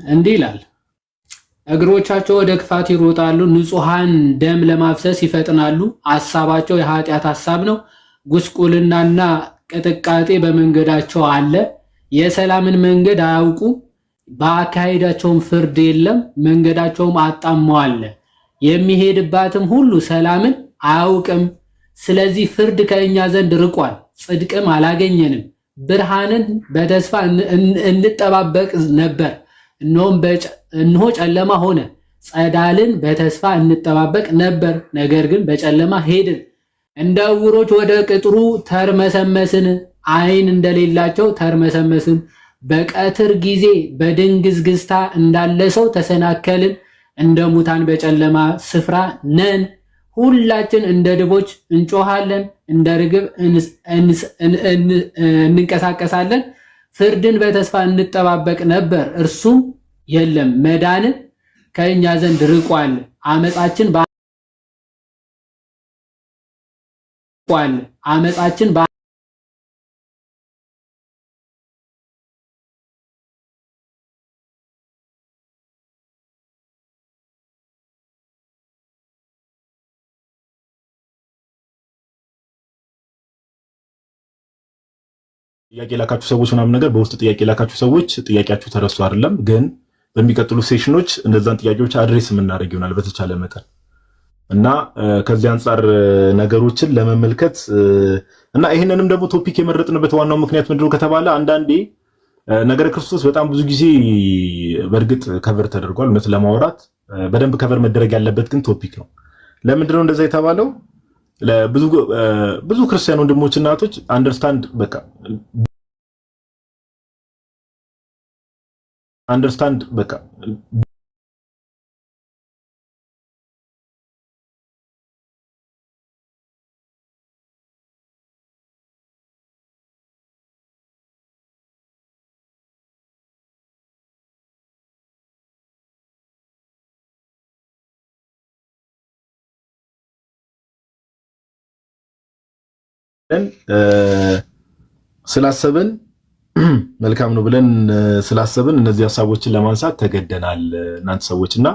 እንዲህ ይላል፣ እግሮቻቸው ወደ ክፋት ይሮጣሉ፣ ንጹሐን ደም ለማፍሰስ ይፈጥናሉ። ሐሳባቸው የኃጢአት ሐሳብ ነው፣ ጉስቁልናና ቅጥቃጤ በመንገዳቸው አለ። የሰላምን መንገድ አያውቁ፣ በአካሄዳቸውም ፍርድ የለም። መንገዳቸውም አጣመዋል፣ የሚሄድባትም ሁሉ ሰላምን አያውቅም። ስለዚህ ፍርድ ከእኛ ዘንድ ርቋል፣ ጽድቅም አላገኘንም። ብርሃንን በተስፋ እንጠባበቅ ነበር፣ እነሆ ጨለማ ሆነ። ጸዳልን በተስፋ እንጠባበቅ ነበር፣ ነገር ግን በጨለማ ሄድን። እንደ ዕውሮች ወደ ቅጥሩ ተርመሰመስን፣ ዓይን እንደሌላቸው ተርመሰመስን። በቀትር ጊዜ በድንግዝግዝታ እንዳለ ሰው ተሰናከልን፣ እንደ ሙታን በጨለማ ስፍራ ነን። ሁላችን እንደ ድቦች እንጮሃለን፣ እንደ ርግብ እንንቀሳቀሳለን። ፍርድን በተስፋ እንጠባበቅ ነበር፣ እርሱም የለም። መዳንን ከእኛ ዘንድ ርቋል። አመጻችን ጥያቄ ላካችሁ ሰዎች ምናምን ነገር በውስጥ ጥያቄ ላካችሁ ሰዎች ጥያቄያችሁ ተረስቶ አይደለም፣ ግን በሚቀጥሉ ሴሽኖች እነዛን ጥያቄዎች አድሬስ የምናደርግ ይሆናል በተቻለ መጠን እና ከዚህ አንጻር ነገሮችን ለመመልከት እና ይሄንንም ደግሞ ቶፒክ የመረጥንበት ዋናው ምክንያት ምንድነው ከተባለ አንዳንዴ ነገረ ክርስቶስ በጣም ብዙ ጊዜ በእርግጥ ከቨር ተደርጓል። እውነት ለማውራት በደንብ ከቨር መደረግ ያለበት ግን ቶፒክ ነው። ለምንድነው እንደዛ የተባለው? ብዙ ክርስቲያን ወንድሞች እና እህቶች አንደርስታንድ በቃ ስላሰብን መልካም ነው ብለን ስላሰብን እነዚህ ሐሳቦችን ለማንሳት ተገደናል። እናንተ ሰዎችና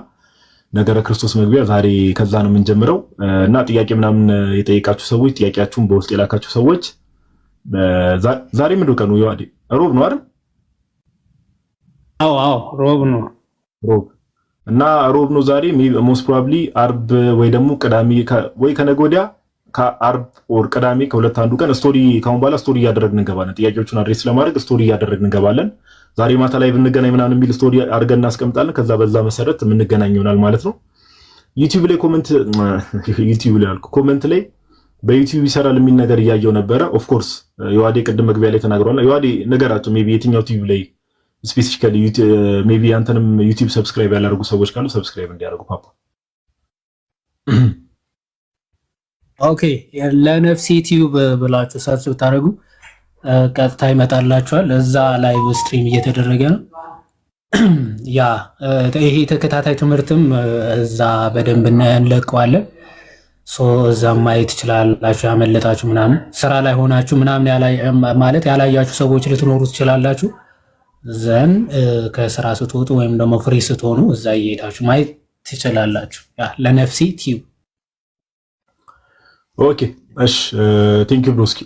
ነገረ ክርስቶስ መግቢያ ዛሬ ከዛ ነው የምንጀምረው እና ጥያቄ ምናምን የጠየቃችሁ ሰዎች ጥያቄያችሁን በውስጥ የላካችሁ ሰዎች ዛሬ ምንድን ቀኑ? ሮብ ነው አይደል? አዎ ሮብ ነው። እና ሮብ ነው ዛሬ። ሞስት ፕሮባብሊ አርብ ወይ ደግሞ ቅዳሜ ወይ ከነገ ወዲያ ከአርብ ኦር ቅዳሜ ከሁለት አንዱ ቀን ስቶሪ ካሁን በኋላ ስቶሪ እያደረግን እንገባለን። ጥያቄዎቹን አድሬስ ለማድረግ ስቶሪ እያደረግን እንገባለን። ዛሬ ማታ ላይ ብንገናኝ ምናምን የሚል ስቶሪ አድርገን እናስቀምጣለን። ከዛ በዛ መሰረት የምንገናኝ ይሆናል ማለት ነው። ዩቲዩብ ላይ ኮሜንት ላይ በዩቲዩብ ይሰራል የሚል ነገር እያየው ነበረ። ኦፍ ኮርስ የዋዴ ቅድም መግቢያ ላይ ተናግሯል። የዋዴ ነገራቸው ሜቢ የትኛው ቲቪ ላይ ስፔሲፊካሊ ሜቢ አንተንም ዩቲዩብ ሰብስክራይብ ያላደረጉ ሰዎች ካሉ ሰብስክራይብ እንዲያደርጉ ፓፓ። ኦኬ ለነፍሲ ቲዩብ ብላችሁ ሰርች ብታደርጉ ቀጥታ ይመጣላችኋል። እዛ ላይቭ ስትሪም እየተደረገ ነው። ያ ይሄ ተከታታይ ትምህርትም እዛ በደንብ እንለቀዋለን። እዛ ማየት ትችላላችሁ። ያመለጣችሁ ምናምን ስራ ላይ ሆናችሁ ምናምን ማለት ያላያችሁ ሰዎች ልትኖሩ ትችላላችሁ። ዘን ከስራ ስትወጡ ወይም ደግሞ ፍሪ ስትሆኑ እዛ እየሄዳችሁ ማየት ትችላላችሁ። ያ ለነፍሲ ቲዩብ። ኦኬ እሺ ቴንክ ዩ ብሮስኪ።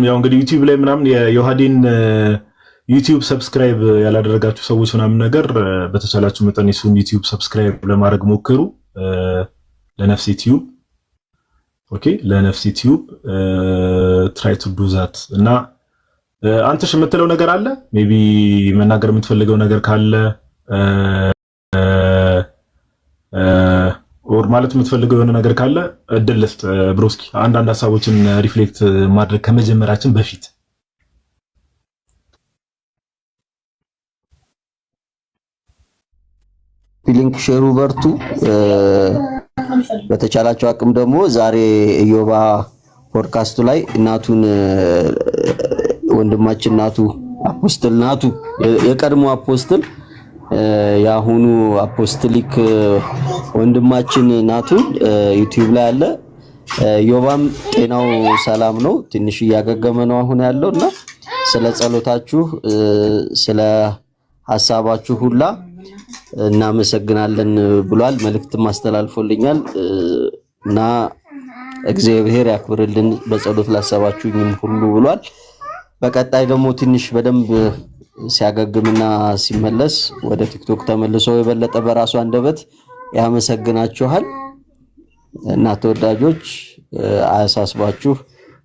ያው እንግዲህ ዩቲዩብ ላይ ምናምን የዮሐዴን ዩቲዩብ ሰብስክራይብ ያላደረጋችሁ ሰዎች ምናምን ነገር በተቻላችሁ መጠን የሱን ዩቲዩብ ሰብስክራይብ ለማድረግ ሞክሩ። ለነፍሲ ቲዩብ ኦኬ፣ ለነፍሲ ቲዩብ ትራይ ቱ ዱ ዛት። እና አንተሽ የምትለው ነገር አለ ሜቢ መናገር የምትፈልገው ነገር ካለ ኦር ማለት የምትፈልገው የሆነ ነገር ካለ እድል ልስጥ ብሮስኪ። አንዳንድ ሀሳቦችን ሪፍሌክት ማድረግ ከመጀመራችን በፊት ሊንክ ሼሩ በርቱ። በተቻላቸው አቅም ደግሞ ዛሬ ኢዮባ ፖድካስቱ ላይ እናቱን ወንድማችን ናቱ አፖስትል ናቱ የቀድሞ አፖስትል ያሁኑ አፖስቶሊክ ወንድማችን ናቱን ዩቲዩብ ላይ አለ። ዮባም ጤናው ሰላም ነው፣ ትንሽ እያገገመ ነው አሁን ያለውና ስለ ጸሎታችሁ ስለ ሐሳባችሁ ሁላ እናመሰግናለን ብሏል። መልእክትም አስተላልፎልኛል እና እግዚአብሔር ያክብርልን በጸሎት ላሰባችሁኝም ሁሉ ብሏል። በቀጣይ ደግሞ ትንሽ በደንብ ሲያገግምና ሲመለስ ወደ ቲክቶክ ተመልሶ የበለጠ በራሱ አንደበት ያመሰግናችኋል እና ተወዳጆች አያሳስባችሁ፣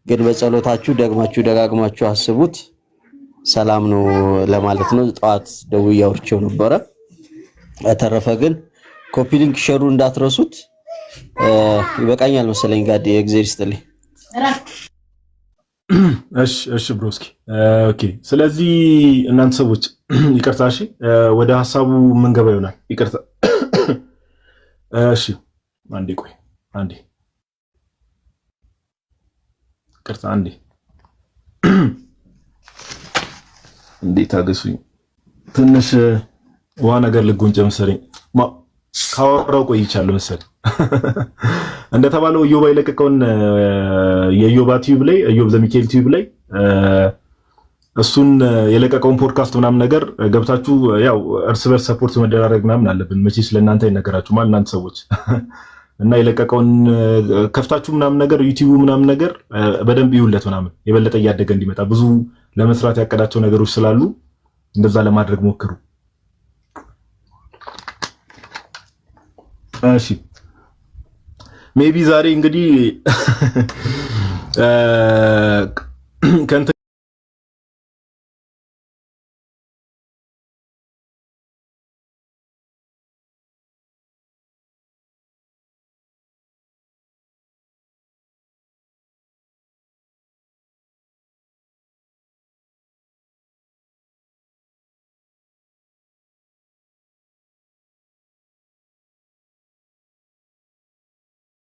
ግን በጸሎታችሁ ደጋግማችሁ አስቡት። ሰላም ነው ለማለት ነው። ጠዋት ደውዬ አውርቼው ነበረ። በተረፈ ግን ኮፒ ሊንክ ሸሩ እንዳትረሱት። ይበቃኛል መሰለኝ። ጋዲ እግዚአብሔር ይስጥልኝ። እሺ ብሮስኪ ኦኬ። ስለዚህ እናንተ ሰዎች ይቅርታ፣ እሺ ወደ ሐሳቡ መንገባ ይሆናል። ይቅርታ እሺ፣ አንዴ ቆይ፣ አንዴ ይቅርታ፣ አንዴ እንዴት አገሱኝ። ትንሽ ውሃ ነገር ልጎንጨ መሰለኝ። ካወራው ቆይቻለሁ መሰለኝ። እንደተባለው ኢዮባ የለቀቀውን የኢዮባ ቲዩብ ላይ ኢዮብ ዘሚካኤል ቲዩብ ላይ እሱን የለቀቀውን ፖድካስት ምናምን ነገር ገብታችሁ ያው እርስ በርስ ሰፖርት መደራረግ ምናምን አለብን። መቼስ ለእናንተ ይነገራችሁ ማለት እናንተ ሰዎች እና የለቀቀውን ከፍታችሁ ምናምን ነገር ዩቲዩብ ምናምን ነገር በደንብ ይውለት ምናምን የበለጠ እያደገ እንዲመጣ ብዙ ለመስራት ያቀዳቸው ነገሮች ስላሉ እንደዛ ለማድረግ ሞክሩ። እሺ ሜቢ ዛሬ እንግዲህ ከንተ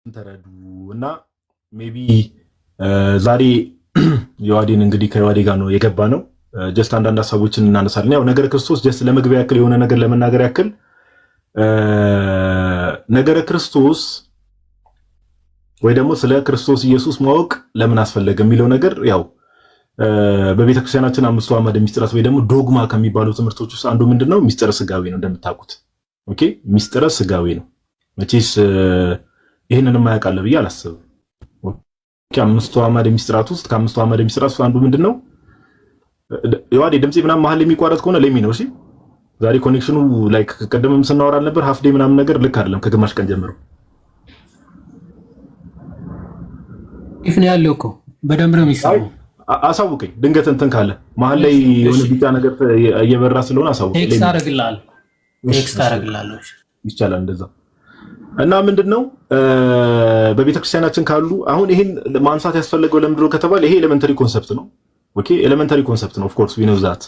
ተረዱ እና ሜቢ ዛሬ የዋዴን እንግዲህ ከዋዴ ጋር ነው የገባ ነው። ጀስት አንዳንድ ሀሳቦችን እናነሳለን። ያው ነገረ ክርስቶስ ጀስት ለመግቢያ ያክል የሆነ ነገር ለመናገር ያክል ነገረ ክርስቶስ ወይ ደግሞ ስለ ክርስቶስ ኢየሱስ ማወቅ ለምን አስፈለገ የሚለው ነገር ያው በቤተክርስቲያናችን አምስቱ አዕማደ ምስጢራት ወይ ደግሞ ዶግማ ከሚባሉ ትምህርቶች ውስጥ አንዱ ምንድነው? ምስጢረ ስጋዌ ነው እንደምታውቁት። ኦኬ ምስጢረ ስጋዌ ነው። መቼስ ይሄንን የማያውቃለ ብዬ አላስብም። ከአምስቱ አዕማደ ምስጢራት ውስጥ ከአምስቱ አዕማደ ምስጢራት ውስጥ አንዱ ምንድነው? የዋዴ ድምጽ ምናምን መሀል የሚቋረጥ ከሆነ ለሚ ነው። እሺ ዛሬ ኮኔክሽኑ ላይክ ቀደምም ስናወራ ነበር ሃፍ ዴይ ምናምን ነገር ልክ አይደለም። ከግማሽ ቀን ጀምሮ ይፍን ያለው እኮ በደንብ ነው የሚሰማው። አሳውቀኝ ድንገት እንትን ካለ መሀል ላይ የሆነ ቢጫ ነገር እየበራ ስለሆነ አሳውቀኝ። ቴክስት አደርግልሃለሁ። ይቻላል እንደዛ። እና ምንድነው በቤተክርስቲያናችን ካሉ አሁን ይሄን ማንሳት ያስፈልገው ለምንድነው ከተባለ ይሄ ኤሌመንተሪ ኮንሰፕት ነው። ኦኬ ኤሌመንተሪ ኮንሰፕት ነው። ኦፍ ኮርስ ዊ ኖው ዛት።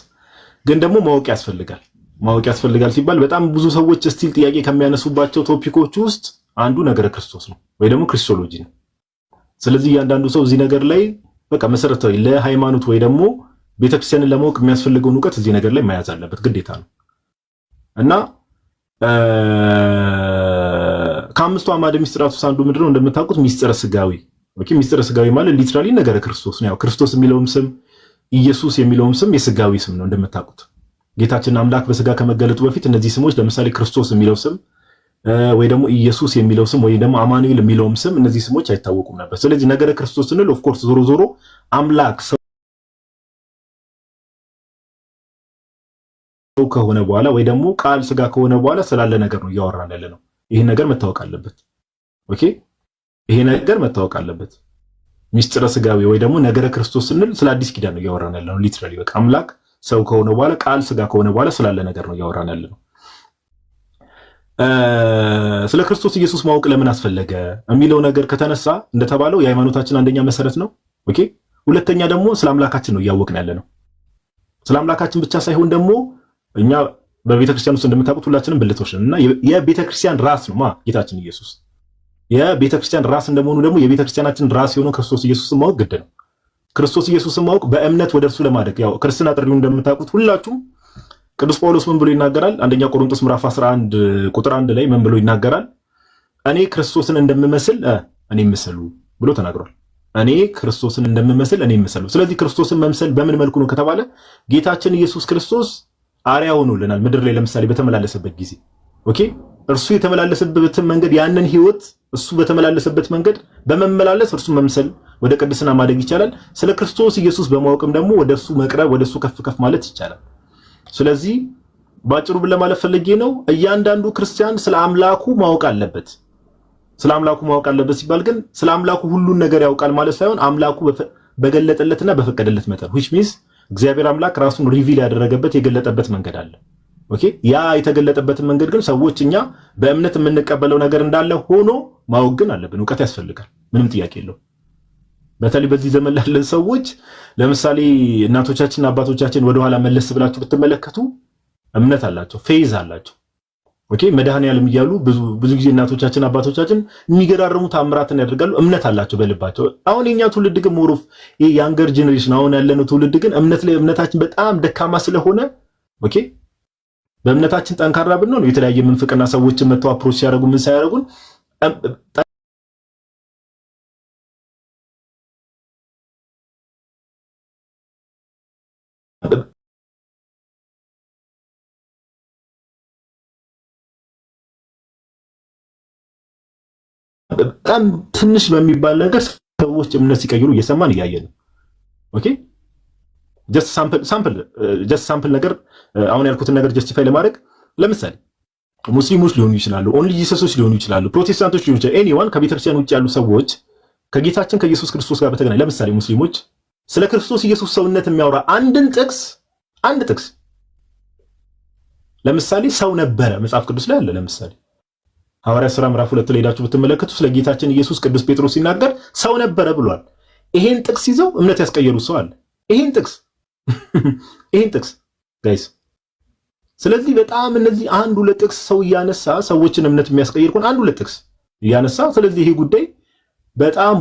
ግን ደግሞ ማወቅ ያስፈልጋል። ማወቅ ያስፈልጋል ሲባል በጣም ብዙ ሰዎች ስቲል ጥያቄ ከሚያነሱባቸው ቶፒኮች ውስጥ አንዱ ነገረ ክርስቶስ ነው ወይ ደግሞ ክሪስቶሎጂ ነው። ስለዚህ እያንዳንዱ ሰው እዚህ ነገር ላይ በቃ መሰረታዊ ለሃይማኖት ወይ ደግሞ ቤተክርስቲያንን ለማወቅ የሚያስፈልገውን ዕውቀት እዚህ ነገር ላይ መያዝ አለበት፣ ግዴታ ነው። እና ከአምስቱ አዕማደ ምስጢራት ውስጥ አንዱ ምንድነው እንደምታውቁት ምስጢረ ስጋዌ። ኦኬ ምስጢረ ስጋዌ ማለት ሊትራሊ ነገረ ክርስቶስ ነው። ያው ክርስቶስ የሚለውም ስም ኢየሱስ የሚለውም ስም የስጋዊ ስም ነው እንደምታውቁት። ጌታችን አምላክ በስጋ ከመገለጡ በፊት እነዚህ ስሞች ለምሳሌ ክርስቶስ የሚለው ስም ወይ ደግሞ ኢየሱስ የሚለው ስም ወይ ደግሞ አማኑኤል የሚለውም ስም እነዚህ ስሞች አይታወቁም ነበር። ስለዚህ ነገረ ክርስቶስ ስንል ኦፍ ኮርስ ዞሮ ዞሮ አምላክ ሰው ከሆነ በኋላ ወይ ደግሞ ቃል ስጋ ከሆነ በኋላ ስላለ ነገር ነው እያወራን ያለ ነው። ይሄን ነገር መታወቅ አለበት። ኦኬ ይሄ ነገር መታወቅ አለበት። ምስጢረ ስጋዌ ወይ ደግሞ ነገረ ክርስቶስ ስንል ስለ አዲስ ኪዳን ነው እያወራን ያለ ነው። ሊትራሊ በቃ አምላክ ሰው ከሆነ በኋላ ቃል ስጋ ከሆነ በኋላ ስላለ ነገር ነው እያወራን ያለ ነው። ስለ ክርስቶስ ኢየሱስ ማወቅ ለምን አስፈለገ የሚለው ነገር ከተነሳ እንደተባለው የሃይማኖታችን አንደኛ መሰረት ነው። ኦኬ ሁለተኛ ደግሞ ስለ አምላካችን ነው እያወቅን ያለ ነው። ስለ አምላካችን ብቻ ሳይሆን ደግሞ እኛ በቤተክርስቲያን ውስጥ እንደምታውቁት ሁላችንም ብልቶች ነን እና የቤተክርስቲያን ራስ ነው ጌታችን ኢየሱስ። የቤተክርስቲያን ራስ እንደመሆኑ ደግሞ የቤተክርስቲያናችን ራስ የሆነው ክርስቶስ ኢየሱስን ማወቅ ግድ ነው። ክርስቶስ ኢየሱስን ማወቅ በእምነት ወደ እርሱ ለማደግ ያው ክርስትና ጥሪው እንደምታውቁት ሁላችሁም ቅዱስ ጳውሎስ ምን ብሎ ይናገራል? አንደኛ ቆሮንቶስ ምዕራፍ 11 ቁጥር 1 ላይ ምን ብሎ ይናገራል? እኔ ክርስቶስን እንደምመስል እኔ ምሰሉ ብሎ ተናግሯል። እኔ ክርስቶስን እንደምመስል እኔ ምሰሉ። ስለዚህ ክርስቶስን መምሰል በምን መልኩ ነው ከተባለ ጌታችን ኢየሱስ ክርስቶስ አርያ ሆኖልናል። ምድር ላይ ለምሳሌ በተመላለሰበት ጊዜ ኦኬ እርሱ የተመላለሰበትን መንገድ ያንን ህይወት እሱ በተመላለሰበት መንገድ በመመላለስ እርሱ መምሰል ወደ ቅድስና ማደግ ይቻላል። ስለ ክርስቶስ ኢየሱስ በማወቅም ደግሞ ወደሱ መቅረብ ወደሱ ከፍ ከፍ ማለት ይቻላል። ስለዚህ ባጭሩ ለማለት ፈልጌ ነው እያንዳንዱ ክርስቲያን ስለ አምላኩ ማወቅ አለበት። ስለ አምላኩ ማወቅ አለበት ሲባል ግን ስለ አምላኩ ሁሉን ነገር ያውቃል ማለት ሳይሆን አምላኩ በገለጠለትና በፈቀደለት መጠን which means እግዚአብሔር አምላክ ራሱን ሪቪል ያደረገበት የገለጠበት መንገድ አለ። ኦኬ ያ የተገለጠበትን መንገድ ግን ሰዎች እኛ በእምነት የምንቀበለው ነገር እንዳለ ሆኖ ማወቅ ግን አለብን። ዕውቀት ያስፈልጋል፣ ምንም ጥያቄ የለው። በተለይ በዚህ ዘመን ላለን ሰዎች ለምሳሌ እናቶቻችንና አባቶቻችን ወደኋላ መለስ ብላችሁ ብትመለከቱ እምነት አላቸው፣ ፌዝ አላቸው። ኦኬ መድኃኔዓለም እያሉ ብዙ ጊዜ እናቶቻችን አባቶቻችን የሚገራርሙ ተአምራትን ያደርጋሉ። እምነት አላቸው በልባቸው። አሁን የኛ ትውልድ ግን ሞሮፍ ያንገር ጄኔሬሽን አሁን ያለነው ትውልድ ግን እምነታችን በጣም ደካማ ስለሆነ ኦኬ በእምነታችን ጠንካራ ብንሆን የተለያየ ምንፍቅና ሰዎችን መተው አፕሮች ሲያደርጉ ምን ሳያደርጉን በጣም ትንሽ በሚባል ነገር ሰዎች እምነት ሲቀይሩ እየሰማን እያየን ነው። ኦኬ ጀስት ሳምፕል ነገር አሁን ያልኩትን ነገር ጀስቲፋይ ለማድረግ ለምሳሌ ሙስሊሞች ሊሆኑ ይችላሉ፣ ኦንሊ ጂሰሶች ሊሆኑ ይችላሉ፣ ፕሮቴስታንቶች ሊሆኑ ይችላሉ። ኤኒዋን ከቤተክርስቲያን ውጭ ያሉ ሰዎች ከጌታችን ከኢየሱስ ክርስቶስ ጋር በተገናኘ ለምሳሌ ሙስሊሞች ስለ ክርስቶስ ኢየሱስ ሰውነት የሚያወራ አንድ ጥቅስ ለምሳሌ ሰው ነበረ መጽሐፍ ቅዱስ ላይ አለ። ለምሳሌ ሐዋርያት ሥራ ምዕራፍ 2 ላይ ሄዳችሁ ብትመለከቱ ስለ ጌታችን ኢየሱስ ቅዱስ ጴጥሮስ ሲናገር ሰው ነበረ ብሏል። ይሄን ጥቅስ ይዘው እምነት ያስቀየሩ ሰው አለ። ይሄን ጥቅስ ጋይስ። ስለዚህ በጣም እነዚህ አንድ ሁለት ጥቅስ ሰው እያነሳ ሰዎችን እምነት የሚያስቀይር ኮን አንድ ሁለት ጥቅስ እያነሳ ስለዚህ ይሄ ጉዳይ በጣም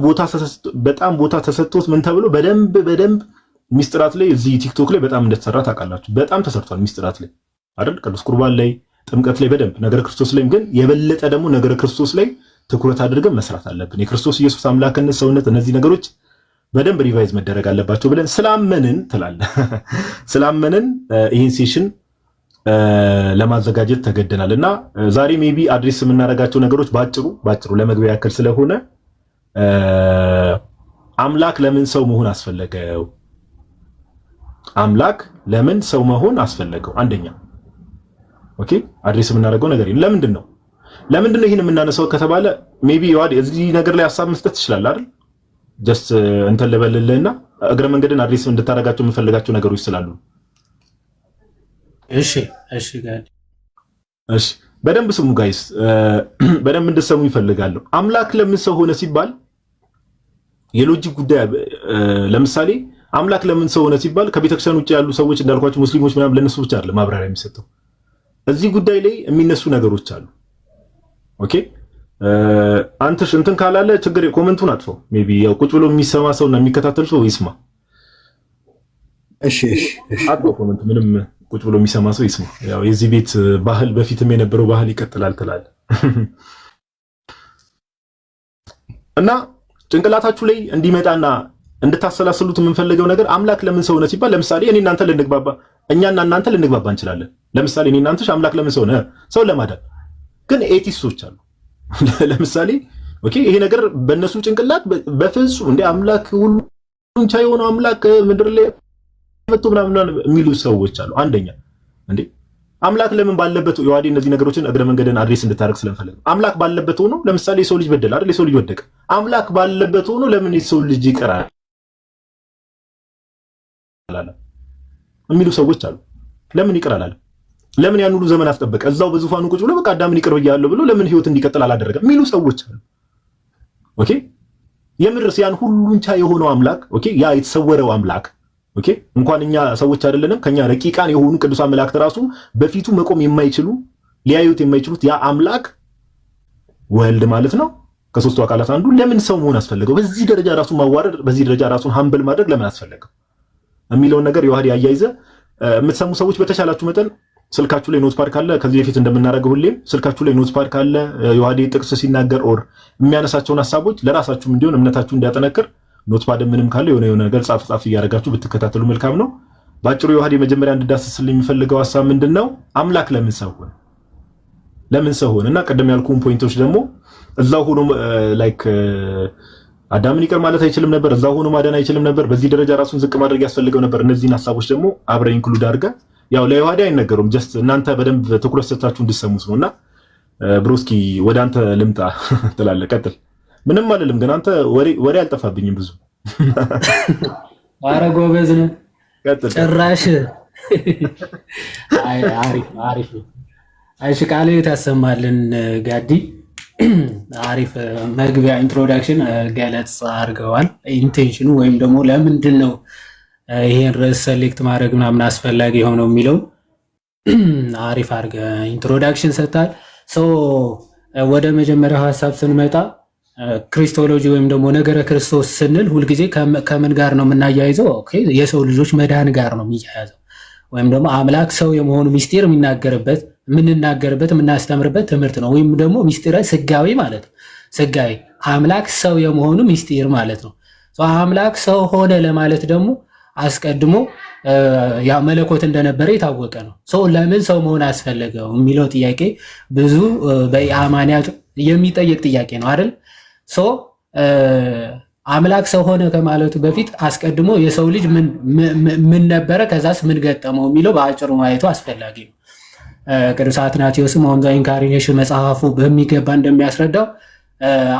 ቦታ ተሰጥቶት ምን ተብሎ በደንብ ሚስጥራት ላይ እዚህ ቲክቶክ ላይ በጣም እንደተሰራ ታውቃላችሁ። በጣም ተሰርቷል ሚስጥራት ላይ አይደል? ቅዱስ ቁርባን ላይ ጥምቀት ላይ በደንብ ነገረ ክርስቶስ ላይም ግን የበለጠ ደግሞ ነገረ ክርስቶስ ላይ ትኩረት አድርገን መስራት አለብን። የክርስቶስ ኢየሱስ አምላክነት ሰውነት እነዚህ ነገሮች በደንብ ሪቫይዝ መደረግ አለባቸው ብለን ስላመንን ስላመንን ይህን ሴሽን ለማዘጋጀት ተገደናል እና ዛሬ ሜቢ አድሬስ የምናደርጋቸው ነገሮች ባጭሩ ለመግቢያ ያክል ስለሆነ አምላክ ለምን ሰው መሆን አስፈለገው? አምላክ ለምን ሰው መሆን አስፈለገው? አንደኛ ኦኬ አድሬስ የምናደርገው ነገር ለምንድን ነው ይህን የምናነሳው ከተባለ ሜቢ ይዋዲ እዚህ ነገር ላይ ሐሳብ መስጠት ይችላል አይደል? ጀስት እንትን ልበልልህና እግረ መንገድን አድሬስ እንድታረጋቸው የምፈልጋቸው ነገሮች ስላሉ እሺ ጋር በደንብ ስሙ ጋይስ፣ በደንብ እንድትሰሙ ይፈልጋለሁ። አምላክ ለምን ሰው ሆነ ሲባል የሎጂክ ጉዳይ ለምሳሌ አምላክ ለምን ሰው ሆነ ሲባል ከቤተክርስቲያን ውጭ ያሉ ሰዎች እንዳልኳቸው ሙስሊሞች ምናምን ለነሱ ብቻ አይደለም ማብራሪያ የሚሰጠው። እዚህ ጉዳይ ላይ የሚነሱ ነገሮች አሉ። ኦኬ አንተሽ እንትን ካላለ ችግር ኮሜንቱን አጥፈው። ሜቢ ያው ቁጭ ብሎ የሚሰማ ሰውና የሚከታተል ሰው ይስማ። እሺ አጥፈው ኮሜንት፣ ምንም ቁጭ ብሎ የሚሰማ ሰው ይስማ። ያው የዚህ ቤት ባህል በፊትም የነበረው ባህል ይቀጥላል ትላለ እና ጭንቅላታችሁ ላይ እንዲመጣና እንድታሰላስሉት የምንፈልገው ነገር አምላክ ለምን ሰው ሆነ ሲባል ለምሳሌ እኛና እናንተ ልንግባባ እንችላለን። ለምሳሌ እኔ እናንተሽ አምላክ ለምን ሰው ሆነ? ሰው ለማዳን። ግን ኤቲስቶች አሉ ለምሳሌ ኦኬ ይሄ ነገር በእነሱ ጭንቅላት በፍጹም እንደ አምላክ ሁሉን ቻይ የሆነው አምላክ ምድር ላይ መጥቶ ምናምን የሚሉ ሰዎች አሉ። አንደኛ እንዴ አምላክ ለምን ባለበት ይዋዲ እነዚህ ነገሮችን እግረ መንገድን አድሬስ እንድታረግ ስለምፈልግ አምላክ ባለበት ሆኖ ለምሳሌ የሰው ልጅ በደል አይደል? የሰው ልጅ ወደቀ። አምላክ ባለበት ሆኖ ለምን የሰው ልጅ ይቀራል የሚሉ ሰዎች አሉ። ለምን ይቀራል? ለምን ያን ሁሉ ዘመን አስጠበቀ? እዛው በዙፋኑ ቁጭ ብሎ በቃ አዳምን ይቅር ብያለሁ ብሎ ለምን ህይወት እንዲቀጥል አላደረገም የሚሉ ሰዎች አሉ። ኦኬ የምድርስ ያን ሁሉን ቻይ የሆነው አምላክ ኦኬ ያ የተሰወረው አምላክ ኦኬ እንኳን እኛ ሰዎች አይደለንም ከኛ ረቂቃን የሆኑ ቅዱሳን መላእክት ራሱ በፊቱ መቆም የማይችሉ ሊያዩት የማይችሉት ያ አምላክ ወልድ ማለት ነው ከሶስቱ አካላት አንዱ ለምን ሰው መሆን አስፈለገው? በዚህ ደረጃ ራሱን ማዋረድ፣ በዚህ ደረጃ ራሱን ሃምብል ማድረግ ለምን አስፈለገው የሚለውን ነገር የዋህዲ አያይዘ የምትሰሙ ሰዎች በተሻላችሁ መጠን ስልካችሁ ላይ ኖትፓድ ካለ ከዚህ በፊት እንደምናደርገው ሁሌም ስልካችሁ ላይ ኖትፓድ ካለ የዋህዲ ጥቅስ ሲናገር ኦር የሚያነሳቸውን ሐሳቦች ለራሳችሁም እንዲሆን እምነታችሁ እንዲያጠነክር ኖትፓድ ምንም ካለ የሆነ ነገር ጻፍ እያደረጋችሁ ብትከታተሉ መልካም ነው። ባጭሩ የዋህዲ መጀመሪያ እንድዳስስልኝ የሚፈልገው ሐሳብ ምንድነው? አምላክ ለምን ሰው ሆነ? ለምን ሰው ሆነ? እና ቀደም ያልኩን ፖይንቶች ደግሞ እዛው ሆኖ ላይክ አዳምን ይቅር ማለት አይችልም ነበር፣ እዛው ሆኖ ማዳን አይችልም ነበር፣ በዚህ ደረጃ ራሱን ዝቅ ማድረግ ያስፈልገው ነበር። እነዚህን ሐሳቦች ደግሞ አብረን ኢንክሉድ አድርገን ያው ለይሁዳ አይነገሩም፣ ጀስት እናንተ በደንብ ትኩረት ሰጥታችሁ እንድትሰሙት ነውና ብሮስኪ ወደ አንተ ልምጣ ትላለህ። ቀጥል። ምንም አይደለም ግን አንተ ወሬ አልጠፋብኝም ብዙ። ኧረ ጎበዝ ነህ። ቀጥል። ጭራሽ አሪፍ ነው። አይሽ ቃል ታሰማልን ጋዲ። አሪፍ መግቢያ ኢንትሮዳክሽን ገለጽ አድርገዋል። ኢንቴንሽኑ ወይም ደግሞ ለምንድን ነው ይሄን ርዕስ ሴሌክት ማድረግ ምናምን አስፈላጊ የሆነው የሚለው አሪፍ አድርገህ ኢንትሮዳክሽን ሰጥታል። ወደ መጀመሪያው ሀሳብ ስንመጣ ክሪስቶሎጂ ወይም ደግሞ ነገረ ክርስቶስ ስንል ሁልጊዜ ከምን ጋር ነው የምናያይዘው? ኦኬ የሰው ልጆች መዳን ጋር ነው የሚያያዘው። ወይም ደግሞ አምላክ ሰው የመሆኑ ሚስጢር የምንናገርበት የምናስተምርበት ትምህርት ነው። ወይም ደግሞ ሚስጢረ ስጋዊ ማለት ነው። ስጋዊ አምላክ ሰው የመሆኑ ሚስጢር ማለት ነው። አምላክ ሰው ሆነ ለማለት ደግሞ አስቀድሞ ያ መለኮት እንደነበረ የታወቀ ነው። ለምን ሰው መሆን አስፈለገው የሚለው ጥያቄ ብዙ በአማንያ የሚጠየቅ ጥያቄ ነው አይደል? አምላክ ሰው ሆነ ከማለቱ በፊት አስቀድሞ የሰው ልጅ ምን ነበረ፣ ከዛስ ምን ገጠመው የሚለው በአጭሩ ማየቱ አስፈላጊ ነው። ቅዱስ አትናቴዎስም ኦን ዘ ኢንካርኔሽን መጽሐፉ በሚገባ እንደሚያስረዳው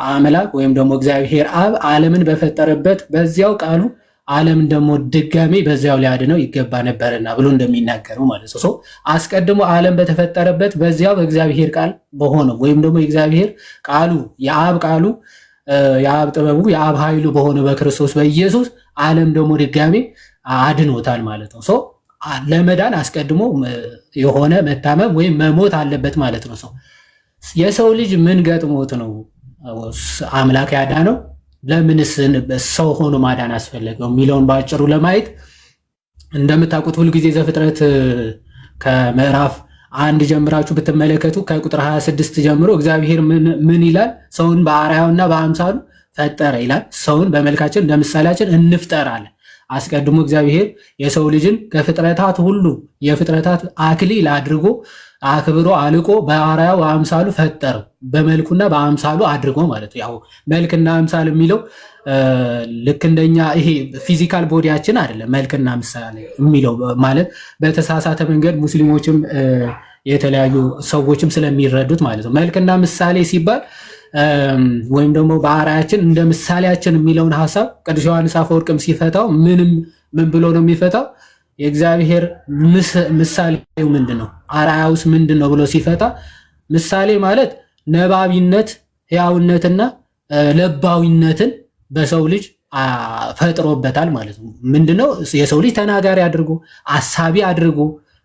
አምላክ ወይም ደግሞ እግዚአብሔር አብ ዓለምን በፈጠረበት በዚያው ቃሉ ዓለምን ደግሞ ድጋሜ በዚያው ሊያድነው ይገባ ነበርና ብሎ እንደሚናገረው ማለት ነው። አስቀድሞ ዓለም በተፈጠረበት በዚያው በእግዚአብሔር ቃል በሆነው ወይም ደግሞ የእግዚአብሔር ቃሉ የአብ ቃሉ የአብ ጥበቡ የአብ ኃይሉ በሆነ በክርስቶስ በኢየሱስ ዓለም ደግሞ ድጋሜ አድኖታል ማለት ነው። ለመዳን አስቀድሞ የሆነ መታመም ወይም መሞት አለበት ማለት ነው። የሰው ልጅ ምን ገጥሞት ነው አምላክ ያዳነው? ለምንስ ሰው ሆኖ ማዳን አስፈለገው የሚለውን በአጭሩ ለማየት እንደምታውቁት ሁልጊዜ ዘፍጥረት ከምዕራፍ 1 ጀምራችሁ ብትመለከቱ ከቁጥር 26 ጀምሮ እግዚአብሔር ምን ይላል? ሰውን በአርአያውና በአምሳሉ ፈጠረ ይላል። ሰውን በመልካችን እንደ ምሳሌያችን እንፍጠር አለ። አስቀድሞ እግዚአብሔር የሰው ልጅን ከፍጥረታት ሁሉ የፍጥረታት አክሊል አድርጎ አክብሮ አልቆ በአርአያው አምሳሉ ፈጠረው። በመልኩና በአምሳሉ አድርጎ ማለት ነው። ያው መልክና አምሳል የሚለው ልክ እንደኛ ይሄ ፊዚካል ቦዲያችን አይደለም። መልክና ምሳሌ የሚለው ማለት በተሳሳተ መንገድ ሙስሊሞችም የተለያዩ ሰዎችም ስለሚረዱት ማለት ነው። መልክና ምሳሌ ሲባል ወይም ደግሞ በአርአያችን እንደ ምሳሌያችን የሚለውን ሐሳብ ቅዱስ ዮሐንስ አፈወርቅም ሲፈታው ምን ብሎ ነው የሚፈታው? የእግዚአብሔር ምሳሌው ምንድን ነው? አርአያውስ ምንድን ነው ብሎ ሲፈታ ምሳሌ ማለት ነባቢነት፣ ሕያውነትና ለባዊነትን በሰው ልጅ ፈጥሮበታል ማለት ነው። ምንድነው? የሰው ልጅ ተናጋሪ አድርጎ አሳቢ አድርጎ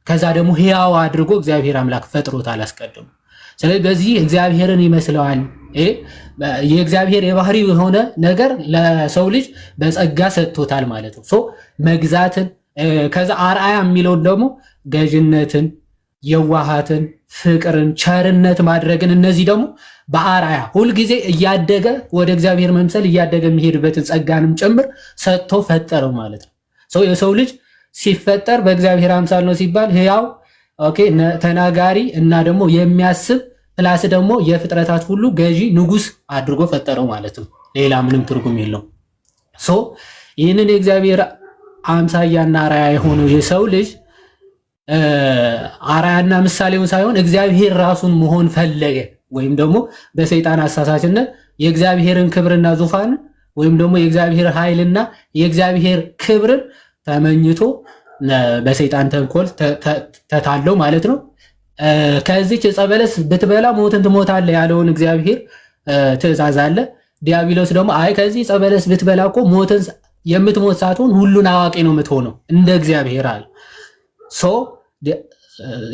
ከዛ ደግሞ ሕያው አድርጎ እግዚአብሔር አምላክ ፈጥሮታል አስቀድሞ። ስለዚህ በዚህ እግዚአብሔርን ይመስለዋል። የእግዚአብሔር የባህሪው የሆነ ነገር ለሰው ልጅ በጸጋ ሰጥቶታል ማለት ነው። መግዛትን ከዛ አርአያ የሚለውን ደግሞ ገዥነትን፣ የዋሃትን፣ ፍቅርን፣ ቸርነት ማድረግን እነዚህ ደግሞ በአርአያ ሁልጊዜ እያደገ ወደ እግዚአብሔር መምሰል እያደገ የሚሄድበትን ጸጋንም ጭምር ሰጥቶ ፈጠረው ማለት ነው። የሰው ልጅ ሲፈጠር በእግዚአብሔር አምሳል ነው ሲባል ሕያው ተናጋሪ እና ደግሞ የሚያስብ ፕላስ ደግሞ የፍጥረታት ሁሉ ገዢ ንጉስ አድርጎ ፈጠረው ማለት ነው። ሌላ ምንም ትርጉም የለውም። ይህንን የእግዚአብሔር አምሳያና አርአያ የሆነው የሰው ልጅ አርአያና ምሳሌውን ሳይሆን እግዚአብሔር ራሱን መሆን ፈለገ። ወይም ደግሞ በሰይጣን አሳሳችነት የእግዚአብሔርን ክብርና ዙፋን ወይም ደግሞ የእግዚአብሔር ኃይልና የእግዚአብሔር ክብርን ተመኝቶ በሰይጣን ተንኮል ተታለው ማለት ነው። ከዚች ዕፀ በለስ ብትበላ ሞትን ትሞታለህ ያለውን እግዚአብሔር ትእዛዝ አለ። ዲያብሎስ ደግሞ አይ ከዚህ ዕፀ በለስ ብትበላ እኮ ሞትን የምትሞት ሳትሆን ሁሉን አዋቂ ነው የምትሆነው እንደ እግዚአብሔር አለ።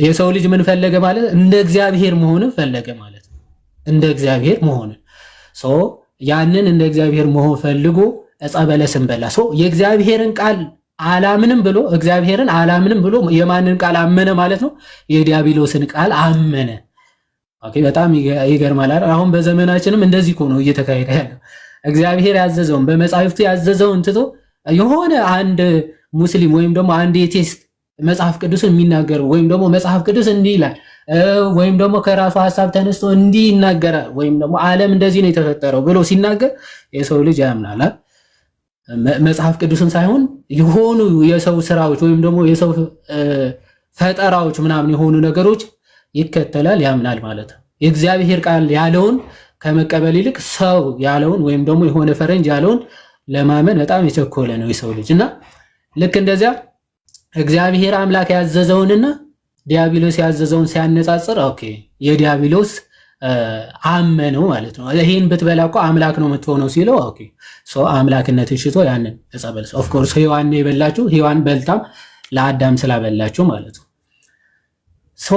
የሰው ልጅ ምን ፈለገ ማለት እንደ እግዚአብሔር መሆንን ፈለገ ማለት ነው። እንደ እግዚአብሔር መሆንን ያንን እንደ እግዚአብሔር መሆን ፈልጎ ዕፀ በለስን በላ። የእግዚአብሔርን ቃል አላምንም ብሎ እግዚአብሔርን አላምንም ብሎ የማንን ቃል አመነ ማለት ነው? የዲያብሎስን ቃል አመነ። በጣም ይገርማል። አሁን በዘመናችንም እንደዚህ እኮ ነው እየተካሄደ ያለው። እግዚአብሔር ያዘዘውን በመጻሕፍቱ ያዘዘውን ትቶ የሆነ አንድ ሙስሊም ወይም ደግሞ አንድ የቴስት መጽሐፍ ቅዱስን የሚናገረው ወይም ደግሞ መጽሐፍ ቅዱስ እንዲህ ይላል ወይም ደግሞ ከራሱ ሐሳብ ተነስቶ እንዲህ ይናገራል ወይም ደግሞ ዓለም እንደዚህ ነው የተፈጠረው ብሎ ሲናገር የሰው ልጅ ያምናል። መጽሐፍ ቅዱስን ሳይሆን የሆኑ የሰው ስራዎች ወይም ደግሞ የሰው ፈጠራዎች ምናምን የሆኑ ነገሮች ይከተላል፣ ያምናል ማለት ነው። የእግዚአብሔር ቃል ያለውን ከመቀበል ይልቅ ሰው ያለውን ወይም ደግሞ የሆነ ፈረንጅ ያለውን ለማመን በጣም የቸኮለ ነው የሰው ልጅ እና ልክ እንደዚያ እግዚአብሔር አምላክ ያዘዘውንና ዲያብሎስ ያዘዘውን ሲያነጻጽር ኦኬ የዲያብሎስ አመነው ማለት ነው። ይሄን ብትበላ እኮ አምላክ ነው የምትሆነው ሲለው ኦኬ ሶ አምላክነትን ሽቶ ያንን ዕፀ በለስ ኦፍ ኮርስ ሔዋን የበላችሁ ሔዋን በልታም ለአዳም ስላበላችሁ ማለት ነው። ሶ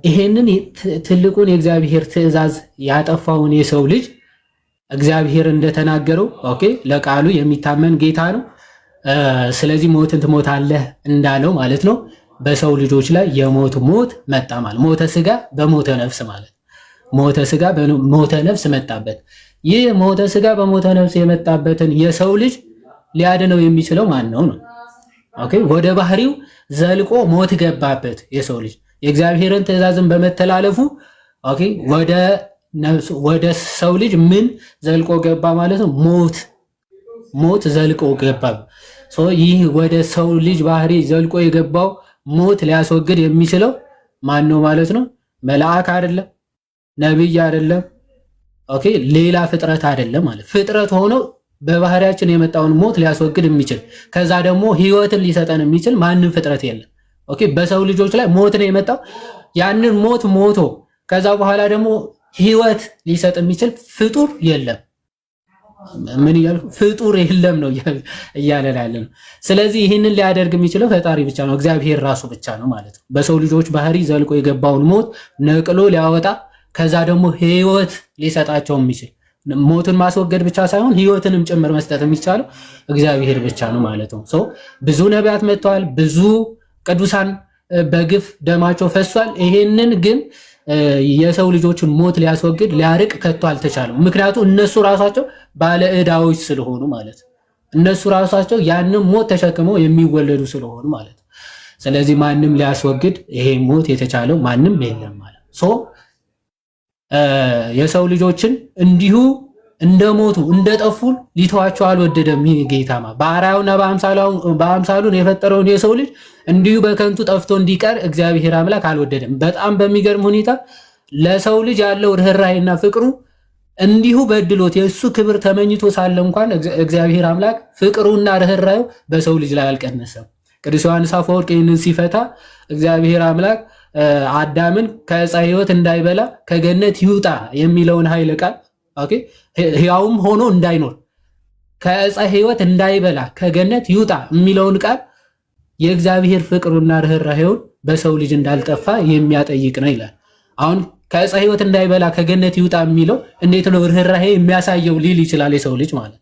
ይሄንን ትልቁን የእግዚአብሔር ትእዛዝ ያጠፋውን የሰው ልጅ እግዚአብሔር እንደተናገረው ኦኬ ለቃሉ የሚታመን ጌታ ነው። ስለዚህ ሞትን ትሞታለህ እንዳለው ማለት ነው። በሰው ልጆች ላይ የሞት ሞት መጣ ማለት ሞተ ስጋ በሞተ ነፍስ ማለት ሞተ ስጋ በሞተ ነፍስ መጣበት። ይህ ሞተ ስጋ በሞተ ነፍስ የመጣበትን የሰው ልጅ ሊያድነው የሚችለው ማን ነው ነው? ኦኬ ወደ ባህሪው ዘልቆ ሞት ገባበት የሰው ልጅ የእግዚአብሔርን ትእዛዝን በመተላለፉ ኦኬ ወደ ሰው ልጅ ምን ዘልቆ ገባ ማለት ነው? ሞት ዘልቆ ገባ። ይህ ወደ ሰው ልጅ ባህሪ ዘልቆ የገባው ሞት ሊያስወግድ የሚችለው ማን ነው ማለት ነው? መልአክ አይደለም፣ ነብይ አይደለም፣ ኦኬ ሌላ ፍጥረት አይደለም ማለት ፍጥረት ሆኖ በባህሪያችን የመጣውን ሞት ሊያስወግድ የሚችል ከዛ ደግሞ ህይወትን ሊሰጠን የሚችል ማንም ፍጥረት የለም። ኦኬ በሰው ልጆች ላይ ሞት ነው የመጣው። ያንን ሞት ሞቶ ከዛ በኋላ ደግሞ ህይወት ሊሰጥ የሚችል ፍጡር የለም። ምን ይላል? ፍጡር የለም ነው እያለ ያለ ነው። ስለዚህ ይህንን ሊያደርግ የሚችለው ፈጣሪ ብቻ ነው፣ እግዚአብሔር ራሱ ብቻ ነው ማለት ነው። በሰው ልጆች ባህሪ ዘልቆ የገባውን ሞት ነቅሎ ሊያወጣ ከዛ ደግሞ ህይወት ሊሰጣቸው የሚችል ሞትን ማስወገድ ብቻ ሳይሆን ህይወትንም ጭምር መስጠት የሚቻለው እግዚአብሔር ብቻ ነው ማለት ነው። ብዙ ነቢያት መጥተዋል፣ ብዙ ቅዱሳን በግፍ ደማቸው ፈሷል። ይሄንን ግን የሰው ልጆችን ሞት ሊያስወግድ ሊያርቅ ከቶ አልተቻለም። ምክንያቱም እነሱ ራሳቸው ባለ ዕዳዎች ስለሆኑ ማለት ነው። እነሱ ራሳቸው ያንን ሞት ተሸክመው የሚወለዱ ስለሆኑ ማለት ነው። ስለዚህ ማንም ሊያስወግድ ይሄ ሞት የተቻለው ማንም የለም ማለት ነው። የሰው ልጆችን እንዲሁ እንደሞቱ እንደጠፉ ሊተዋቸው አልወደደም። ጌታማ በአርአያውና በአምሳሉን የፈጠረውን የሰው ልጅ እንዲሁ በከንቱ ጠፍቶ እንዲቀር እግዚአብሔር አምላክ አልወደደም። በጣም በሚገርም ሁኔታ ለሰው ልጅ ያለው ርኅራኄና ፍቅሩ እንዲሁ በድሎት የእሱ ክብር ተመኝቶ ሳለ እንኳን እግዚአብሔር አምላክ ፍቅሩና ርኅራኄው በሰው ልጅ ላይ አልቀነሰም። ቅዱስ ዮሐንስ አፈወርቅ ይህንን ሲፈታ እግዚአብሔር አምላክ አዳምን ከዕፀ ሕይወት እንዳይበላ ከገነት ይውጣ የሚለውን ኃይለ ቃል ኦኬ ሕያውም ሆኖ እንዳይኖር ከዕፀ ሕይወት እንዳይበላ ከገነት ይውጣ የሚለውን ቃል የእግዚአብሔር ፍቅሩና ርኅራኄውን በሰው ልጅ እንዳልጠፋ የሚያጠይቅ ነው ይላል። አሁን ከዕፀ ሕይወት እንዳይበላ ከገነት ይውጣ የሚለው እንዴት ነው ርኅራኄ የሚያሳየው ሊል ይችላል የሰው ልጅ ማለት።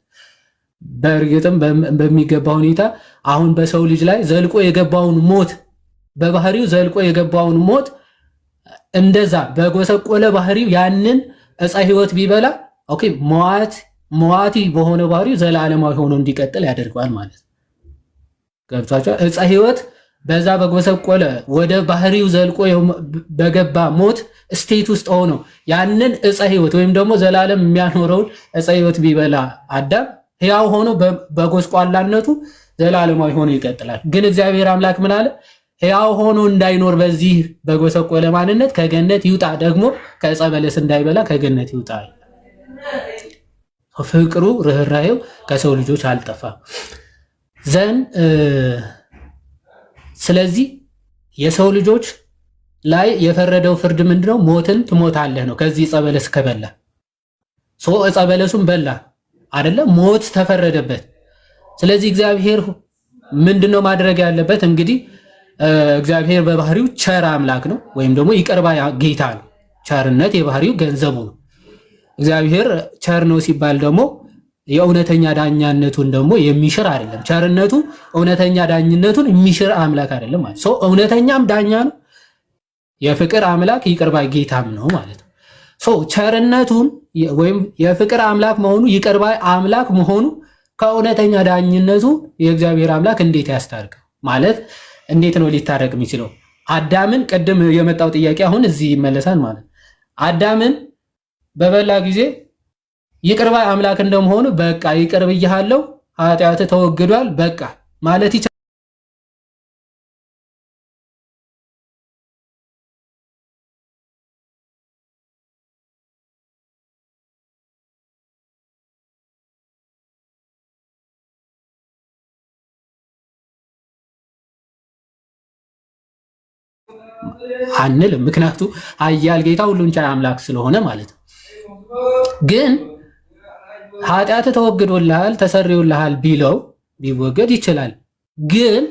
በእርግጥም በሚገባ ሁኔታ አሁን በሰው ልጅ ላይ ዘልቆ የገባውን ሞት በባህሪው ዘልቆ የገባውን ሞት እንደዛ በጎሰቆለ ባህሪው ያንን ዕፀ ሕይወት ቢበላ ኦኬ ሟቲ በሆነ ባህሪው ዘላለማዊ ሆኖ እንዲቀጥል ያደርገዋል ማለት ገብቷቸዋል። ዕፀ ሕይወት በዛ በጎሰቆለ ወደ ባህሪው ዘልቆ በገባ ሞት ስቴት ውስጥ ሆኖ ያንን ዕፀ ሕይወት ወይም ደግሞ ዘላለም የሚያኖረውን ዕፀ ሕይወት ቢበላ አዳም ሕያው ሆኖ በጎስቋላነቱ ዘላለማዊ ሆኖ ይቀጥላል። ግን እግዚአብሔር አምላክ ምን አለ? ሕያው ሆኖ እንዳይኖር በዚህ በጎሰቆለ ማንነት ከገነት ይውጣ፣ ደግሞ ከዕፀ በለስ እንዳይበላ ከገነት ይውጣ። ፍቅሩ ርኅራኄው ከሰው ልጆች አልጠፋም ዘንድ ስለዚህ የሰው ልጆች ላይ የፈረደው ፍርድ ምንድነው? ሞትን ትሞታለህ ነው። ከዚህ ዕፀ በለስ ከበላ ዕፀ በለሱን በላ አይደለ? ሞት ተፈረደበት። ስለዚህ እግዚአብሔር ምንድነው ማድረግ ያለበት? እንግዲህ እግዚአብሔር በባህሪው ቸር አምላክ ነው፣ ወይም ደግሞ ይቅር ባይ ጌታ ነው። ቸርነት የባህሪው ገንዘቡ ነው። እግዚአብሔር ቸር ነው ሲባል ደግሞ የእውነተኛ ዳኛነቱን ደግሞ የሚሽር አይደለም። ቸርነቱ እውነተኛ ዳኝነቱን የሚሽር አምላክ አይደለም ማለት ነው። እውነተኛም ዳኛ ነው፣ የፍቅር አምላክ ይቅር ባይ ጌታም ነው ማለት ነው። ቸርነቱን ወይም የፍቅር አምላክ መሆኑ ይቅር ባይ አምላክ መሆኑ ከእውነተኛ ዳኝነቱ የእግዚአብሔር አምላክ እንዴት ያስታርቅ ማለት እንዴት ነው ሊታረቅ የሚችለው? አዳምን ቅድም የመጣው ጥያቄ አሁን እዚህ ይመለሳል ማለት አዳምን በበላ ጊዜ ይቅር ባይ አምላክ እንደመሆኑ በቃ ይቅር ብያለሁ ኃጢአት ተወግዷል በቃ ማለት ይችላል። አንልም ምክንያቱ ኃያል ጌታ ሁሉን ቻይ አምላክ ስለሆነ ማለት ነው። ግን ኃጢአት ተወግዶልሃል ተሰርዮልሃል ቢለው ቢወገድ ይችላል። ግን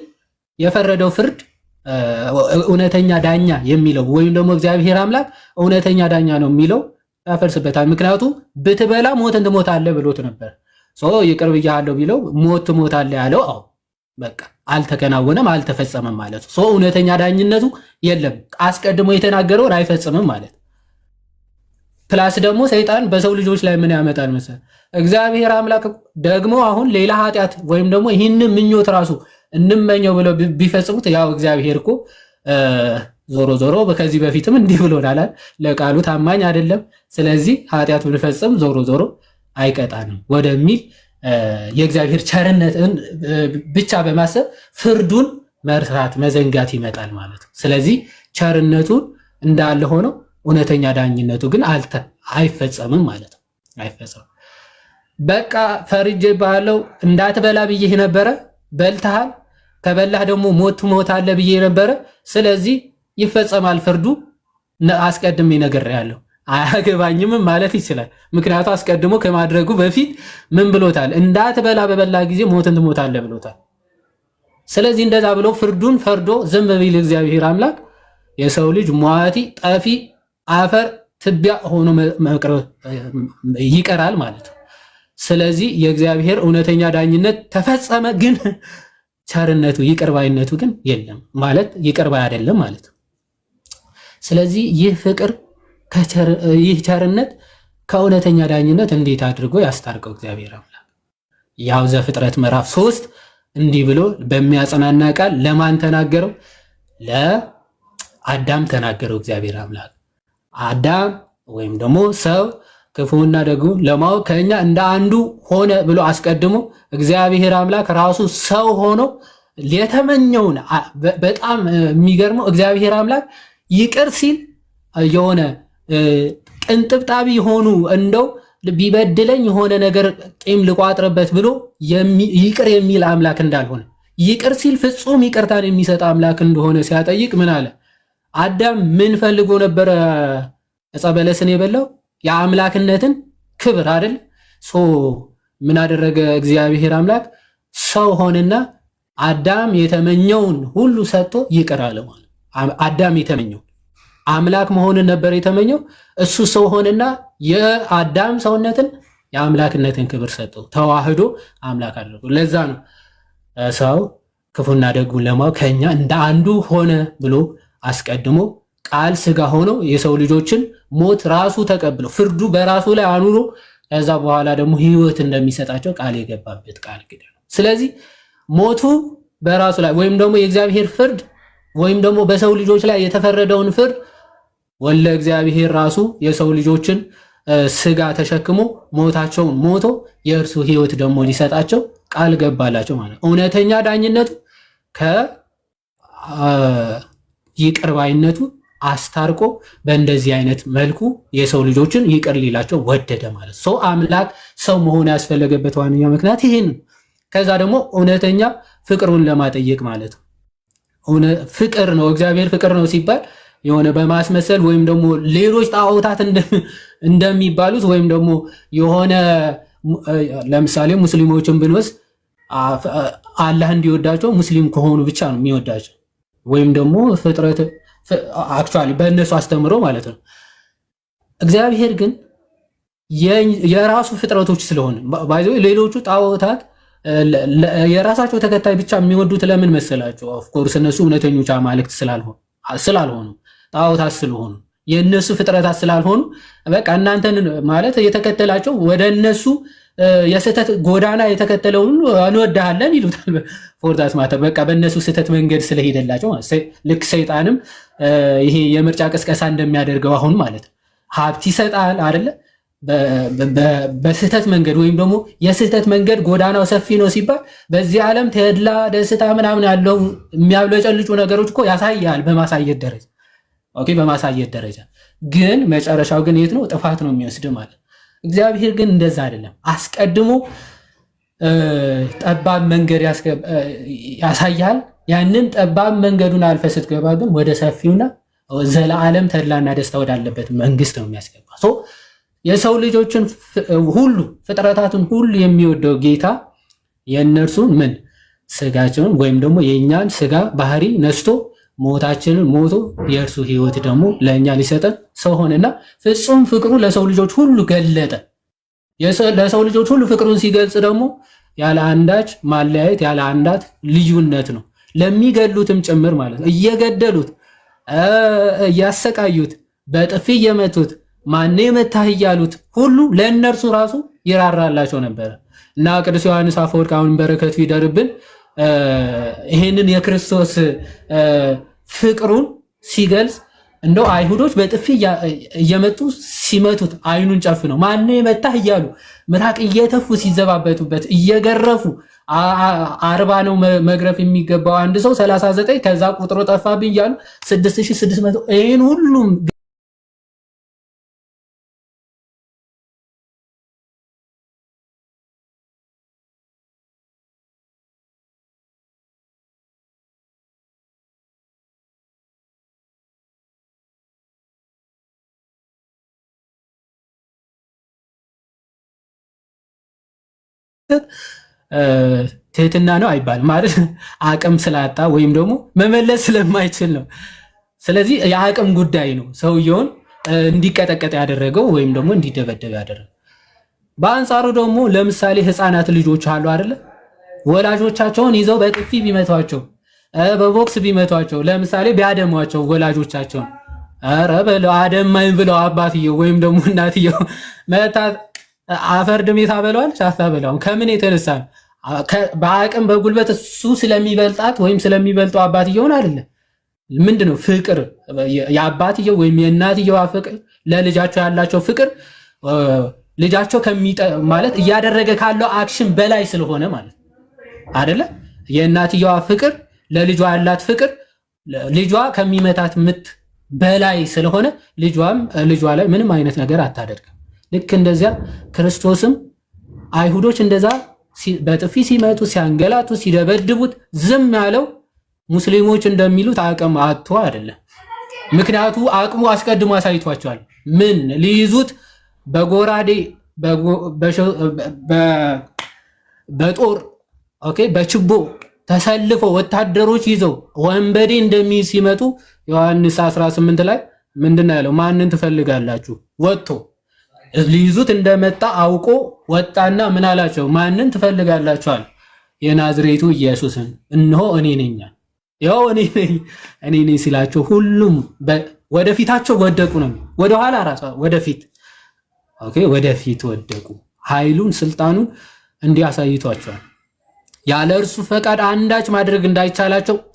የፈረደው ፍርድ እውነተኛ ዳኛ የሚለው ወይም ደግሞ እግዚአብሔር አምላክ እውነተኛ ዳኛ ነው የሚለው ያፈርስበታል። ምክንያቱ ብትበላ ሞትን ትሞታለህ ብሎት ነበር። ይቅር ብያለሁ ቢለው ሞት ትሞታለህ ያለው አዎ በቃ አልተከናወነም አልተፈጸመም ማለት ነው። እውነተኛ ዳኝነቱ የለም አስቀድሞ የተናገረውን አይፈጽምም ማለት። ፕላስ ደግሞ ሰይጣን በሰው ልጆች ላይ ምን ያመጣል መሰል እግዚአብሔር አምላክ ደግሞ አሁን ሌላ ኃጢአት ወይም ደግሞ ይህንን ምኞት ራሱ እንመኘው ብለው ቢፈጽሙት ያው እግዚአብሔር እኮ ዞሮ ዞሮ ከዚህ በፊትም እንዲህ ብሎናል ለቃሉ ታማኝ አይደለም ስለዚህ ኃጢአት ብንፈጽም ዞሮ ዞሮ አይቀጣንም ወደሚል የእግዚአብሔር ቸርነትን ብቻ በማሰብ ፍርዱን መርሳት መዘንጋት ይመጣል ማለት ነው። ስለዚህ ቸርነቱን እንዳለ ሆኖ እውነተኛ ዳኝነቱ ግን አይፈጸምም ማለት ነው። አይፈጸምም። በቃ ፈርጄ ባለው እንዳትበላ ብዬህ ነበረ በልተሃል ከበላህ ደግሞ ሞት ትሞታለህ ብዬ ነበረ ስለዚህ ይፈጸማል ፍርዱ አስቀድሜ ነግሬሃለሁ አያገባኝም ማለት ይችላል። ምክንያቱ አስቀድሞ ከማድረጉ በፊት ምን ብሎታል እንዳትበላ በበላ ጊዜ ሞትን ትሞታለህ ብሎታል። ስለዚህ እንደዛ ብሎ ፍርዱን ፈርዶ ዝም ቢል እግዚአብሔር አምላክ የሰው ልጅ ሟቲ ጠፊ አፈር ትቢያ ሆኖ መቅረብ ይቀራል ማለት ነው። ስለዚህ የእግዚአብሔር እውነተኛ ዳኝነት ተፈጸመ ግን ቸርነቱ ይቅርባይነቱ ግን የለም ማለት ይቅርባይ አይደለም ማለት ነው። ስለዚህ ይህ ፍቅር ይህ ቸርነት ከእውነተኛ ዳኝነት እንዴት አድርጎ ያስታርቀው እግዚአብሔር አምላክ? ያው ዘፍጥረት ምዕራፍ 3 እንዲህ ብሎ በሚያጸናና ቃል ለማን ተናገረው? ለአዳም ተናገረው እግዚአብሔር አምላክ። አዳም ወይም ደግሞ ሰው ክፉና ደጉ ለማወቅ ከኛ እንደ አንዱ ሆነ ብሎ አስቀድሞ እግዚአብሔር አምላክ ራሱ ሰው ሆኖ የተመኘውን በጣም የሚገርመው እግዚአብሔር አምላክ ይቅር ሲል የሆነ ቅንጥብጣቢ ሆኑ እንደው ቢበድለኝ የሆነ ነገር ቂም ልቋጥርበት ብሎ ይቅር የሚል አምላክ እንዳልሆነ ይቅር ሲል ፍጹም ይቅርታን የሚሰጥ አምላክ እንደሆነ ሲያጠይቅ ምን አለ? አዳም ምን ፈልጎ ነበረ ዕፀ በለስን የበላው? የአምላክነትን ክብር አይደል? ምን አደረገ እግዚአብሔር አምላክ? ሰው ሆነና አዳም የተመኘውን ሁሉ ሰጥቶ ይቅር አለ ማለት። አዳም የተመኘው አምላክ መሆንን ነበር የተመኘው። እሱ ሰው ሆነና የአዳም ሰውነትን የአምላክነትን ክብር ሰጠው፣ ተዋህዶ አምላክ አድርጎ። ለዛ ነው ሰው ክፉና ደጉን ለማወቅ ከኛ እንደ አንዱ ሆነ ብሎ አስቀድሞ ቃል ስጋ ሆኖ የሰው ልጆችን ሞት ራሱ ተቀብሎ ፍርዱ በራሱ ላይ አኑሮ ከዛ በኋላ ደግሞ ሕይወት እንደሚሰጣቸው ቃል የገባበት ቃል ኪዳን ነው። ስለዚህ ሞቱ በራሱ ላይ ወይም ደግሞ የእግዚአብሔር ፍርድ ወይም ደግሞ በሰው ልጆች ላይ የተፈረደውን ፍርድ ወለ እግዚአብሔር ራሱ የሰው ልጆችን ስጋ ተሸክሞ ሞታቸውን ሞቶ የእርሱ ሕይወት ደግሞ ሊሰጣቸው ቃል ገባላቸው ማለት። እውነተኛ ዳኝነቱ ከይቅር ባይነቱ አስታርቆ በእንደዚህ አይነት መልኩ የሰው ልጆችን ይቅር ሊላቸው ወደደ ማለት። ሰው አምላክ ሰው መሆን ያስፈለገበት ዋነኛው ምክንያት ይሄን። ከዛ ደግሞ እውነተኛ ፍቅሩን ለማጠየቅ ማለት ነው። ፍቅር ነው እግዚአብሔር ፍቅር ነው ሲባል የሆነ በማስመሰል ወይም ደግሞ ሌሎች ጣዖታት እንደሚባሉት ወይም ደግሞ የሆነ ለምሳሌ ሙስሊሞችን ብንወስድ አላህ እንዲወዳቸው ሙስሊም ከሆኑ ብቻ ነው የሚወዳቸው ወይም ደግሞ ፍጥረት አክቹአሊ በእነሱ አስተምሮ ማለት ነው። እግዚአብሔር ግን የራሱ ፍጥረቶች ስለሆነ ባይዘው ሌሎቹ ጣዖታት የራሳቸው ተከታይ ብቻ የሚወዱት ለምን መሰላቸው? ኦፍ ኮርስ እነሱ እውነተኞች አማልክት ስላልሆኑ ጣዖታት ስለሆኑ የእነሱ ፍጥረታት ስላልሆኑ በቃ እናንተን ማለት የተከተላቸው ወደ እነሱ የስህተት ጎዳና የተከተለውን እንወድሃለን ይሉታል። ፎርዛት ማተር በቃ በእነሱ ስህተት መንገድ ስለሄደላቸው ልክ ሰይጣንም ይሄ የምርጫ ቅስቀሳ እንደሚያደርገው አሁን ማለት ነው ሀብት ይሰጣል አይደለ? በስህተት መንገድ ወይም ደግሞ የስህተት መንገድ ጎዳናው ሰፊ ነው ሲባል በዚህ ዓለም ተድላ ደስታ ምናምን ያለው የሚያብለጨልጩ ነገሮች እኮ ያሳያል በማሳየት ደረጃ ኦኬ፣ በማሳየት ደረጃ ግን መጨረሻው ግን የት ነው? ጥፋት ነው የሚወስድ ማለት። እግዚአብሔር ግን እንደዛ አይደለም። አስቀድሞ ጠባብ መንገድ ያሳያል። ያንን ጠባብ መንገዱን አልፈ ስትገባ ግን ወደ ሰፊውና ዘለዓለም ተድላና ደስታ ወዳለበት መንግስት ነው የሚያስገባ። የሰው ልጆችን ሁሉ ፍጥረታትን ሁሉ የሚወደው ጌታ የእነርሱን ምን ስጋቸውን ወይም ደግሞ የእኛን ስጋ ባህሪ ነስቶ ሞታችንን ሞቶ የእርሱ ህይወት ደግሞ ለእኛ ሊሰጠን ሰው ሆነና ፍጹም ፍቅሩ ለሰው ልጆች ሁሉ ገለጠ። ለሰው ልጆች ሁሉ ፍቅሩን ሲገልጽ ደግሞ ያለ አንዳች ማለያየት ያለ አንዳች ልዩነት ነው። ለሚገሉትም ጭምር ማለት ነው። እየገደሉት እያሰቃዩት በጥፊ እየመቱት ማን የመታህ እያሉት ሁሉ ለእነርሱ ራሱ ይራራላቸው ነበረ እና ቅዱስ ዮሐንስ አፈወርቅ አሁን በረከቱ ይደርብን ይሄንን የክርስቶስ ፍቅሩን ሲገልጽ እንደው አይሁዶች በጥፊ እየመጡ ሲመቱት አይኑን ጨፍነው ማን የመታህ እያሉ ምራቅ እየተፉ ሲዘባበቱበት እየገረፉ 40 ነው መግረፍ የሚገባው አንድ ሰው 39 ከዛ ቁጥሩ ጠፋብኝ እያሉ 6600 ይሄን ሁሉም ትህትና ነው አይባልም ማለት አቅም ስላጣ ወይም ደግሞ መመለስ ስለማይችል ነው። ስለዚህ የአቅም ጉዳይ ነው ሰውየውን እንዲቀጠቀጥ ያደረገው ወይም ደግሞ እንዲደበደብ ያደረገው። በአንጻሩ ደግሞ ለምሳሌ ህፃናት ልጆች አሉ አይደለ? ወላጆቻቸውን ይዘው በጥፊ ቢመቷቸው በቦክስ ቢመቷቸው ለምሳሌ ቢያደሟቸው ወላጆቻቸውን ኧረ በለው አደማኝ ብለው አባትየው ወይም ደግሞ እናትየው መታት አፈር ድሜ ታበለዋለች አታበላውም። ከምን የተነሳ በአቅም በጉልበት እሱ ስለሚበልጣት ወይም ስለሚበልጠው አባትየውን አይደለም። ምንድነው ፍቅር የአባትየው ወይም የእናትየው ፍቅር ለልጃቸው ያላቸው ፍቅር ልጃቸው ማለት እያደረገ ካለው አክሽን በላይ ስለሆነ ማለት አይደለ? የእናትየዋ ፍቅር ለልጇ ያላት ፍቅር ልጇ ከሚመታት ምት በላይ ስለሆነ ልጇ ላይ ምንም አይነት ነገር አታደርግም። ልክ እንደዚያ ክርስቶስም አይሁዶች እንደዛ በጥፊ ሲመቱ ሲያንገላቱ ሲደበድቡት ዝም ያለው ሙስሊሞች እንደሚሉት አቅም አጥቶ አይደለም። ምክንያቱ አቅሙ አስቀድሞ አሳይቷቸዋል። ምን ሊይዙት በጎራዴ በጦር ኦኬ በችቦ ተሰልፈው ወታደሮች ይዘው ወንበዴ እንደሚይዝ ሲመጡ ዮሐንስ 18 ላይ ምንድነው ያለው? ማንን ትፈልጋላችሁ? ወጥቶ ሊይዙት እንደመጣ አውቆ ወጣና ምን አላቸው? ማንን ትፈልጋላችኋል? የናዝሬቱ ኢየሱስን። እነሆ እኔ ነኝ፣ ያው እኔ ነኝ ሲላቸው ሁሉም ወደፊታቸው ወደቁ ነው። ወደኋላ ራሱ ወደፊት ኦኬ፣ ወደፊት ወደቁ። ኃይሉን ስልጣኑን እንዲያሳይቷቸዋል። ያለ እርሱ ፈቃድ አንዳች ማድረግ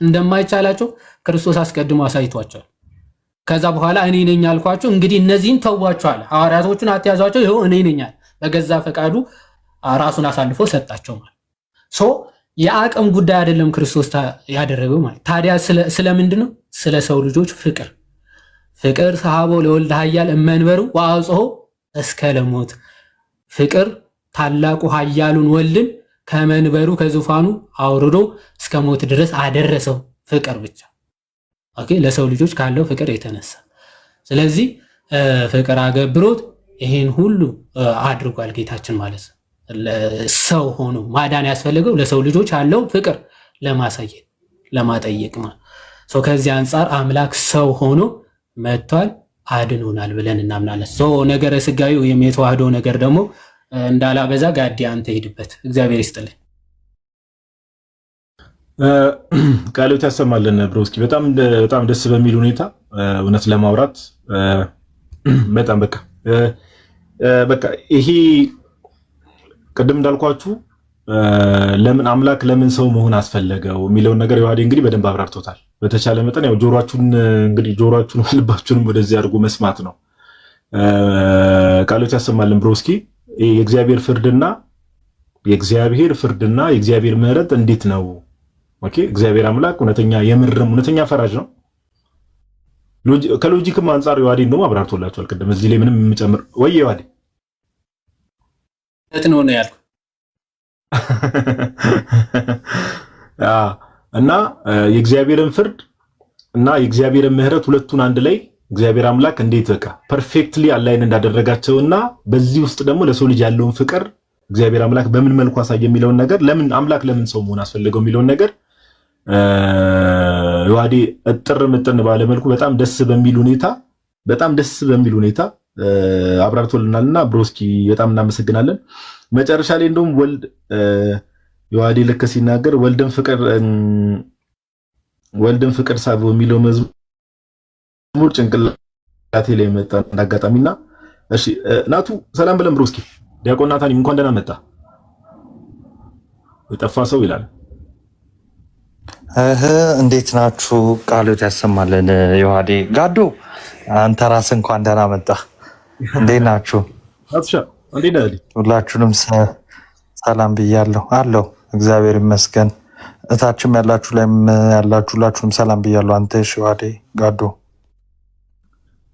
እንደማይቻላቸው ክርስቶስ አስቀድሞ አሳይቷቸዋል። ከዛ በኋላ እኔ ነኝ አልኳቸው፣ እንግዲህ እነዚህን ተዋቸዋል፣ ሐዋርያቶቹን አትያዟቸው፣ ይኸው እኔ ነኝ በገዛ ፈቃዱ ራሱን አሳልፎ ሰጣቸው ማለት ሶ የአቅም ጉዳይ አይደለም ክርስቶስ ያደረገው ማለት። ታዲያ ስለምንድን ነው? ስለ ሰው ልጆች ፍቅር ሰሃቦ ለወልደ ኃያል እመንበሩ ወአጽሖ እስከ ለሞት ፍቅር ታላቁ ኃያሉን ወልድን ከመንበሩ ከዙፋኑ አውርዶ እስከ ሞት ድረስ አደረሰው። ፍቅር ብቻ ኦኬ፣ ለሰው ልጆች ካለው ፍቅር የተነሳ ስለዚህ ፍቅር አገብሮት ይሄን ሁሉ አድርጓል ጌታችን ማለት ነው። ሰው ሆኖ ማዳን ያስፈልገው ለሰው ልጆች ያለው ፍቅር ለማሳየት ለማጠየቅ ማለት ነው። ከዚህ አንጻር አምላክ ሰው ሆኖ መጥቷል፣ አድኖናል ብለን እናምናለን። ነገረ ስጋዊ ወይም የተዋህዶ ነገር ደግሞ እንዳላበዛ ጋዲ አንተ ሄድበት። እግዚአብሔር ይስጥልኝ። ቃሎት ያሰማልን ብሮስኪ። በጣም ደስ በሚል ሁኔታ እውነት ለማውራት በጣም በቃ ይሄ ቅድም እንዳልኳችሁ ለምን አምላክ ለምን ሰው መሆን አስፈለገው የሚለውን ነገር ዮሐዴ እንግዲህ በደንብ አብራርቶታል። በተቻለ መጠን ያው ጆሮአችሁን ልባችሁንም ወደዚህ አድርጎ መስማት ነው። ቃሎት ያሰማልን ብሮስኪ። የእግዚአብሔር ፍርድና የእግዚአብሔር ምሕረት እንዴት ነው? ኦኬ እግዚአብሔር አምላክ እውነተኛ ፈራጅ ነው። ከሎጂክም አንጻር ዮሐዴ እንደውም አብራርቶላችኋል ቅድም። እዚህ ላይ ምንም የምጨምር ወይ ዮሐዴ ነው ያልኩት እና የእግዚአብሔርን ፍርድ እና የእግዚአብሔርን ምሕረት ሁለቱን አንድ ላይ እግዚአብሔር አምላክ እንዴት በቃ ፐርፌክትሊ አላይን እንዳደረጋቸውና በዚህ ውስጥ ደግሞ ለሰው ልጅ ያለውን ፍቅር እግዚአብሔር አምላክ በምን መልኩ አሳየ የሚለውን ነገር አምላክ ለምን ሰው መሆን አስፈለገው የሚለውን ነገር ዮሐዴ እጥር ምጥን ባለ መልኩ በጣም ደስ በሚል ሁኔታ አብራርቶልናልና ብሮስኪ በጣም እናመሰግናለን። መጨረሻ ላይ እንደውም ዮሐዴ ልክ ሲናገር ወልድን ፍቅር ሳበው የሚለው መዝሙር ጭንቅላቴ ላይ መጣ እንዳጋጣሚና። እሺ ናቱ ሰላም ብለን ብሮስኪ ዲያቆን ናታኒ እንኳን ደህና መጣ። የጠፋ ሰው ይላል። እንዴት ናችሁ? ቃሎት ያሰማልን። ዮሐዴ ጋዶ አንተ ራስህ እንኳን ደህና መጣ። እንዴት ናችሁ? አትሻ እንዴት ነህ? ሁላችሁንም ሰላም ብያለሁ። አለው እግዚአብሔር ይመስገን። እታችም ያላችሁ ላይም ያላችሁ ሁላችሁንም ሰላም ብያለሁ። አንተ ዮሐዴ ጋዶ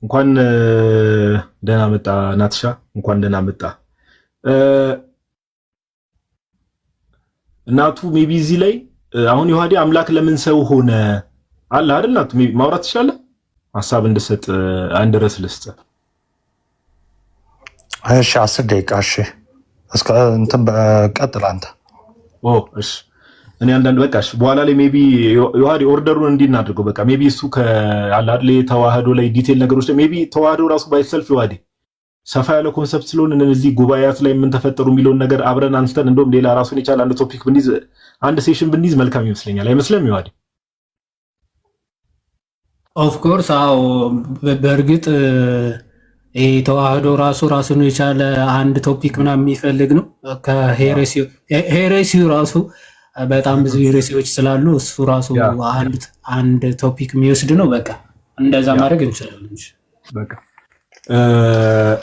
እንኳን ደህና መጣ። ናትሻ እንኳን ደህና መጣ። እናቱ ሜቢ እዚህ ላይ አሁን ዮሐዴ አምላክ ለምን ሰው ሆነ አለ አይደል? ናቱ ሜቢ ማውራት ትችላለህ? ሐሳብ እንድሰጥ አንድ ርዕስ ልስጥ። እሺ 10 ደቂቃ። እሺ እስከ እንትን በቀጥል አንተ። እሺ እኔ አንዳንድ በቃ እሺ በኋላ ላይ ሜቢ ዮሐዴ ኦርደሩን እንዲናደርገው በቃ ሜቢ እሱ ከአለ አይደል ተዋህዶ ላይ ዲቴል ነገሮች ላይ ሜቢ ተዋህዶ ራሱ ባይሰልፍ ዮሐዴ ሰፋ ያለ ኮንሰፕት ስለሆነ እነዚህ ጉባኤያት ላይ ምን ተፈጠሩ የሚለውን ነገር አብረን አንስተን እንደውም ሌላ ራሱን የቻለ አንድ ቶፒክ ብንይዝ አንድ ሴሽን ብንይዝ መልካም ይመስለኛል። አይመስልም ዮሐዴ? ኦፍ ኮርስ አዎ። በእርግጥ ተዋህዶ ራሱን የቻለ አንድ ቶፒክ ምናምን የሚፈልግ ነው። ከሄሬሲው ራሱ በጣም ብዙ ሄሬሲዎች ስላሉ እሱ ራሱ አንድ ቶፒክ የሚወስድ ነው። በቃ እንደዛ ማድረግ እንችላለን። በቃ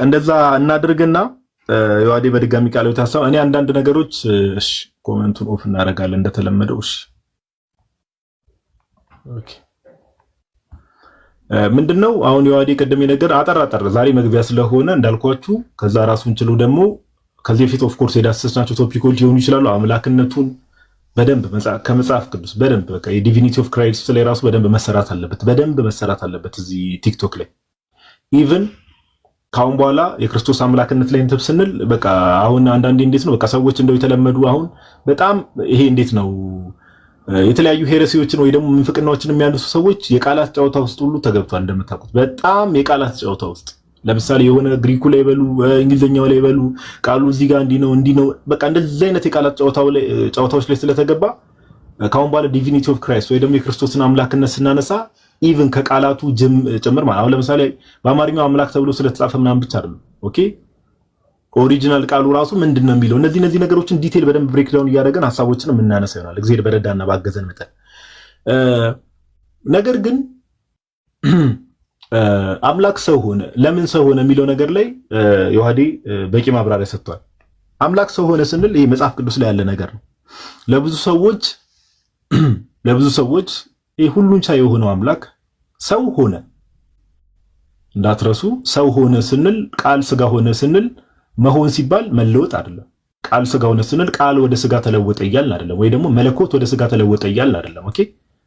እንደዛ እናድርግና ዮሐዴ በድጋሚ ቃሎት ታሳው እኔ አንዳንድ ነገሮች እሺ ኮሜንቱን ኦፍ እናደርጋለን እንደተለመደው። እሺ ኦኬ ምንድነው አሁን ዮሐዴ ቅድም የነገር አጠር ዛሬ መግቢያ ስለሆነ እንዳልኳችሁ ከዛ ራሱን ችሎ ደግሞ ከዚህ በፊት ኦፍ ኮርስ የዳሰስናቸው ቶፒኮች ሊሆኑ ይችላሉ። አምላክነቱን በደንብ ከመጽሐፍ ቅዱስ በደንብ በቃ የዲቪኒቲ ኦፍ ክራይስት ላይ ራሱ በደንብ መሰራት አለበት እዚህ ቲክቶክ ላይ ኢቭን ካሁን በኋላ የክርስቶስ አምላክነት ላይ እንትን ስንል በቃ አሁን አንዳንዴ እንዴት ነው በቃ ሰዎች እንደው የተለመዱ አሁን በጣም ይሄ እንዴት ነው የተለያዩ ሄሬሲዎችን ወይ ደግሞ ምንፍቅናዎችን የሚያነሱ ሰዎች የቃላት ጨዋታ ውስጥ ሁሉ ተገብቷል። እንደምታውቁት በጣም የቃላት ጨዋታ ውስጥ ለምሳሌ የሆነ ግሪኩ ላይ በሉ እንግሊዘኛው ላይ በሉ ቃሉ እዚህ ጋር እንዲህ ነው በቃ እንደዚህ አይነት የቃላት ጨዋታዎች ላይ ስለተገባ ካሁን በኋላ ዲቪኒቲ ኦፍ ክራይስት ወይ ደግሞ የክርስቶስን አምላክነት ስናነሳ ኢቭን ከቃላቱ ጭምር ማለት አሁን ለምሳሌ በአማርኛው አምላክ ተብሎ ስለተጻፈ ምናምን ብቻ አይደለም። ኦኬ ኦሪጂናል ቃሉ ራሱ ምንድነው የሚለው እነዚህ ነገሮችን ዲቴል በደንብ ብሬክዳውን እያደረገን ሐሳቦችን የምናነሳ ይሆናል እግዚአብሔር በረዳና ባገዘን መጠን። ነገር ግን አምላክ ሰው ሆነ ለምን ሰው ሆነ የሚለው ነገር ላይ ዮሐዴ በቂ ማብራሪያ ሰጥቷል። አምላክ ሰው ሆነ ስንል ይሄ መጽሐፍ ቅዱስ ላይ ያለ ነገር ነው። ለብዙ ሰዎች ይሄ ሁሉን ቻይ የሆነው አምላክ ሰው ሆነ። እንዳትረሱ ሰው ሆነ ስንል ቃል ስጋ ሆነ ስንል መሆን ሲባል መለወጥ አይደለም። ቃል ስጋ ሆነ ስንል ቃል ወደ ስጋ ተለወጠ እያልን አይደለም፣ ወይ ደግሞ መለኮት ወደ ስጋ ተለወጠ እያልን አይደለም። ኦኬ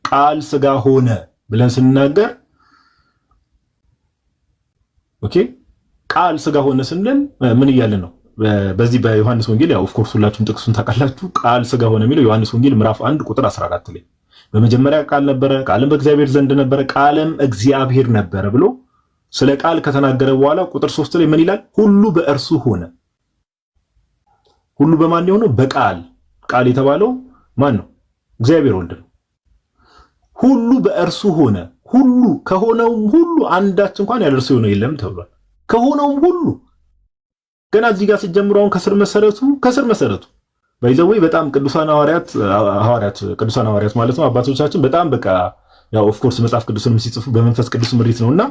ቃል ስጋ ሆነ ብለን ስንናገር ኦኬ ቃል ስጋ ሆነ ስንል ምን እያልን ነው? በዚህ በዮሐንስ ወንጌል ያው ኦፍ ኮርስ ሁላችሁም ጥቅሱን ታውቃላችሁ። ቃል ስጋ ሆነ የሚለው ዮሐንስ ወንጌል ምዕራፍ 1 ቁጥር 14 ላይ በመጀመሪያ ቃል ነበረ፣ ቃልም በእግዚአብሔር ዘንድ ነበረ፣ ቃልም እግዚአብሔር ነበረ ብሎ ስለ ቃል ከተናገረ በኋላ ቁጥር 3 ላይ ምን ይላል? ሁሉ በእርሱ ሆነ። ሁሉ በማን የሆነው? በቃል። ቃል የተባለው ማን ነው? እግዚአብሔር ወልድ ነው። ሁሉ በእርሱ ሆነ። ሁሉ ከሆነውም ሁሉ አንዳች እንኳን ያለ እርሱ የሆነ የለም ተብሏል። ከሆነውም ሁሉ ገና እዚህ ጋር ሲጀምሩ አሁን ከስር መሰረቱ ባይዘው በጣም ቅዱሳን ሐዋርያት ማለት ነው አባቶቻችን በጣም በቃ ያው ኦፍ ኮርስ መጽሐፍ ቅዱስንም ሲጽፉ በመንፈስ ቅዱስ ምሪት ነውና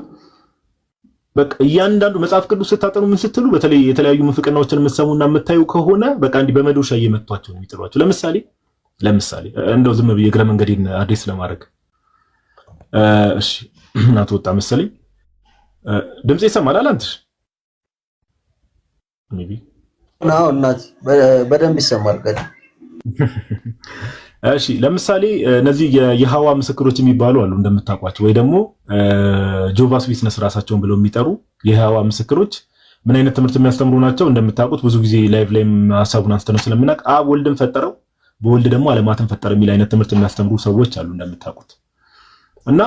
በቃ እያንዳንዱ መጽሐፍ ቅዱስ ስታጠኑ ምን ስትሉ በተለይ የተለያዩ ምንፍቅናዎችን የምትሰሙና የምታዩ ከሆነ በቃ እንዲህ በመዶሻ እየመቷቸው ነው የሚጥሏቸው። ለምሳሌ እንደው ዝም ብዬ እግረ መንገዴን አዲስ ለማድረግ እሺ እናት ወጣ መሰለኝ ድምጽ ይሰማል አላንተሽ ሜቢ ናው እናት በደንብ ይሰማል ቀጥ እሺ ለምሳሌ እነዚህ የይሖዋ ምስክሮች የሚባሉ አሉ እንደምታውቋቸው ወይ ደግሞ ጆቫስ ዊትነስ ራሳቸውን ብለው የሚጠሩ የይሖዋ ምስክሮች ምን አይነት ትምህርት የሚያስተምሩ ናቸው? እንደምታውቁት ብዙ ጊዜ ላይቭ ላይም ሐሳቡን አንስተነው ስለምናውቅ አብ ወልድን ፈጠረው በወልድ ደግሞ ዓለማትን ፈጠረ የሚል አይነት ትምህርት የሚያስተምሩ ሰዎች አሉ እንደምታውቁት። እና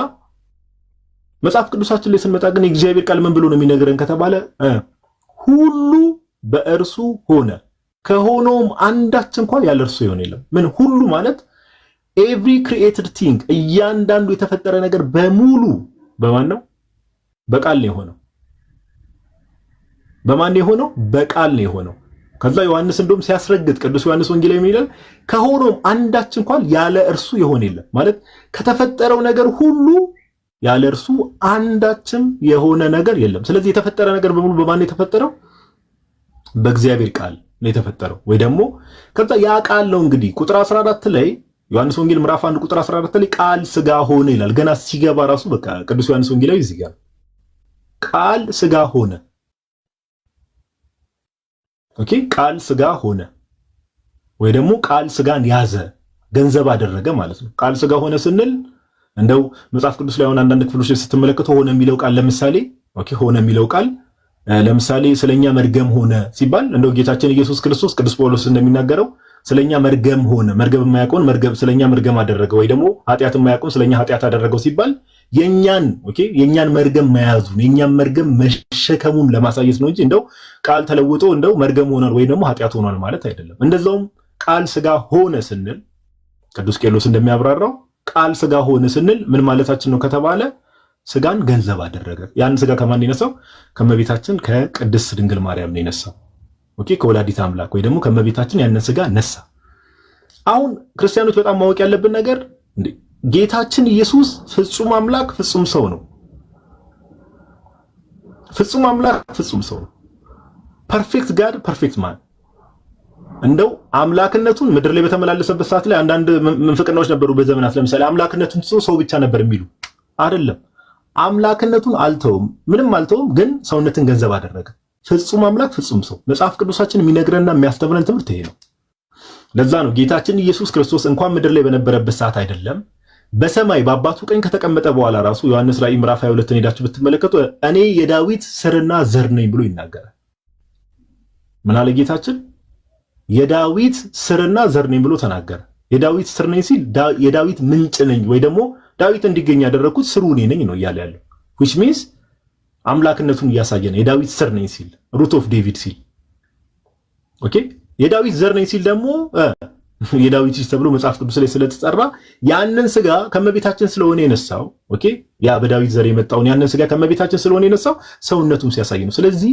መጽሐፍ ቅዱሳችን ላይ ስንመጣ ግን የእግዚአብሔር ቃል ምን ብሎ ነው የሚነግረን ከተባለ ሁሉ በእርሱ ሆነ ከሆነውም አንዳች እንኳን ያለ እርሱ ይሆን የለም። ምን ሁሉ ማለት ኤቭሪ ክሪኤትድ ቲንግ እያንዳንዱ የተፈጠረ ነገር በሙሉ በማን ነው? በቃል ነው የሆነው። በማን ነው የሆነው? በቃል ነው የሆነው። ከዛ ዮሐንስ እንደውም ሲያስረግጥ ቅዱስ ዮሐንስ ወንጌላዊ የሚለው ከሆነውም አንዳች እንኳን ያለ እርሱ ይሆን የለም ማለት ከተፈጠረው ነገር ሁሉ ያለ እርሱ አንዳችም የሆነ ነገር የለም። ስለዚህ የተፈጠረ ነገር በሙሉ በማን ነው የተፈጠረው? በእግዚአብሔር ቃል ነው የተፈጠረው። ወይ ደግሞ ከዛ ያ ቃል ነው እንግዲህ ቁጥር 14 ላይ ዮሐንስ ወንጌል ምዕራፍ 1 ቁጥር 14 ላይ ቃል ስጋ ሆነ ይላል። ገና ሲገባ ራሱ በቃ ቅዱስ ዮሐንስ ወንጌላዊ እዚህ ጋር ቃል ስጋ ሆነ። ኦኬ ቃል ስጋ ሆነ ወይ ደግሞ ቃል ስጋን ያዘ ገንዘብ አደረገ ማለት ነው። ቃል ስጋ ሆነ ስንል እንደው መጽሐፍ ቅዱስ ላይ አሁን አንዳንድ ክፍሎች ስትመለከቱ ሆነ የሚለው ቃል ለምሳሌ ሆነ የሚለው ቃል ለምሳሌ ስለኛ መርገም ሆነ ሲባል እንደው ጌታችን ኢየሱስ ክርስቶስ ቅዱስ ጳውሎስ እንደሚናገረው ስለኛ መርገም ሆነ መርገም የማያውቀውን ስለኛ መርገም አደረገ ወይ ደግሞ ኃጢአት የማያውቀውን ስለኛ ኃጢአት አደረገው ሲባል የኛን መርገም መያዙን የኛን መርገም መሸከሙን ለማሳየት ነው እንጂ እንደው ቃል ተለውጦ እንደው መርገም ሆኗል ወይ ደግሞ ኃጢአት ሆኗል ማለት አይደለም። እንደዛውም ቃል ስጋ ሆነ ስንል ቅዱስ ቄርሎስ እንደሚያብራራው ቃል ስጋ ሆነ ስንል ምን ማለታችን ነው ከተባለ ስጋን ገንዘብ አደረገ። ያን ስጋ ከማን የነሳው? ከመቤታችን ከቅድስት ድንግል ማርያም ነው የነሳው። ከወላዲተ አምላክ ወይ ደግሞ ከመቤታችን ያንን ስጋ ነሳ። አሁን ክርስቲያኖች በጣም ማወቅ ያለብን ነገር ጌታችን ኢየሱስ ፍጹም አምላክ ፍጹም ሰው ነው። ፍጹም አምላክ ፍጹም ሰው ነው። ፐርፌክት ጋድ ፐርፌክት ማን። እንደው አምላክነቱን ምድር ላይ በተመላለሰበት ሰዓት ላይ አንዳንድ ምንፍቅናዎች ነበሩ በዘመናት። ለምሳሌ አምላክነቱን ሰው ብቻ ነበር የሚሉ አይደለም። አምላክነቱን አልተውም፣ ምንም አልተውም፣ ግን ሰውነትን ገንዘብ አደረገ። ፍጹም አምላክ ፍጹም ሰው። መጽሐፍ ቅዱሳችን የሚነግረንና የሚያስተምረን ትምህርት ይሄ ነው። ለዛ ነው ጌታችን ኢየሱስ ክርስቶስ እንኳን ምድር ላይ በነበረበት ሰዓት አይደለም በሰማይ በአባቱ ቀኝ ከተቀመጠ በኋላ ራሱ ዮሐንስ ራእይ ምዕራፍ 22 ሄዳችሁ ብትመለከቱ እኔ የዳዊት ስርና ዘር ነኝ ብሎ ይናገራል። ምን አለ ጌታችን? የዳዊት ስርና ዘር ነኝ ብሎ ተናገረ። የዳዊት ስር ነኝ ሲል የዳዊት ምንጭ ነኝ ወይ ደግሞ ዳዊት እንዲገኝ ያደረኩት ስሩ እኔ ነኝ ነው እያለ ያለው። which means አምላክነቱን እያሳየ ነው። የዳዊት ስር ነኝ ሲል ሩት ኦፍ ዴቪድ ሲል የዳዊት ዘር ነኝ ሲል ደግሞ የዳዊት ልጅ ተብሎ መጽሐፍ ቅዱስ ላይ ስለተጠራ ያንን ስጋ ከመቤታችን ስለሆነ የነሳው ያ በዳዊት ዘር የመጣውን ያንን ስጋ ከመቤታችን ስለሆነ የነሳው ሰውነቱን ሲያሳይ ነው። ስለዚህ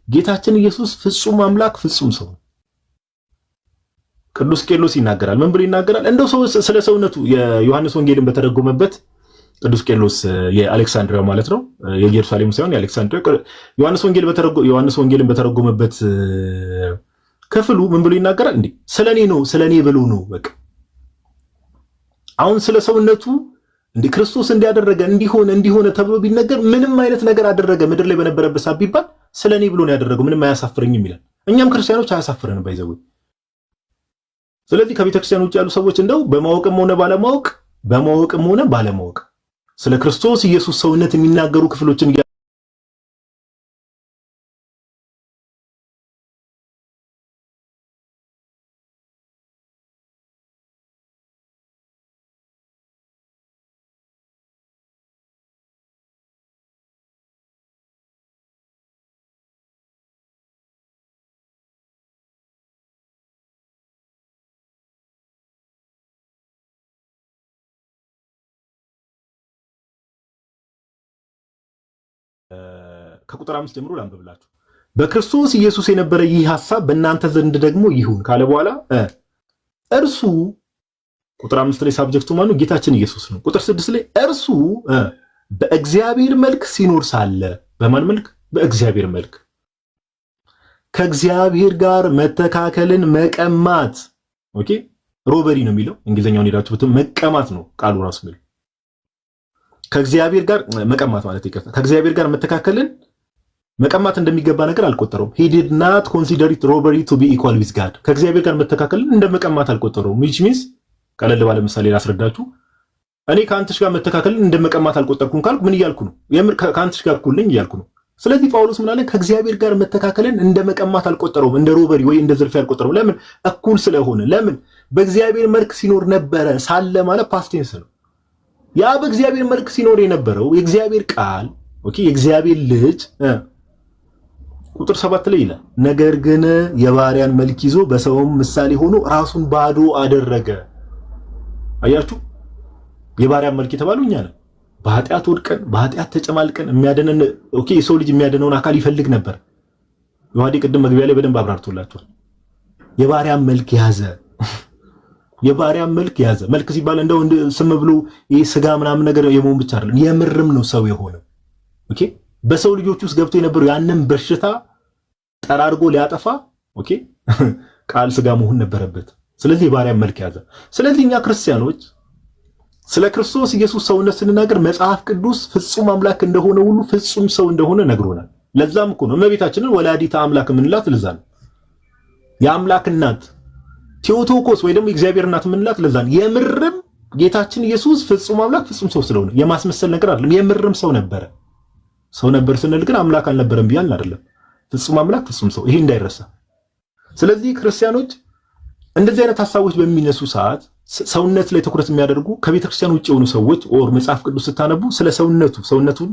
ጌታችን ኢየሱስ ፍጹም አምላክ ፍጹም ሰው ነው። ቅዱስ ቄርሎስ ይናገራል። ምን ብሎ ይናገራል? እንደው ሰው ስለ ሰውነቱ የዮሐንስ ወንጌልን በተረጎመበት ቅዱስ ቄርሎስ የአሌክሳንድሪያው ማለት ነው፣ የኢየሩሳሌም ሳይሆን የአሌክሳንድሪያው ዮሐንስ ወንጌልን በተረጎመበት ክፍሉ ምን ብሎ ይናገራል? ስለኔ ነው ስለኔ ብሎ ነው። በቃ አሁን ስለ ሰውነቱ ክርስቶስ እንዲያደረገ እንዲሆነ ተብሎ ቢነገር ምንም አይነት ነገር አደረገ ምድር ላይ በነበረበት ሰዓት ቢባል ስለኔ ብሎ ነው ያደረገው፣ ምንም አያሳፍረኝም ይላል። እኛም ክርስቲያኖች አያሳፍረንም ባይዘው። ስለዚህ ከቤተክርስቲያን ውጭ ያሉ ሰዎች እንደው በማወቅም ሆነ ባለማወቅ ስለ ክርስቶስ ኢየሱስ ሰውነት የሚናገሩ ክፍሎችን ከቁጥር 5 ጀምሮ ላንብብላችሁ። በክርስቶስ ኢየሱስ የነበረ ይህ ሐሳብ በእናንተ ዘንድ ደግሞ ይሁን ካለ በኋላ እርሱ ቁጥር 5 ላይ ሳብጀክቱ ማነው? ጌታችን ኢየሱስ ነው። ቁጥር 6 ላይ እርሱ በእግዚአብሔር መልክ ሲኖር ሳለ በማን መልክ? በእግዚአብሔር መልክ ከእግዚአብሔር ጋር መተካከልን መቀማት። ኦኬ ሮበሪ ነው የሚለው እንግሊዘኛውን ሄዳችሁ ብትም መቀማት ነው ቃሉ ራሱ የሚለው ከእግዚአብሔር ጋር መቀማት ማለት ይቀርታ ከእግዚአብሔር ጋር መተካከልን መቀማት እንደሚገባ ነገር አልቆጠረውም። he did not consider it robbery to be equal with God ከእግዚአብሔር ጋር መተካከልን እንደ መቀማት አልቆጠረውም። which means ቀለል ባለ ምሳሌ ላስረዳችሁ። እኔ ከአንተሽ ጋር መተካከልን እንደ መቀማት አልቆጠርኩም ካልኩ ምን እያልኩ ነው? የምር ከአንተሽ ጋር እኩል ነኝ እያልኩ ነው። ስለዚህ ጳውሎስ ምን አለ? ከእግዚአብሔር ጋር መተካከልን እንደ መቀማት አልቆጠረውም፣ እንደ ሮበሪ ወይ እንደ ዝርፊያ አልቆጠረውም። ለምን? እኩል ስለሆነ። ለምን? በእግዚአብሔር መልክ ሲኖር ነበረ። ሳለ ማለት ፓስት ቴንስ ነው። ያ በእግዚአብሔር መልክ ሲኖር የነበረው የእግዚአብሔር ቃል ኦኬ የእግዚአብሔር ልጅ ቁጥር 7 ላይ ይላል፣ ነገር ግን የባሪያን መልክ ይዞ በሰውም ምሳሌ ሆኖ ራሱን ባዶ አደረገ። አያችሁ፣ የባሪያን መልክ የተባለው እኛ ነን። በኃጢአት ወድቀን በኃጢአት ተጨማልቀን የሚያደነን ኦኬ የሰው ልጅ የሚያደነውን አካል ይፈልግ ነበር። ዮሐዴ ቅድም መግቢያ ላይ በደንብ አብራርቶላችኋል። የባሪያን መልክ ያዘ። የባሪያን መልክ ያዘ። መልክ ሲባል እንደው ስም ብሎ ይሄ ስጋ ምናምን ነገር የመሆን ብቻ አይደለም፣ የምርም ነው ሰው የሆነው። ኦኬ በሰው ልጆች ውስጥ ገብቶ የነበረው ያንን በሽታ ጠራርጎ ሊያጠፋ ኦኬ ቃል ስጋ መሆን ነበረበት። ስለዚህ የባሪያን መልክ ያዘ። ስለዚህ እኛ ክርስቲያኖች ስለ ክርስቶስ ኢየሱስ ሰውነት ስንናገር መጽሐፍ ቅዱስ ፍጹም አምላክ እንደሆነ ሁሉ ፍጹም ሰው እንደሆነ ነግሮናል። ለዛም እኮ ነው እመቤታችንን ወላዲተ አምላክ የምንላት። ለዛ ነው የአምላክ እናት ቴዎቶኮስ ወይ ደግሞ የእግዚአብሔር እናት የምንላት። ለዛ ነው የምርም ጌታችን ኢየሱስ ፍጹም አምላክ ፍጹም ሰው ስለሆነ የማስመሰል ነገር አይደለም። የምርም ሰው ነበረ። ሰው ነበር ስንል ግን አምላክ አልነበረም ቢያልን አይደለም። ፍጹም አምላክ ፍጹም ሰው፣ ይሄ እንዳይረሳ። ስለዚህ ክርስቲያኖች እንደዚህ አይነት ሐሳቦች በሚነሱ ሰዓት ሰውነት ላይ ትኩረት የሚያደርጉ ከቤተ ክርስቲያን ውጭ የሆኑ ሰዎች ኦር መጽሐፍ ቅዱስ ስታነቡ ስለ ሰውነቱን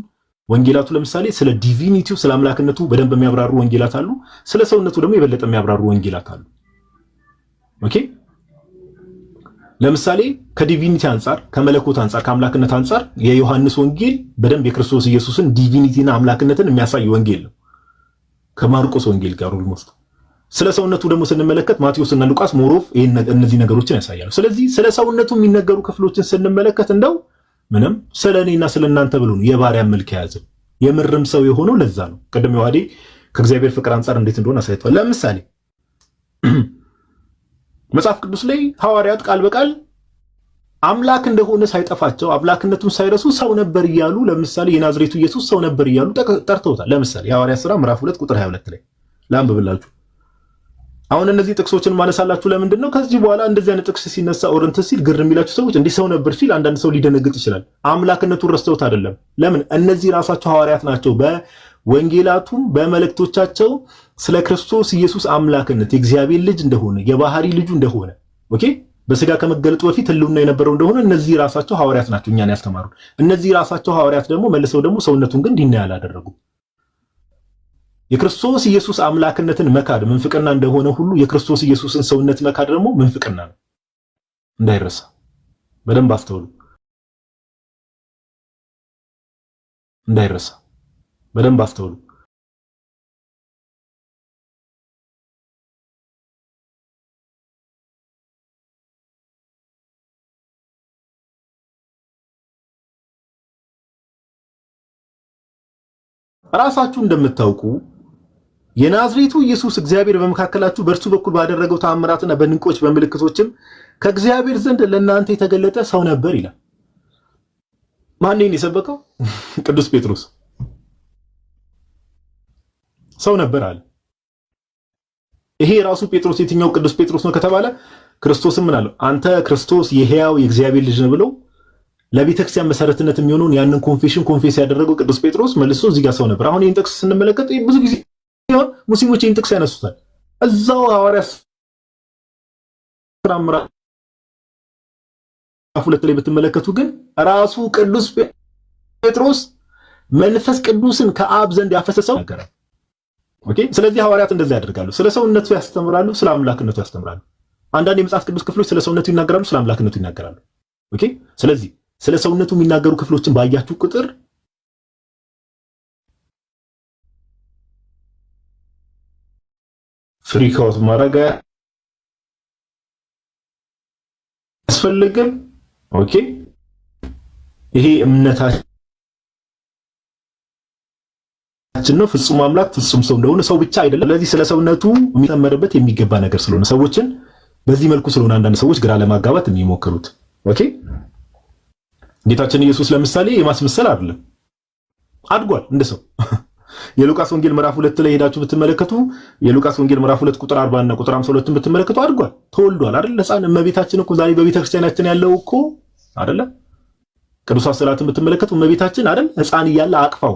ወንጌላቱ ለምሳሌ ስለ ዲቪኒቲው ስለ አምላክነቱ በደንብ የሚያብራሩ ወንጌላት አሉ። ስለ ሰውነቱ ደግሞ የበለጠ የሚያብራሩ ወንጌላት አሉ። ኦኬ ለምሳሌ ከዲቪኒቲ አንፃር ከመለኮት አንፃር ከአምላክነት አንፃር የዮሐንስ ወንጌል በደንብ የክርስቶስ ኢየሱስን ዲቪኒቲና አምላክነትን የሚያሳይ ወንጌል ነው ከማርቆስ ወንጌል ጋር ኦልሞስት። ስለ ሰውነቱ ደግሞ ስንመለከት ማቴዎስ እና ሉቃስ ሞሮፍ እነዚህ ነገሮችን ያሳያሉ። ስለዚህ ስለ ሰውነቱ የሚነገሩ ክፍሎችን ስንመለከት እንደው ምንም ስለ እኔና ስለ እናንተ ብሎ ነው የባሪያን መልክ የያዘው የምርም ሰው የሆነው። ለዛ ነው ቀደም ዮሐዴ ከእግዚአብሔር ፍቅር አንፃር እንዴት እንደሆነ አሳይቷል። ለምሳሌ መጽሐፍ ቅዱስ ላይ ሐዋርያት ቃል በቃል አምላክ እንደሆነ ሳይጠፋቸው አምላክነቱን ሳይረሱ ሰው ነበር እያሉ ለምሳሌ የናዝሬቱ ኢየሱስ ሰው ነበር እያሉ ጠርተውታል። ለምሳሌ የሐዋርያት ሥራ ምዕራፍ 2 ቁጥር 22 ላይ ላንብብላችሁ። አሁን እነዚህ ጥቅሶችን ማነሳላችሁ ለምንድን ነው? ከዚህ በኋላ እንደዚህ አይነት ጥቅስ ሲነሳ ኦረንት ሲል ግር የሚላችሁ ሰዎች እንዲህ ሰው ነበር ሲል አንዳንድ ሰው ሊደነግጥ ይችላል። አምላክነቱን ረስተውት አይደለም። ለምን? እነዚህ ራሳቸው ሐዋርያት ናቸው። በወንጌላቱም በመልእክቶቻቸው ስለ ክርስቶስ ኢየሱስ አምላክነት የእግዚአብሔር ልጅ እንደሆነ የባህሪ ልጁ እንደሆነ ኦኬ በስጋ ከመገለጡ በፊት ህልውና የነበረው እንደሆነ እነዚህ ራሳቸው ሐዋርያት ናቸው እኛን ያስተማሩ። እነዚህ ራሳቸው ሐዋርያት ደግሞ መልሰው ደግሞ ሰውነቱን ግን እንዲና ያላደረጉ የክርስቶስ ኢየሱስ አምላክነትን መካድ ምንፍቅና እንደሆነ ሁሉ የክርስቶስ ኢየሱስን ሰውነት መካድ ደግሞ ምንፍቅና ነው። እንዳይረሳ በደንብ አስተውሉ። እንዳይረሳ በደንብ አስተውሉ። ራሳችሁ እንደምታውቁ የናዝሬቱ ኢየሱስ እግዚአብሔር በመካከላችሁ በእርሱ በኩል ባደረገው ተአምራትና በድንቆች በምልክቶችም ከእግዚአብሔር ዘንድ ለእናንተ የተገለጠ ሰው ነበር ይላል። ማንን የሰበከው? ቅዱስ ጴጥሮስ ሰው ነበር አለ። ይሄ ራሱ ጴጥሮስ የትኛው ቅዱስ ጴጥሮስ ነው ከተባለ ክርስቶስም ምን አለው? አንተ ክርስቶስ የሕያው የእግዚአብሔር ልጅ ነው ብሎ ለቤተክርስቲያን መሰረትነት የሚሆነውን ያንን ኮንፌስ ያደረገው ቅዱስ ጴጥሮስ መልሶ እዚህ ጋር ሰው ነበር። አሁን ይህን ጥቅስ ስንመለከት ብዙ ጊዜ ሙስሊሞች ይህን ጥቅስ ያነሱታል። እዛው ሐዋርያት ሥራ ምዕራፍ 2 ላይ ብትመለከቱ ግን ራሱ ቅዱስ ጴጥሮስ መንፈስ ቅዱስን ከአብ ዘንድ ያፈሰሰው ነገር። ኦኬ ስለዚህ ሐዋርያት እንደዛ ያደርጋሉ። ስለ ሰውነቱ ያስተምራሉ፣ ስለ አምላክነቱ ያስተምራሉ። አንዳንድ የመጽሐፍ ቅዱስ ክፍሎች ስለ ሰውነቱ ይናገራሉ፣ ስለ አምላክነቱ ይናገራሉ። ኦኬ ስለዚህ ስለ ሰውነቱ የሚናገሩ ክፍሎችን ባያችሁ ቁጥር ፍሪክ አውት ማድረግ አያስፈልግም። ኦኬ ይሄ እምነታችን ነው። ፍጹም አምላክ ፍጹም ሰው እንደሆነ ሰው ብቻ አይደለም። ስለዚህ ስለ ሰውነቱ የሚተመርበት የሚገባ ነገር ስለሆነ ሰዎችን በዚህ መልኩ ስለሆነ አንዳንድ ሰዎች ግራ ለማጋባት የሚሞክሩት። ኦኬ ጌታችን ኢየሱስ ለምሳሌ የማስመሰል አይደለም፣ አድጓል እንደ ሰው። የሉቃስ ወንጌል ምዕራፍ 2 ላይ ሄዳችሁ ብትመለከቱ የሉቃስ ወንጌል ምዕራፍ 2 ቁጥር 40 እና ቁጥር 52 ብትመለከቱ አድጓል፣ ተወልዷል አይደል? ሕፃን እመቤታችን እኮ ዛሬ በቤተክርስቲያናችን ያለው እኮ አይደለ? ቅዱሳት ስዕላትን ብትመለከቱ እመቤታችን አይደል ሕፃን እያለ አቅፋው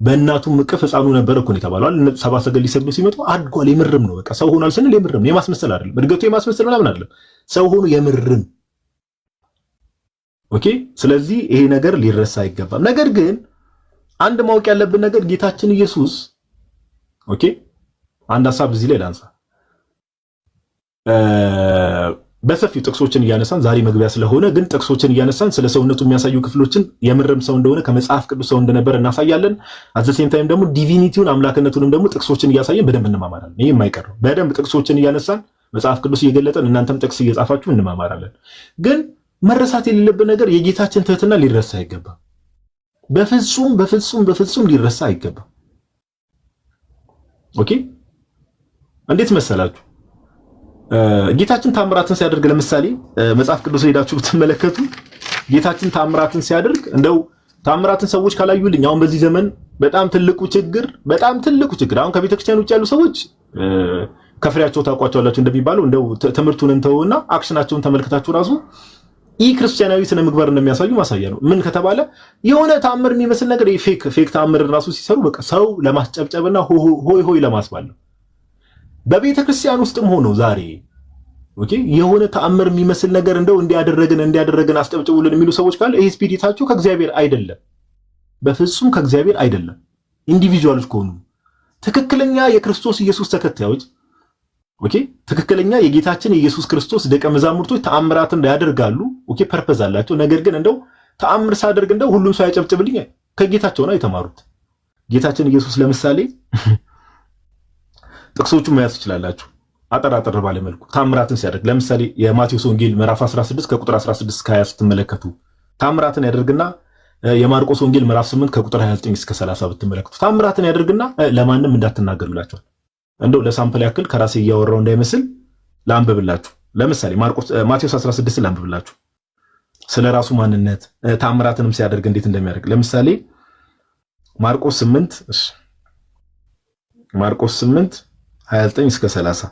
በእናቱ እቅፍ ሕፃኑ ነበር እኮ ነው የተባለው አይደል? ሰብአ ሰገል ሊሰግዱ ሲመጡ አድጓል። የምርም ነው በቃ ሰው ሆኗል ስንል የምርም የማስመሰል አይደለም። እድገቱ የማስመሰል ምናምን አይደለም፣ ሰው ሆኖ የምርም። ኦኬ ስለዚህ ይሄ ነገር ሊረሳ አይገባም። ነገር ግን አንድ ማወቅ ያለብን ነገር ጌታችን ኢየሱስ ኦኬ አንድ ሐሳብ እዚህ ላይ ላንሳ። በሰፊው ጥቅሶችን እያነሳን ዛሬ መግቢያ ስለሆነ ግን ጥቅሶችን እያነሳን ስለ ሰውነቱ የሚያሳዩ ክፍሎችን የምርም ሰው እንደሆነ ከመጽሐፍ ቅዱስ ሰው እንደነበር እናሳያለን። አዘሴም ታይም ደግሞ ዲቪኒቲውን አምላክነቱንም ደግሞ ጥቅሶችን እያሳየን በደንብ እንማማራለን። ይሄ የማይቀር ነው። በደንብ ጥቅሶችን እያነሳን መጽሐፍ ቅዱስ እየገለጠን እናንተም ጥቅስ እየጻፋችሁ እንማማራለን። ግን መረሳት የሌለብን ነገር የጌታችን ትህትና ሊረሳ አይገባም። በፍጹም በፍጹም በፍጹም ሊረሳ አይገባም። ኦኬ እንዴት መሰላችሁ? ጌታችን ታምራትን ሲያደርግ ለምሳሌ መጽሐፍ ቅዱስ ሄዳችሁ ብትመለከቱ ጌታችን ታምራትን ሲያደርግ እንደው ታምራትን ሰዎች ካላዩልኝ አሁን በዚህ ዘመን በጣም ትልቁ ችግር አሁን ከቤተክርስቲያን ውጭ ያሉ ሰዎች ከፍሬያቸው ታውቋቸዋላችሁ እንደሚባለው እንደው ትምህርቱን እንተውና አክሽናቸውን ተመልክታችሁ ራሱ ክርስቲያናዊ ስነ ምግባር እንደሚያሳዩ ማሳያ ነው። ምን ከተባለ የሆነ ታምር የሚመስል ነገር ፌክ ታምር ራሱ ሲሰሩ በቃ ሰው ለማስጨብጨብና ሆይ ሆይ ለማስባል ነው። በቤተክርስቲያን ውስጥም ሆኖ ዛሬ ኦኬ የሆነ ተአምር የሚመስል ነገር እንደው እንዲያደረግን አስጨብጭቡልን የሚሉ ሰዎች ካለ ይሄ ስፒሪታቸው ከእግዚአብሔር አይደለም፣ በፍጹም ከእግዚአብሔር አይደለም። ኢንዲቪጁዋልስ ከሆኑ ትክክለኛ የክርስቶስ ኢየሱስ ተከታዮች ኦኬ ትክክለኛ የጌታችን የኢየሱስ ክርስቶስ ደቀ መዛሙርቶች ተአምራትን ያደርጋሉ። ኦኬ ፐርፐዝ አላቸው። ነገር ግን እንደው ተአምር ሳደርግ እንደው ሁሉም ሰው ያጨብጭብልኝ ከጌታቸው ነው የተማሩት። ጌታችን ኢየሱስ ለምሳሌ ጥቅሶቹን መያዝ ትችላላችሁ። አጠር ባለ መልኩ ታምራትን ሲያደርግ ለምሳሌ የማቴዎስ ወንጌል ምዕራፍ 16 ከቁጥር 16 እስከ 20 ስትመለከቱ ታምራትን ያደርግና የማርቆስ ወንጌል ምዕራፍ 8 ከቁጥር 29 እስከ 30 ብትመለከቱ ታምራትን ያደርግና ለማንም እንዳትናገሩ ይላቸዋል። እንደው ለሳምፕል ያክል ከራሴ እያወራው እንዳይመስል ላንብብላችሁ። ለምሳሌ ማቴዎስ 16 ላንብብላችሁ ስለራሱ ማንነት ታምራትንም ሲያደርግ እንዴት እንደሚያደርግ። ለምሳሌ ማርቆስ 8 29 እስከ 30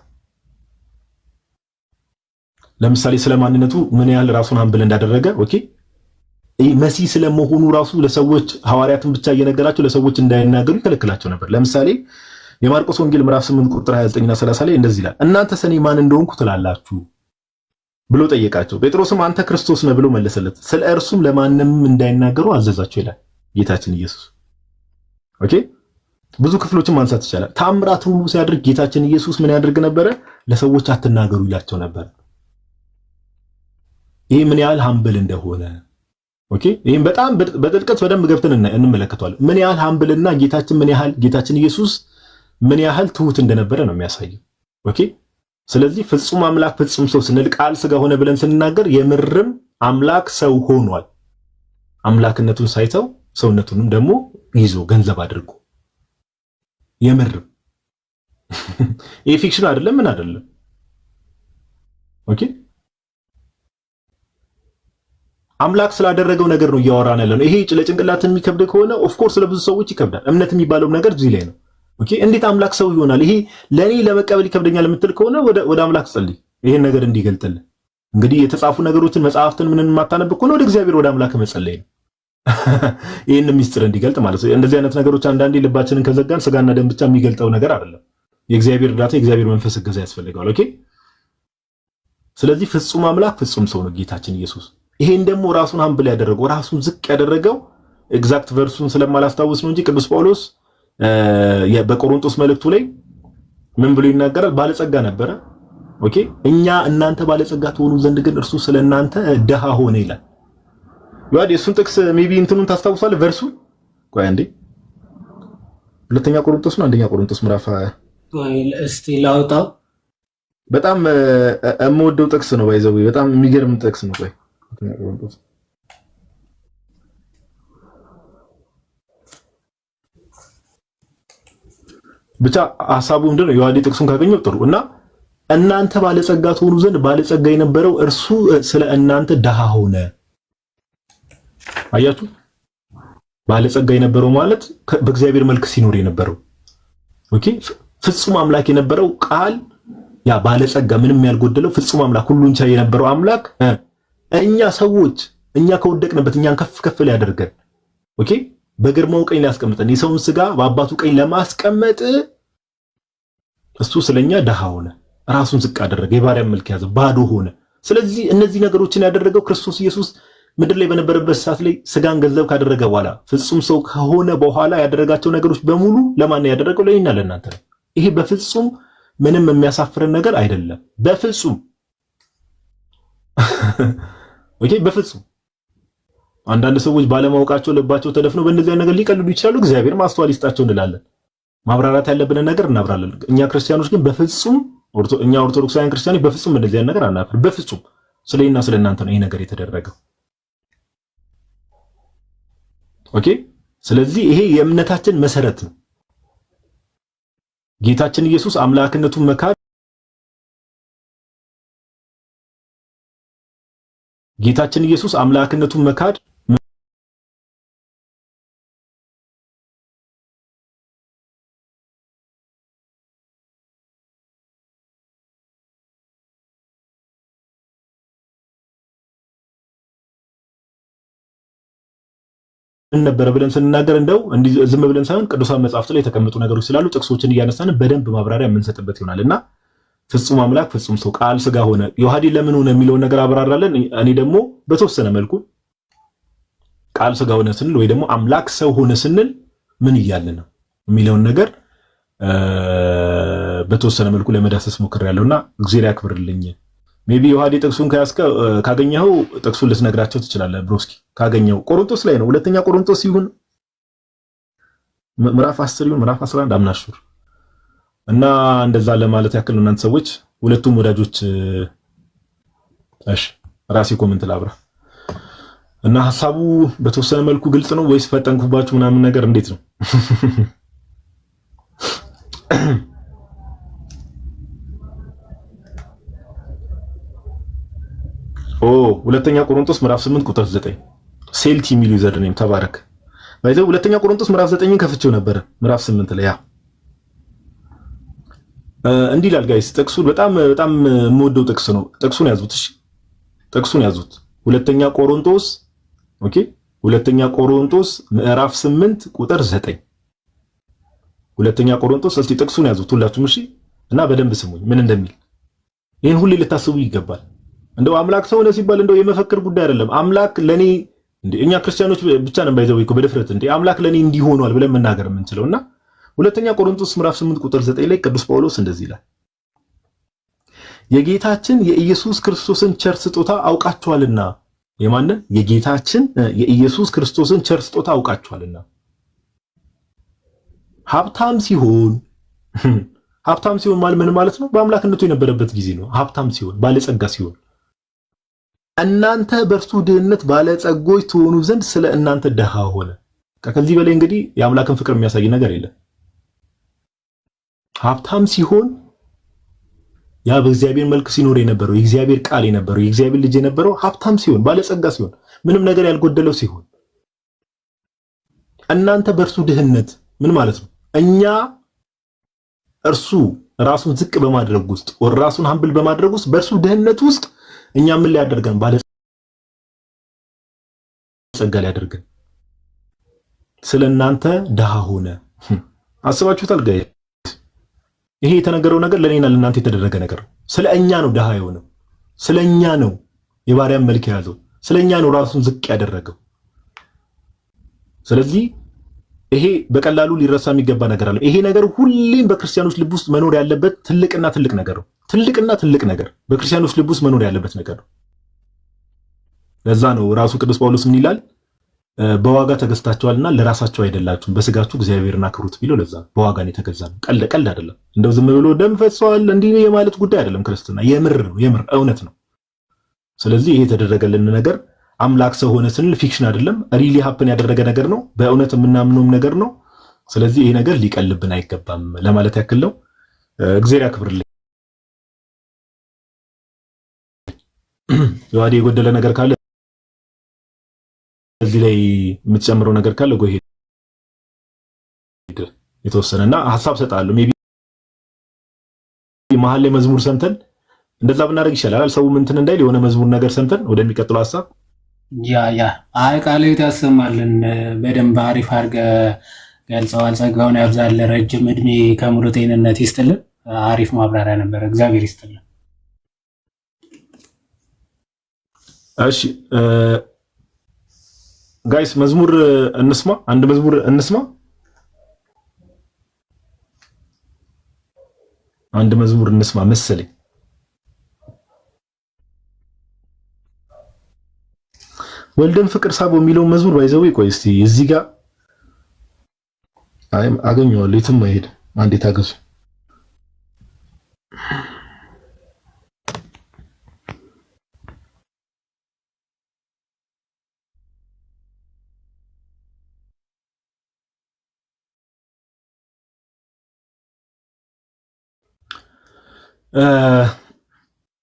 ለምሳሌ ስለ ማንነቱ ምን ያህል ራሱን አምብል እንዳደረገ ኦኬ መሲህ ስለመሆኑ ራሱ ለሰዎች ሐዋርያትን ብቻ እየነገራቸው ለሰዎች እንዳይናገሩ ይከለክላቸው ነበር። ለምሳሌ የማርቆስ ወንጌል ምዕራፍ 8 ቁጥር 29 እና 30 ላይ እንደዚህ ይላል፣ እናንተ ሰኔ ማን እንደሆንኩ ትላላችሁ ብሎ ጠየቃቸው። ጴጥሮስም አንተ ክርስቶስ ነህ ብሎ መለሰለት። ስለ እርሱም ለማንም እንዳይናገሩ አዘዛቸው ይላል ጌታችን ኢየሱስ። ኦኬ ብዙ ክፍሎችን ማንሳት ይቻላል። ታምራት ሁሉ ሲያደርግ ጌታችን ኢየሱስ ምን ያደርግ ነበረ? ለሰዎች አትናገሩ ይላቸው ነበር። ይህ ምን ያህል ሃምብል እንደሆነ ኦኬ ይሄን በጣም በጥልቀት በደንብ ገብተን እንመለከተዋለን። ምን ያህል ሃምብልና ጌታችን ኢየሱስ ምን ያህል ትሁት እንደነበረ ነው የሚያሳየው። ኦኬ ስለዚህ ፍጹም አምላክ ፍጹም ሰው ስንል ቃል ስጋ ሆነ ብለን ስንናገር የምርም አምላክ ሰው ሆኗል። አምላክነቱን ሳይተው ሰውነቱንም ደግሞ ይዞ ገንዘብ አድርጎ የምርም ይሄ ፊክሽን አይደለም፣ ምን አይደለም። ኦኬ አምላክ ስላደረገው ነገር ነው እያወራን ያለነው። ይሄ ለጭንቅላት የሚከብድ ከሆነ ኦፍ ኮርስ ለብዙ ሰዎች ይከብዳል። እምነት የሚባለው ነገር እዚህ ላይ ነው። ኦኬ እንዴት አምላክ ሰው ይሆናል? ይሄ ለኔ ለመቀበል ይከብደኛል የምትል ከሆነ ወደ አምላክ ጸልይ፣ ይሄን ነገር እንዲገልጥልህ። እንግዲህ የተጻፉ ነገሮችን መጽሐፍትን ምንን የማታነብ ከሆነ ወደ እግዚአብሔር ወደ አምላክ መጸለይ ነው። ይሄን ምስጢር እንዲገልጥ ማለት ነው። እንደዚህ አይነት ነገሮች አንዳንዴ ልባችንን ከዘጋን ስጋና ደም ብቻ የሚገልጠው ነገር አይደለም። የእግዚአብሔር እርዳታ የእግዚአብሔር መንፈስ እገዛ ያስፈልጋል። ኦኬ ስለዚህ ፍጹም አምላክ ፍጹም ሰው ነው ጌታችን ኢየሱስ። ይሄን ደግሞ ራሱን አምብል ያደረገው ራሱን ዝቅ ያደረገው ኤግዛክት ቨርሱን ስለማላስታውስ ነው እንጂ ቅዱስ ጳውሎስ በቆሮንቶስ መልእክቱ ላይ ምን ብሎ ይናገራል? ባለጸጋ ነበረ። ኦኬ እኛ እናንተ ባለጸጋ ትሆኑ ዘንድ ግን እርሱ ስለናንተ ደሃ ሆነ ይላል። ያዲ እሱን ጥቅስ ሜቢ እንትኑን ታስታውሳለህ? ቨርሱ ቆይ አንዴ ሁለተኛ ቆሮንቶስ ነው አንደኛ ቆሮንቶስ ምዕራፍ እስቲ ላውጣው በጣም የምወደው ጥቅስ ነው። ባይዘው በጣም የሚገርም ጥቅስ ነው። ቆይ ብቻ ሐሳቡ ምንድነው? ዮሐዴ ጥቅሱን ካገኘው ጥሩ እና እናንተ ባለጸጋ ትሆኑ ዘንድ ባለጸጋ የነበረው እርሱ ስለ እናንተ ድሃ ሆነ። አያችሁ? ባለጸጋ የነበረው ማለት በእግዚአብሔር መልክ ሲኖር የነበረው ኦኬ፣ ፍጹም አምላክ የነበረው ቃል ያ ባለጸጋ ምንም ያልጎደለው ፍጹም አምላክ ሁሉን ቻይ የነበረው አምላክ እኛ ሰዎች እኛ ከወደቅንበት እኛን ከፍ ከፍ ሊያደርገን ኦኬ፣ በግርማው ቀኝ ሊያስቀምጠን የሰውን ስጋ በአባቱ ቀኝ ለማስቀመጥ እሱ ስለኛ ድሃ ሆነ፣ ራሱን ዝቅ አደረገ፣ የባሪያን መልክ ያዘ፣ ባዶ ሆነ። ስለዚህ እነዚህ ነገሮችን ያደረገው ክርስቶስ ኢየሱስ ምድር ላይ በነበረበት ሰዓት ላይ ስጋን ገንዘብ ካደረገ በኋላ ፍጹም ሰው ከሆነ በኋላ ያደረጋቸው ነገሮች በሙሉ ለማን ያደረገው? ለእኔና ለእናንተ ነው። ይሄ በፍጹም ምንም የሚያሳፍረን ነገር አይደለም። በፍጹም ኦኬ፣ በፍጹም አንዳንድ ሰዎች ባለማወቃቸው ልባቸው ተደፍነው በእንደዚህ ነገር ሊቀልዱ ይችላሉ። እግዚአብሔር ማስተዋል ይስጣቸው እንላለን። ማብራራት ያለብንን ነገር እናብራለን። እኛ ክርስቲያኖች ግን በፍጹም እኛ ኦርቶዶክሳውያን ክርስቲያኖች በፍጹም እንደዚህ ነገር አናፍር። በፍጹም ስለኛ ስለእናንተ ነው ይሄ ነገር የተደረገው። ኦኬ፣ ስለዚህ ይሄ የእምነታችን መሰረት ነው። ጌታችን ኢየሱስ አምላክነቱን መካድ ጌታችን ኢየሱስ አምላክነቱን መካድ ነበረ ብለን ስንናገር እንደው እንዲህ ዝም ብለን ሳይሆን ቅዱሳን መጻሕፍት ላይ የተቀመጡ ነገሮች ስላሉ ጥቅሶችን እያነሳን በደንብ ማብራሪያ የምንሰጥበት ይሆናልና ፍጹም አምላክ ፍጹም ሰው ቃል ስጋ ሆነ። ዮሐዴ ለምን ሆነ የሚለውን ነገር አብራራለን። እኔ ደግሞ በተወሰነ መልኩ ቃል ስጋ ሆነ ስንል ወይ ደግሞ አምላክ ሰው ሆነ ስንል ምን እያልን ነው የሚለውን ነገር በተወሰነ መልኩ ለመዳሰስ ሞክሬያለሁና እግዚአብሔር ያክብርልኝ። ሜቢ ዮሐዴ ጥቅሱን ካገኘኸው ጥቅሱን ልትነግራቸው ትችላለህ ብሮስኪ። ካገኘው ቆሮንቶስ ላይ ነው። ሁለተኛ ቆሮንቶስ ይሁን ምዕራፍ 10 ይሁን ምዕራፍ 11 አምናሹር እና እንደዛ ለማለት ያክል ነው። እናንተ ሰዎች ሁለቱም ወዳጆች እሺ፣ ራሴ ኮሜንት ላብራ እና ሐሳቡ በተወሰነ መልኩ ግልጽ ነው ወይስ ፈጠንኩባችሁ ምናምን ነገር እንዴት ነው? ሁለተኛ ቆሮንቶስ ምዕራፍ 8 ቁጥር 9 ሴልቲ ሚል ዩዘር ኔም ተባረክ። ባይዘው ሁለተኛ ቆሮንቶስ ምዕራፍ 9ን ከፍቼው ነበር። ምዕራፍ 8 ላይ እንዲህ ይላል ጋይስ። ጥቅሱ በጣም የምወደው ጥቅስ ነው። ጥቅሱን ያዙት። እሺ ጥቅሱን ያዙት። ሁለተኛ ቆሮንቶስ ኦኬ፣ ሁለተኛ ቆሮንቶስ ምዕራፍ 8 ቁጥር 9 ሁለተኛ ቆሮንቶስ። እስቲ ጥቅሱን ያዙት ሁላችሁም እሺ፣ እና በደንብ ስሙኝ ምን እንደሚል። ይሄን ሁሌ ልታስቡ ይገባል። እንደው አምላክ ሰው ነው ሲባል እንደው የመፈክር ጉዳይ አይደለም። አምላክ ለኔ እኛ ክርስቲያኖች ብቻ ነን ባይዘው እኮ በድፍረት አምላክ ለኔ እንዲህ ሆኗል ብለን መናገር የምንችለውና ሁለተኛ ቆሮንቶስ ምዕራፍ 8 ቁጥር 9 ላይ ቅዱስ ጳውሎስ እንደዚህ ይላል፣ የጌታችን የኢየሱስ ክርስቶስን ቸር ስጦታ አውቃችኋልና። የማንን? የጌታችን የኢየሱስ ክርስቶስን ቸር ስጦታ አውቃችኋልና። ሀብታም ሲሆን ማለት ምን ማለት ነው? በአምላክነቱ የነበረበት ጊዜ ነው። ሀብታም ሲሆን ባለጸጋ ሲሆን እናንተ በእርሱ ድህነት ባለጸጎች ትሆኑ ዘንድ ስለ እናንተ ድሃ ሆነ። ከዚህ በላይ እንግዲህ የአምላክን ፍቅር የሚያሳይ ነገር የለም። ሀብታም ሲሆን ያ በእግዚአብሔር መልክ ሲኖር የነበረው የእግዚአብሔር ቃል የነበረው የእግዚአብሔር ልጅ የነበረው ሀብታም ሲሆን ባለጸጋ ሲሆን ምንም ነገር ያልጎደለው ሲሆን እናንተ በእርሱ ድህነት ምን ማለት ነው? እኛ እርሱ ራሱን ዝቅ በማድረግ ውስጥ ወር ራሱን ሀምብል በማድረግ ውስጥ በእርሱ ድህነት ውስጥ እኛ ምን ሊያደርገን? ባለጸጋ ሊያደርገን ስለናንተ ድሃ ሆነ። አስባችሁታል ጋር ይሄ የተነገረው ነገር ለኔና ለናንተ የተደረገ ነገር ነው። ስለኛ ነው ድሃ የሆነው፣ ስለኛ ነው የባሪያን መልክ የያዘው፣ ስለኛ ነው ራሱን ዝቅ ያደረገው። ስለዚህ ይሄ በቀላሉ ሊረሳ የሚገባ ነገር አለ። ይሄ ነገር ሁሌም በክርስቲያኖች ልብ ውስጥ መኖር ያለበት ትልቅና ትልቅ ነገር ነው። ትልቅና ትልቅ ነገር በክርስቲያኖች ልብ ውስጥ መኖር ያለበት ነገር ነው። ለዛ ነው ራሱ ቅዱስ ጳውሎስ ምን ይላል? በዋጋ ተገዝታችኋልና ለራሳችሁ አይደላችሁም በስጋችሁ እግዚአብሔርን አክብሩት ቢለው ለዛ በዋጋ ነው የተገዛነው። ቀልድ አይደለም። እንደው ዝም ብሎ ደም ፈሷል እንዲህ የማለት ጉዳይ አይደለም። ክርስትና የምር ነው፣ የምር እውነት ነው። ስለዚህ ይሄ የተደረገልን ነገር አምላክ ሰው ሆነ ስንል ፊክሽን አይደለም፣ ሪሊ ሀፕን ያደረገ ነገር ነው፣ በእውነት የምናምነውም ነገር ነው። ስለዚህ ይሄ ነገር ሊቀልብን አይገባም ለማለት ያክል ነው። እግዚአብሔር ያክብርልኝ። ዮሐዴ የጎደለ ነገር ካለ እዚህ ላይ የምትጨምረው ነገር ካለ ጎሄ የተወሰነና ሐሳብ ሰጣለሁ። ሜቢ መሀል ላይ መዝሙር ሰምተን እንደዛ ብናደርግ ይሻላል። ሰው እንትን እንዳይል የሆነ መዝሙር ነገር ሰምተን ወደሚቀጥለው ሐሳብ አይ ቃልህ ያሰማልን። በደንብ አሪፍ አድርገህ ገልጸዋል። ጸጋውን ያብዛል፣ ረጅም እድሜ ከሙሉ ጤንነት ይስጥልን። አሪፍ ማብራሪያ ነበር። እግዚአብሔር ይስጥልን። እሺ ጋይስ መዝሙር እንስማ፣ አንድ መዝሙር እንስማ፣ አንድ መዝሙር እንስማ መሰለኝ። ወልደን ፍቅር ሳቦ የሚለውን መዝሙር ባይዘው ቆይ እስቲ እዚህ ጋር አገኘዋለሁ። የትም አይሄድ። አንዴ ታገሱ።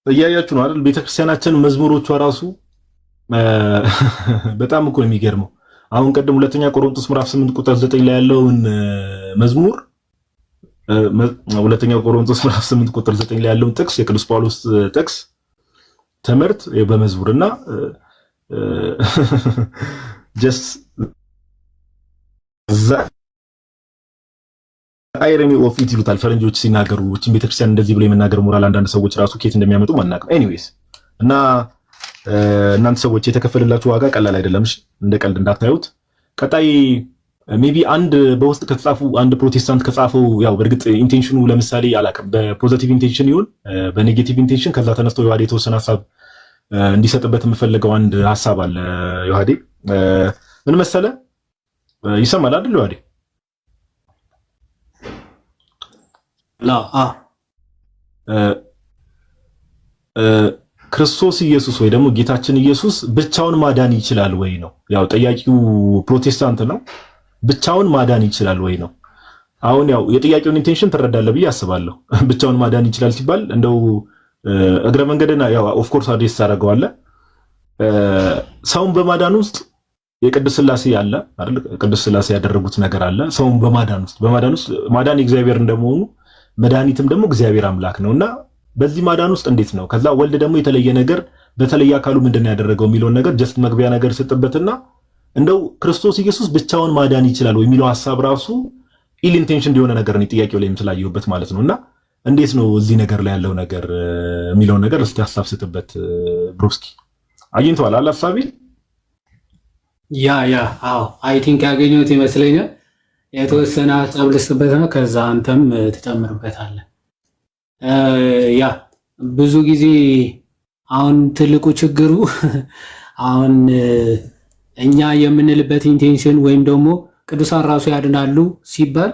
እያያችሁ ነው አይደል? ቤተክርስቲያናችን መዝሙሮቿ ራሱ በጣም እኮ ነው የሚገርመው። አሁን ቀደም ሁለተኛ ቆሮንቶስ ምዕራፍ 8 ቁጥር 9 ላይ ያለውን መዝሙር ሁለተኛ ቆሮንቶስ ምዕራፍ 8 ቁጥር 9 ላይ ያለውን ጥቅስ የቅዱስ ጳውሎስ ጥቅስ ትምህርት በመዝሙርና ጀስት አይረሚ ኦፍ ኢት ይሉታል ፈረንጆች ሲናገሩ። እቺን ቤተክርስቲያን እንደዚህ ብሎ የመናገር ሞራል አንዳንድ ሰዎች ራሱ ኬት እንደሚያመጡ ማናቀም። ኤኒዌይስ እና እናንተ ሰዎች የተከፈለላችሁ ዋጋ ቀላል አይደለም። እሺ እንደ ቀልድ እንዳታዩት። ቀጣይ ሜቢ አንድ በውስጥ ከተጻፉ አንድ ፕሮቴስታንት ከጻፈው ያው በእርግጥ ኢንቴንሽኑ ለምሳሌ አላውቅም በፖዚቲቭ ኢንቴንሽን ይሁን በኔጌቲቭ ኢንቴንሽን ከዛ ተነስቶ ዮሐዴ የተወሰነ ሐሳብ እንዲሰጥበት የምፈልገው አንድ ሐሳብ አለ። ዮሐዴ ምን መሰለ ይሰማል አይደል ዮሐዴ? ክርስቶስ ኢየሱስ ወይ ደግሞ ጌታችን ኢየሱስ ብቻውን ማዳን ይችላል ወይ ነው። ያው ጠያቂው ፕሮቴስታንት ነው። ብቻውን ማዳን ይችላል ወይ ነው። አሁን ያው የጥያቄውን ኢንቴንሽን ትረዳለህ ብዬ አስባለሁ። ብቻውን ማዳን ይችላል ሲባል እንደው እግረ መንገድና ያው ኦፍ ኮርስ አዲስ ታደርገዋለ። ሰውን በማዳን ውስጥ የቅድስ ሥላሴ አለ አይደል? ቅድስ ሥላሴ ያደረጉት ነገር አለ። ሰውን በማዳን ውስጥ ማዳን የእግዚአብሔር እንደመሆኑ መድኃኒትም ደግሞ እግዚአብሔር አምላክ ነውና በዚህ ማዳን ውስጥ እንዴት ነው? ከዛ ወልድ ደግሞ የተለየ ነገር በተለየ አካሉ ምንድነው ያደረገው የሚለውን ነገር ጀስት መግቢያ ነገር ስጥበትና እንደው ክርስቶስ ኢየሱስ ብቻውን ማዳን ይችላል ወይ የሚለው ሐሳብ ራሱ ኢል ኢንቴንሽን የሆነ ነገር ነው ጥያቄው ላይ የምትላየውበት ማለት ነውና እንዴት ነው እዚህ ነገር ላይ ያለው ነገር የሚለውን ነገር እስቲ ሐሳብ ስጥበት። ብሩስኪ አግኝተዋል አለ ሐሳቢ አዎ አይ ቲንክ ያገኘሁት ይመስለኛል። የተወሰነ ሐሳብ ልስጥበት ነው፣ ከዛ አንተም ትጨምርበታለህ። ብዙ ጊዜ አሁን ትልቁ ችግሩ አሁን እኛ የምንልበት ኢንቴንሽን ወይም ደግሞ ቅዱሳን ራሱ ያድናሉ ሲባል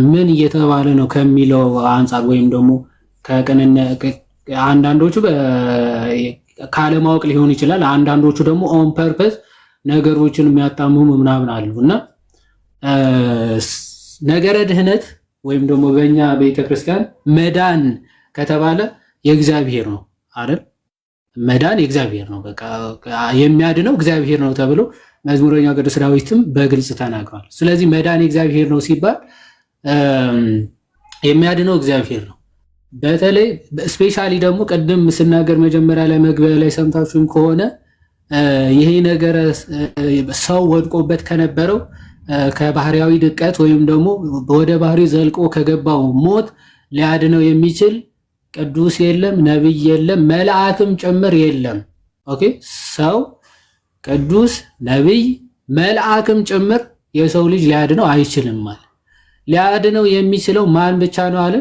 ምን እየተባለ ነው ከሚለው አንጻር ወይም ደግሞ አንዳንዶቹ ካለማወቅ ሊሆን ይችላል። አንዳንዶቹ ደግሞ ኦን ፐርፐስ ነገሮችን የሚያጣምሙ ምናምን አሉና ነገረ ድህነት ወይም ደግሞ በእኛ ቤተክርስቲያን መዳን ከተባለ የእግዚአብሔር ነው አይደል? መዳን የእግዚአብሔር ነው፣ በቃ የሚያድነው እግዚአብሔር ነው ተብሎ መዝሙረኛው ቅዱስ ዳዊትም በግልጽ ተናግሯል። ስለዚህ መዳን የእግዚአብሔር ነው ሲባል የሚያድነው እግዚአብሔር ነው። በተለይ ስፔሻሊ ደግሞ ቅድም ስናገር መጀመሪያ ላይ መግቢያ ላይ ሰምታችሁም ከሆነ ይሄ ነገር ሰው ወድቆበት ከነበረው ከባህሪያዊ ድቀት ወይም ደግሞ ወደ ባህሪ ዘልቆ ከገባው ሞት ሊያድነው የሚችል ቅዱስ የለም፣ ነብይ የለም፣ መልአክም ጭምር የለም። ኦኬ ሰው ቅዱስ፣ ነብይ፣ መልአክም ጭምር የሰው ልጅ ሊያድነው አይችልም ማለት። ሊያድነው የሚችለው ማን ብቻ ነው አለ?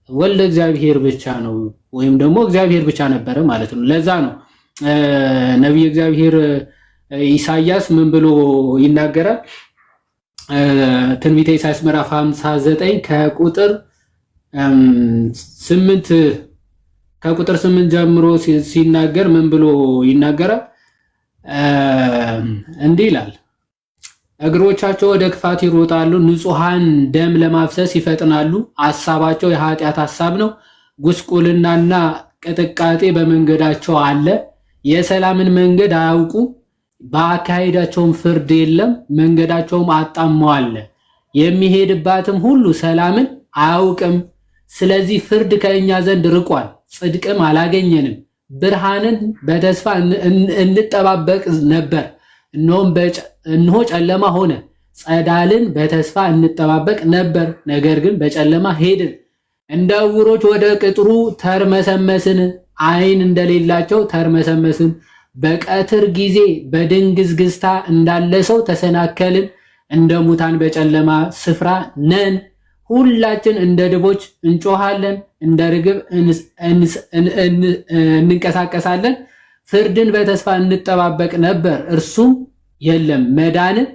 ወልደ እግዚአብሔር ብቻ ነው፣ ወይም ደግሞ እግዚአብሔር ብቻ ነበረ ማለት ነው። ለዛ ነው ነብይ እግዚአብሔር ኢሳይያስ ምን ብሎ ይናገራል? ትንቢተ ኢሳይያስ ምዕራፍ 59 ከቁጥር 8 ጀምሮ ሲናገር ምን ብሎ ይናገራል? እንዲህ ይላል፣ እግሮቻቸው ወደ ክፋት ይሮጣሉ፣ ንጹሐን ደም ለማፍሰስ ይፈጥናሉ። ሐሳባቸው የኃጢአት ሐሳብ ነው፣ ጉስቁልናና ቅጥቃጤ በመንገዳቸው አለ። የሰላምን መንገድ አያውቁ፣ በአካሄዳቸውም ፍርድ የለም። መንገዳቸውም አጣመዋል፣ የሚሄድባትም ሁሉ ሰላምን አያውቅም። ስለዚህ ፍርድ ከእኛ ዘንድ ርቋል፣ ጽድቅም አላገኘንም። ብርሃንን በተስፋ እንጠባበቅ ነበር፣ እነሆ ጨለማ ሆነ። ጸዳልን በተስፋ እንጠባበቅ ነበር፣ ነገር ግን በጨለማ ሄድን። እንደ ዕውሮች ወደ ቅጥሩ ተርመሰመስን፣ ዓይን እንደሌላቸው ተርመሰመስን። በቀትር ጊዜ በድንግዝግዝታ እንዳለ ሰው ተሰናከልን፣ እንደ ሙታን በጨለማ ስፍራ ነን። ሁላችን እንደ ድቦች እንጮሃለን፣ እንደ ርግብ እንንቀሳቀሳለን። ፍርድን በተስፋ እንጠባበቅ ነበር፣ እርሱም የለም። መዳንን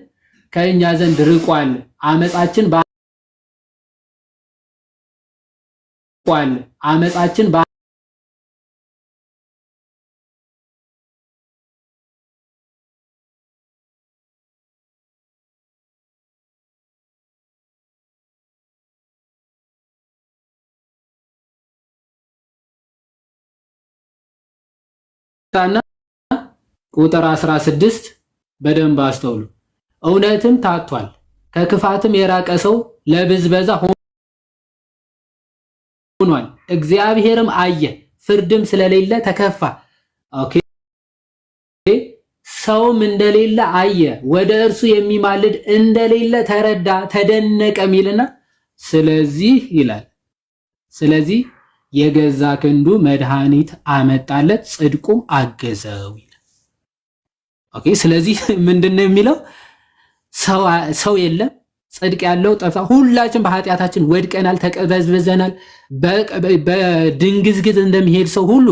ከእኛ ዘንድ ርቋል። አመፃችን ቁጥር 16 በደንብ አስተውሉ። እውነትም ታጥቷል፣ ከክፋትም የራቀ ሰው ለብዝበዛ ሆኗል። እግዚአብሔርም አየ፣ ፍርድም ስለሌለ ተከፋ። ኦኬ፣ ሰውም እንደሌለ አየ፣ ወደ እርሱ የሚማልድ እንደሌለ ተረዳ፣ ተደነቀ ሚልና ስለዚህ ይላል፣ ስለዚህ የገዛ ክንዱ መድኃኒት አመጣለት፣ ጽድቁም አገዘው ይላል። ኦኬ፣ ስለዚህ ምንድነው የሚለው? ሰው የለም፣ ጽድቅ ያለው ጠፋ። ሁላችን በኃጢአታችን ወድቀናል፣ ተቀበዝበዘናል። በድንግዝግዝ እንደሚሄድ ሰው ሁሉ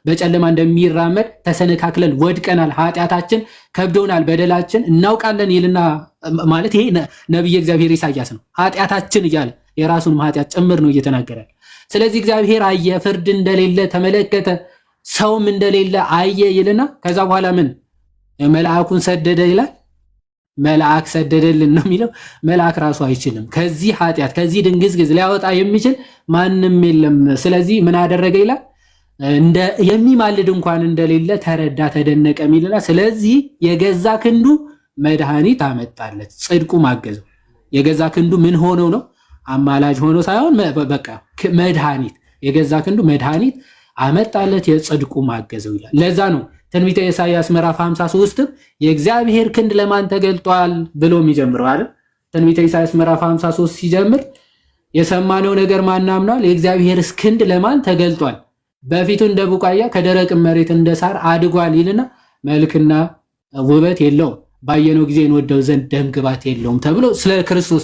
በጨለማ እንደሚራመድ ተሰነካክለን ወድቀናል። ኃጢአታችን ከብዶናል፣ በደላችን እናውቃለን ይልና ማለት ይሄ ነብይ እግዚአብሔር ኢሳይያስ ነው። ኃጢአታችን እያለ የራሱንም ኃጢአት ጭምር ነው እየተናገረ። ስለዚህ እግዚአብሔር አየ፣ ፍርድ እንደሌለ ተመለከተ፣ ሰውም እንደሌለ አየ ይልና ከዛ በኋላ ምን መልአኩን ሰደደ ይላል። መልአክ ሰደደልን ነው የሚለው። መልአክ ራሱ አይችልም። ከዚህ ኃጢአት ከዚህ ድንግዝግዝ ሊያወጣ የሚችል ማንም የለም። ስለዚህ ምን አደረገ ይላል? የሚማልድ እንኳን እንደሌለ ተረዳ፣ ተደነቀ የሚልና ስለዚህ የገዛ ክንዱ መድኃኒት አመጣለት፣ ጽድቁ ማገዘው። የገዛ ክንዱ ምን ሆኖ ነው? አማላጅ ሆኖ ሳይሆን በቃ መድኃኒት፣ የገዛ ክንዱ መድኃኒት አመጣለት፣ የጽድቁ ማገዘው ይላል። ለዛ ነው ትንቢተ ኢሳይያስ ምዕራፍ 53 የእግዚአብሔር ክንድ ለማን ተገልጧል ብሎ የሚጀምረው አይደል? ትንቢተ ኢሳይያስ ምዕራፍ 53 ሲጀምር የሰማነው ነገር ማን ያምናል? የእግዚአብሔርስ ክንድ ለማን ተገልጧል? በፊቱ እንደ ቡቃያ ከደረቅ መሬት እንደ ሳር አድጓል ይልና መልክና ውበት የለውም፣ ባየነው ጊዜ እንወደው ዘንድ ደምግባት የለውም ተብሎ ስለ ክርስቶስ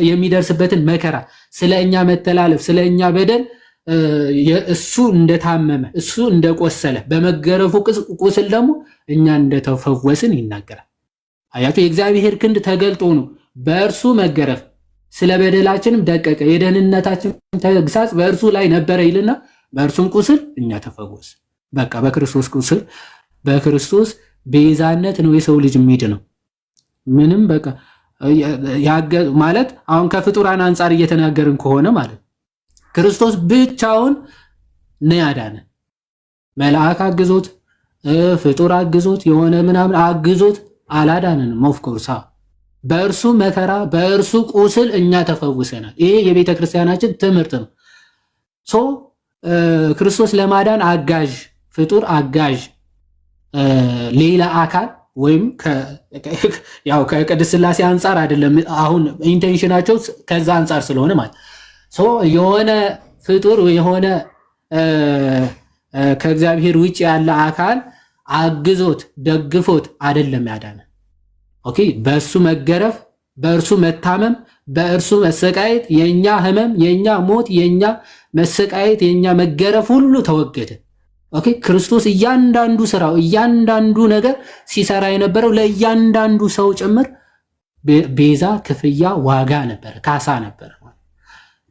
የሚደርስበትን መከራ፣ ስለ እኛ መተላለፍ፣ ስለ እኛ በደል እሱ እንደታመመ እሱ እንደቆሰለ በመገረፉ ቁስል ደግሞ እኛ እንደተፈወስን ይናገራል። አያችሁ፣ የእግዚአብሔር ክንድ ተገልጦ ነው በእርሱ መገረፍ ስለ በደላችንም ደቀቀ፣ የደህንነታችን ተግሳጽ በእርሱ ላይ ነበረ ይልና በእርሱም ቁስል እኛ ተፈወስ። በቃ በክርስቶስ ቁስል በክርስቶስ ቤዛነት ነው የሰው ልጅ የሚድነው። ምንም በቃ ማለት አሁን ከፍጡራን አንጻር እየተናገርን ከሆነ ማለት ክርስቶስ ብቻውን ነው ያዳነን። መልአክ አግዞት ፍጡር አግዞት የሆነ ምናምን አግዞት አላዳነንም። ኦፍኮርስ በእርሱ መከራ በእርሱ ቁስል እኛ ተፈውሰናል። ይሄ የቤተ ክርስቲያናችን ትምህርት ነው። ክርስቶስ ለማዳን አጋዥ ፍጡር አጋዥ ሌላ አካል ወይም ያው ከቅድስት ሥላሴ አንጻር አይደለም። አሁን ኢንቴንሽናቸው ከዛ አንጻር ስለሆነ ማለት የሆነ ፍጡር የሆነ ከእግዚአብሔር ውጭ ያለ አካል አግዞት ደግፎት አይደለም ያዳነ። ኦኬ፣ በእርሱ መገረፍ፣ በእርሱ መታመም፣ በእርሱ መሰቃየት የኛ ህመም፣ የኛ ሞት፣ የኛ መሰቃየት፣ የኛ መገረፍ ሁሉ ተወገደ። ኦኬ ክርስቶስ እያንዳንዱ ስራው እያንዳንዱ ነገር ሲሰራ የነበረው ለእያንዳንዱ ሰው ጭምር ቤዛ ክፍያ ዋጋ ነበር፣ ካሳ ነበር።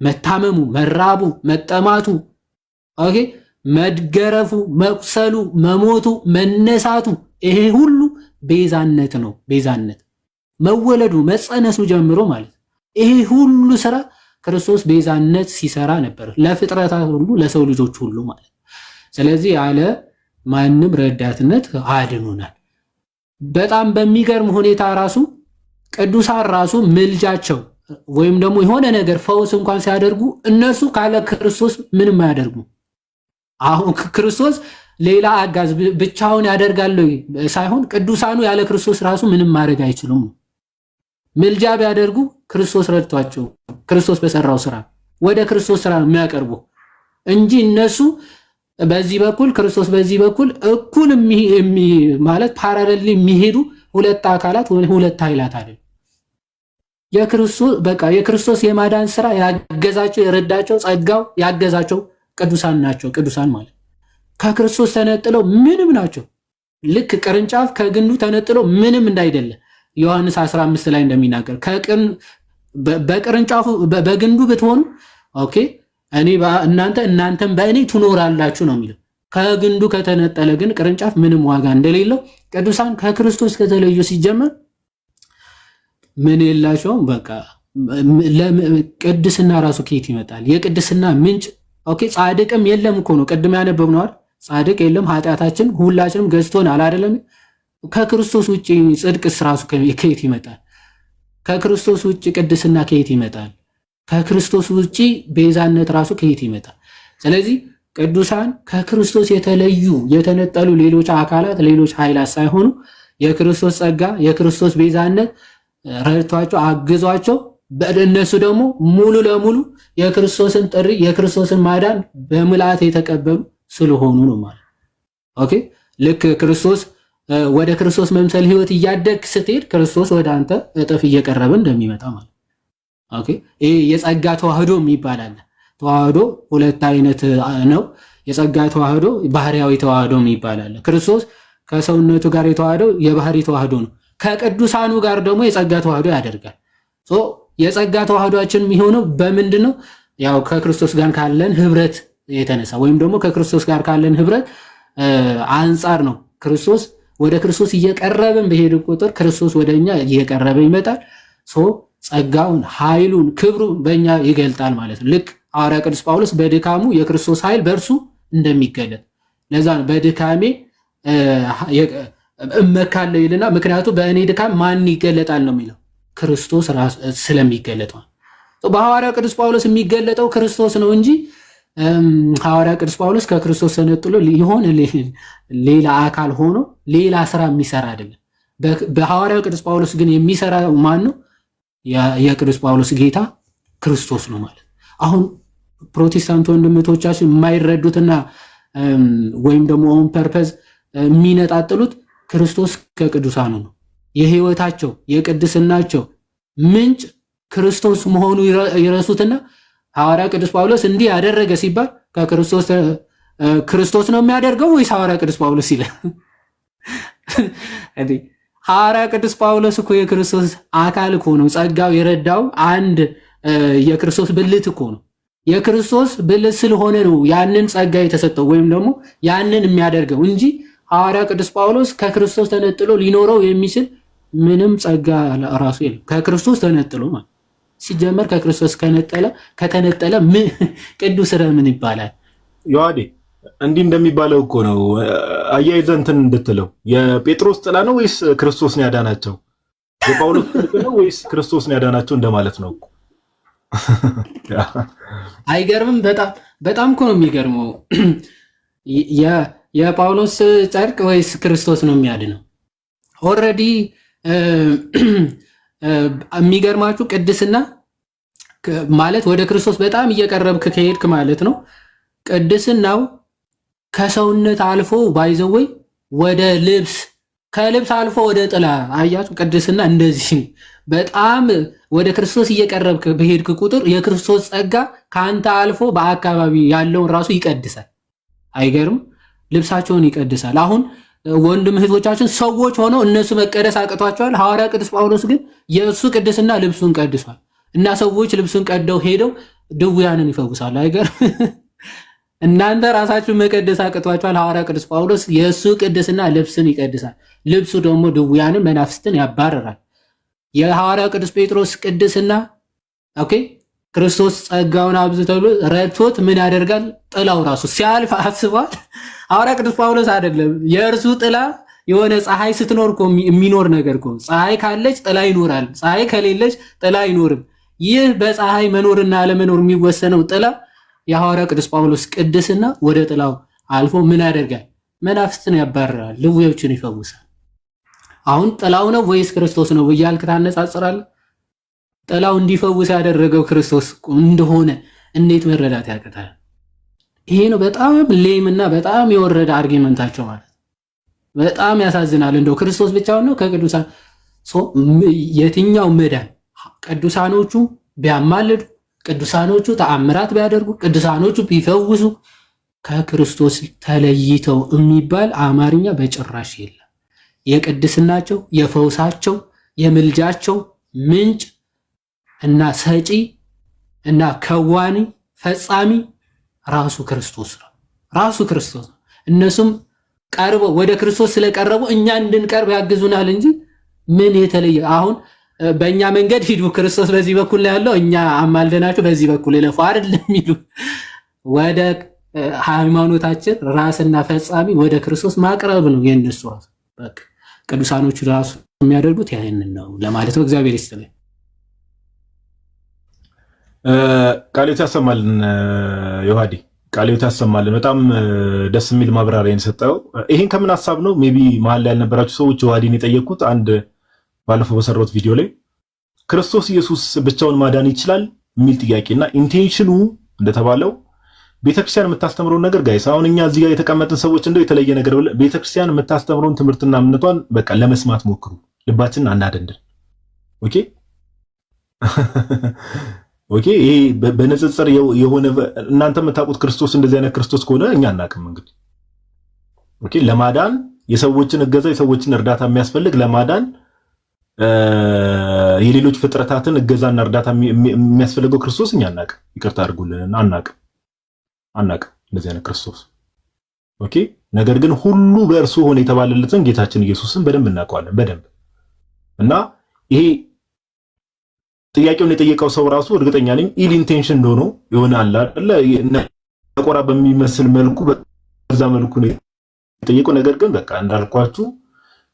መታመሙ፣ መራቡ፣ መጠማቱ፣ ኦኬ መድገረፉ፣ መቁሰሉ፣ መሞቱ፣ መነሳቱ ይሄ ሁሉ ቤዛነት ነው። ቤዛነት መወለዱ መጸነሱ ጀምሮ ማለት ይሄ ሁሉ ስራ ክርስቶስ ቤዛነት ሲሰራ ነበር ለፍጥረታት ሁሉ ለሰው ልጆች ሁሉ ማለት። ስለዚህ ያለ ማንም ረዳትነት አድኖናል። በጣም በሚገርም ሁኔታ ራሱ ቅዱሳን ራሱ ምልጃቸው ወይም ደግሞ የሆነ ነገር ፈውስ እንኳን ሲያደርጉ እነሱ ካለ ክርስቶስ ምንም አያደርጉ። አሁን ክርስቶስ ሌላ አጋዝ ብቻውን ያደርጋል ሳይሆን ቅዱሳኑ ያለ ክርስቶስ ራሱ ምንም ማድረግ አይችሉም። ምልጃ ቢያደርጉ ክርስቶስ ረድቷቸው ክርስቶስ በሰራው ስራ ወደ ክርስቶስ ስራ የሚያቀርቡ እንጂ እነሱ በዚህ በኩል ክርስቶስ በዚህ በኩል እኩል ማለት ፓራሌል የሚሄዱ ሁለት አካላት ወይ ሁለት ኃይላት አይደል። የክርስቶስ የማዳን ስራ ያገዛቸው የረዳቸው ጸጋው ያገዛቸው ቅዱሳን ናቸው። ቅዱሳን ማለት ከክርስቶስ ተነጥለው ምንም ናቸው። ልክ ቅርንጫፍ ከግንዱ ተነጥሎ ምንም እንዳይደለ ዮሐንስ 15 ላይ እንደሚናገር በቅርንጫፉ በግንዱ ብትሆኑ ኦኬ እኔ እናንተም በእኔ ትኖራላችሁ ነው የሚለው። ከግንዱ ከተነጠለ ግን ቅርንጫፍ ምንም ዋጋ እንደሌለው ቅዱሳን ከክርስቶስ ከተለዩ ሲጀመር ምን የላቸውም። በቃ ቅድስና ራሱ ከየት ይመጣል? የቅድስና ምንጭ ኦኬ ጻድቅም የለም እኮ ነው። ቅድም ያነበብነው አይደል? ጻድቅ የለም ኃጢአታችን ሁላችንም ገዝቶናል አይደለም? ከክርስቶስ ውጪ ጽድቅስ ራሱ ከየት ይመጣል? ከክርስቶስ ውጪ ቅድስና ከየት ይመጣል? ከክርስቶስ ውጪ ቤዛነት ራሱ ከየት ይመጣል? ስለዚህ ቅዱሳን ከክርስቶስ የተለዩ የተነጠሉ ሌሎች አካላት ሌሎች ኃይላት ሳይሆኑ የክርስቶስ ጸጋ የክርስቶስ ቤዛነት ረድቷቸው አግዟቸው በእነሱ ደግሞ ሙሉ ለሙሉ የክርስቶስን ጥሪ የክርስቶስን ማዳን በምልአት የተቀበሉ ስለሆኑ ነው ማለት ኦኬ። ልክ ክርስቶስ ወደ ክርስቶስ መምሰል ህይወት እያደግ ስትሄድ ክርስቶስ ወደ አንተ እጥፍ እየቀረበ እንደሚመጣ ማለት ኦኬ። ይሄ የጸጋ ተዋህዶ የሚባል አለ። ተዋህዶ ሁለት አይነት ነው። የጸጋ ተዋህዶ ባህሪያዊ ተዋህዶ የሚባል አለ። ክርስቶስ ከሰውነቱ ጋር የተዋህደው የባህሪ ተዋህዶ ነው። ከቅዱሳኑ ጋር ደግሞ የጸጋ ተዋህዶ ያደርጋል። የጸጋ ተዋህዶአችን የሚሆነው በምንድን ነው? ያው ከክርስቶስ ጋር ካለን ህብረት የተነሳ ወይም ደግሞ ከክርስቶስ ጋር ካለን ህብረት አንጻር ነው። ክርስቶስ ወደ ክርስቶስ እየቀረበን በሄድ ቁጥር ክርስቶስ ወደኛ እየቀረበ ይመጣል። ጸጋውን፣ ኃይሉን፣ ክብሩን በእኛ ይገልጣል ማለት ነው። ልክ ሐዋርያ ቅዱስ ጳውሎስ በድካሙ የክርስቶስ ኃይል በእርሱ እንደሚገለጥ ለዛ ነው በድካሜ እመካለሁ ይልና ምክንያቱ በእኔ ድካም ማን ይገለጣል ነው የሚለው ክርስቶስ ስለሚገለጥ ነው። በሐዋርያ ቅዱስ ጳውሎስ የሚገለጠው ክርስቶስ ነው እንጂ ሐዋርያ ቅዱስ ጳውሎስ ከክርስቶስ ተነጥሎ ሊሆን ሌላ አካል ሆኖ ሌላ ስራ የሚሰራ አይደለም። በሐዋርያ ቅዱስ ጳውሎስ ግን የሚሰራ ማን ነው? የቅዱስ ጳውሎስ ጌታ ክርስቶስ ነው ማለት። አሁን ፕሮቴስታንት ወንድሞቻችን የማይረዱትና ወይም ደግሞ ኦን ፐርፐዝ የሚነጣጥሉት ክርስቶስ ከቅዱሳኑ ነው። የህይወታቸው የቅድስናቸው ምንጭ ክርስቶስ መሆኑ ይረሱትና ሐዋርያ ቅዱስ ጳውሎስ እንዲህ ያደረገ ሲባል ክርስቶስ ነው የሚያደርገው ወይስ ሐዋርያ ቅዱስ ጳውሎስ ይላል? ሐዋርያ ቅዱስ ጳውሎስ እኮ የክርስቶስ አካል እኮ ነው። ጸጋው የረዳው አንድ የክርስቶስ ብልት እኮ ነው። የክርስቶስ ብልት ስለሆነ ነው ያንን ጸጋ የተሰጠው ወይም ደግሞ ያንን የሚያደርገው እንጂ ሐዋርያ ቅዱስ ጳውሎስ ከክርስቶስ ተነጥሎ ሊኖረው የሚችል ምንም ጸጋ ራሱ የለም። ከክርስቶስ ተነጥሎ ማለት ሲጀመር ከክርስቶስ ከተነጠለ ቅዱስ ምን ይባላል? ዮሐዴ እንዲህ እንደሚባለው እኮ ነው። አያይዘህ እንትን እንድትለው የጴጥሮስ ጥላ ነው ወይስ ክርስቶስን ያዳናቸው? የጳውሎስ ጥላ ነው ወይስ ክርስቶስን ያዳናቸው እንደማለት ነው እኮ። አይገርምም? በጣም እኮ ነው የሚገርመው። የጳውሎስ ጨርቅ ወይስ ክርስቶስ ነው የሚያድነው? ኦልሬዲ የሚገርማችሁ ቅድስና ማለት ወደ ክርስቶስ በጣም እየቀረብክ ከሄድክ ማለት ነው። ቅድስናው ከሰውነት አልፎ ባይዘወይ ወደ ልብስ ከልብስ አልፎ ወደ ጥላ አያችሁ። ቅድስና እንደዚህ በጣም ወደ ክርስቶስ እየቀረብክ በሄድክ ቁጥር የክርስቶስ ጸጋ ከአንተ አልፎ በአካባቢ ያለውን ራሱ ይቀድሳል። አይገርም? ልብሳቸውን ይቀድሳል። አሁን ወንድም እህቶቻችን ሰዎች ሆነው እነሱ መቀደስ አቅቷቸዋል። ሐዋርያ ቅዱስ ጳውሎስ ግን የእሱ ቅድስና ልብሱን ቀድሷል እና ሰዎች ልብሱን ቀደው ሄደው ድውያንን ይፈውሳሉ። አይገርም? እናንተ ራሳችሁን መቀደስ አቅቷቸዋል። ሐዋርያ ቅዱስ ጳውሎስ የእሱ ቅድስና ልብስን ይቀድሳል። ልብሱ ደግሞ ድውያንን መናፍስትን ያባረራል። የሐዋርያ ቅዱስ ጴጥሮስ ቅድስና ኦኬ ክርስቶስ ጸጋውን አብዝቶ ረድቶት ምን ያደርጋል? ጥላው ራሱ ሲያልፍ አስቧል። ሐዋርያ ቅዱስ ጳውሎስ አይደለም የእርሱ ጥላ የሆነ ፀሐይ ስትኖር እኮ የሚኖር ነገር እኮ ፀሐይ ካለች ጥላ ይኖራል፣ ፀሐይ ከሌለች ጥላ አይኖርም። ይህ በፀሐይ መኖርና አለመኖር የሚወሰነው ጥላ የሐዋርያ ቅዱስ ጳውሎስ ቅድስና ወደ ጥላው አልፎ ምን ያደርጋል? መናፍስትን ያባርራል፣ ልዌዎችን ይፈውሳል። አሁን ጥላው ነው ወይስ ክርስቶስ ነው እያልክ ታነጻጽራለህ? ጥላው እንዲፈውስ ያደረገው ክርስቶስ እንደሆነ እንዴት መረዳት ያቅታል? ይሄ ነው በጣም ሌምና በጣም የወረደ አርጊመንታቸው ማለት በጣም ያሳዝናል። እንደው ክርስቶስ ብቻውን ነው ከቅዱሳን የትኛው መዳን? ቅዱሳኖቹ ቢያማልዱ፣ ቅዱሳኖቹ ተአምራት ቢያደርጉ፣ ቅዱሳኖቹ ቢፈውሱ ከክርስቶስ ተለይተው የሚባል አማርኛ በጭራሽ የለም። የቅድስናቸው፣ የፈውሳቸው፣ የምልጃቸው ምንጭ እና ሰጪ እና ከዋኒ ፈጻሚ ራሱ ክርስቶስ ነው። ራሱ ክርስቶስ ነው። እነሱም ቀርበው ወደ ክርስቶስ ስለቀረቡ እኛ እንድንቀርብ ያግዙናል እንጂ ምን የተለየ አሁን በእኛ መንገድ ሂዱ፣ ክርስቶስ በዚህ በኩል ላይ ያለው እኛ አማልደናችሁ በዚህ በኩል ለፉ አይደለም የሚሉ ወደ ሃይማኖታችን ራስና ፈጻሚ ወደ ክርስቶስ ማቅረብ ነው የነሱ ራሱ። በቃ ቅዱሳኖቹ ራሱ የሚያደርጉት ያንን ነው ለማለት ነው። እግዚአብሔር ይስጥልኝ። ቃልዮት ያሰማልን። ዮሐዲ ቃልዮት ያሰማልን። በጣም ደስ የሚል ማብራሪያ የሰጠው። ይሄን ከምን ሐሳብ ነው? ሜቢ መሀል ላይ ያልነበራችሁ ሰዎች ዮሐዲን የጠየቁት አንድ ባለፈው በሰራሁት ቪዲዮ ላይ ክርስቶስ ኢየሱስ ብቻውን ማዳን ይችላል የሚል ጥያቄና ኢንቴንሽኑ እንደተባለው ቤተክርስቲያን የምታስተምረውን ነገር ጋይስ፣ አሁን እኛ እዚህ ጋር የተቀመጥን ሰዎች እንደው የተለየ ነገር ቤተክርስቲያን የምታስተምረውን ትምህርትና እምነቷን በቃ ለመስማት ሞክሩ። ልባችንን አናደንድን። ኦኬ ኦኬ። ይሄ በንጽጽር የሆነ እናንተ የምታውቁት ክርስቶስ እንደዚህ አይነት ክርስቶስ ከሆነ እኛ አናውቅም። እንግዲህ ኦኬ፣ ለማዳን የሰዎችን እገዛ የሰዎችን እርዳታ የሚያስፈልግ ለማዳን የሌሎች ፍጥረታትን እገዛና እርዳታ የሚያስፈልገው ክርስቶስ እኛ አናውቅም። ይቅርታ አድርጉልን፣ አናውቅም እንደዚህ አይነት ክርስቶስ። ኦኬ። ነገር ግን ሁሉ በእርሱ ሆነ የተባለለትን ጌታችን ኢየሱስን በደንብ እናውቀዋለን በደንብ እና ይሄ ጥያቄውን የጠየቀው ሰው ራሱ እርግጠኛ ነኝ ኢል ኢንቴንሽን እንደሆነ የሆነ አለ ነቆራ በሚመስል መልኩ በዛ መልኩ ነው የጠየቀው። ነገር ግን በቃ እንዳልኳችሁ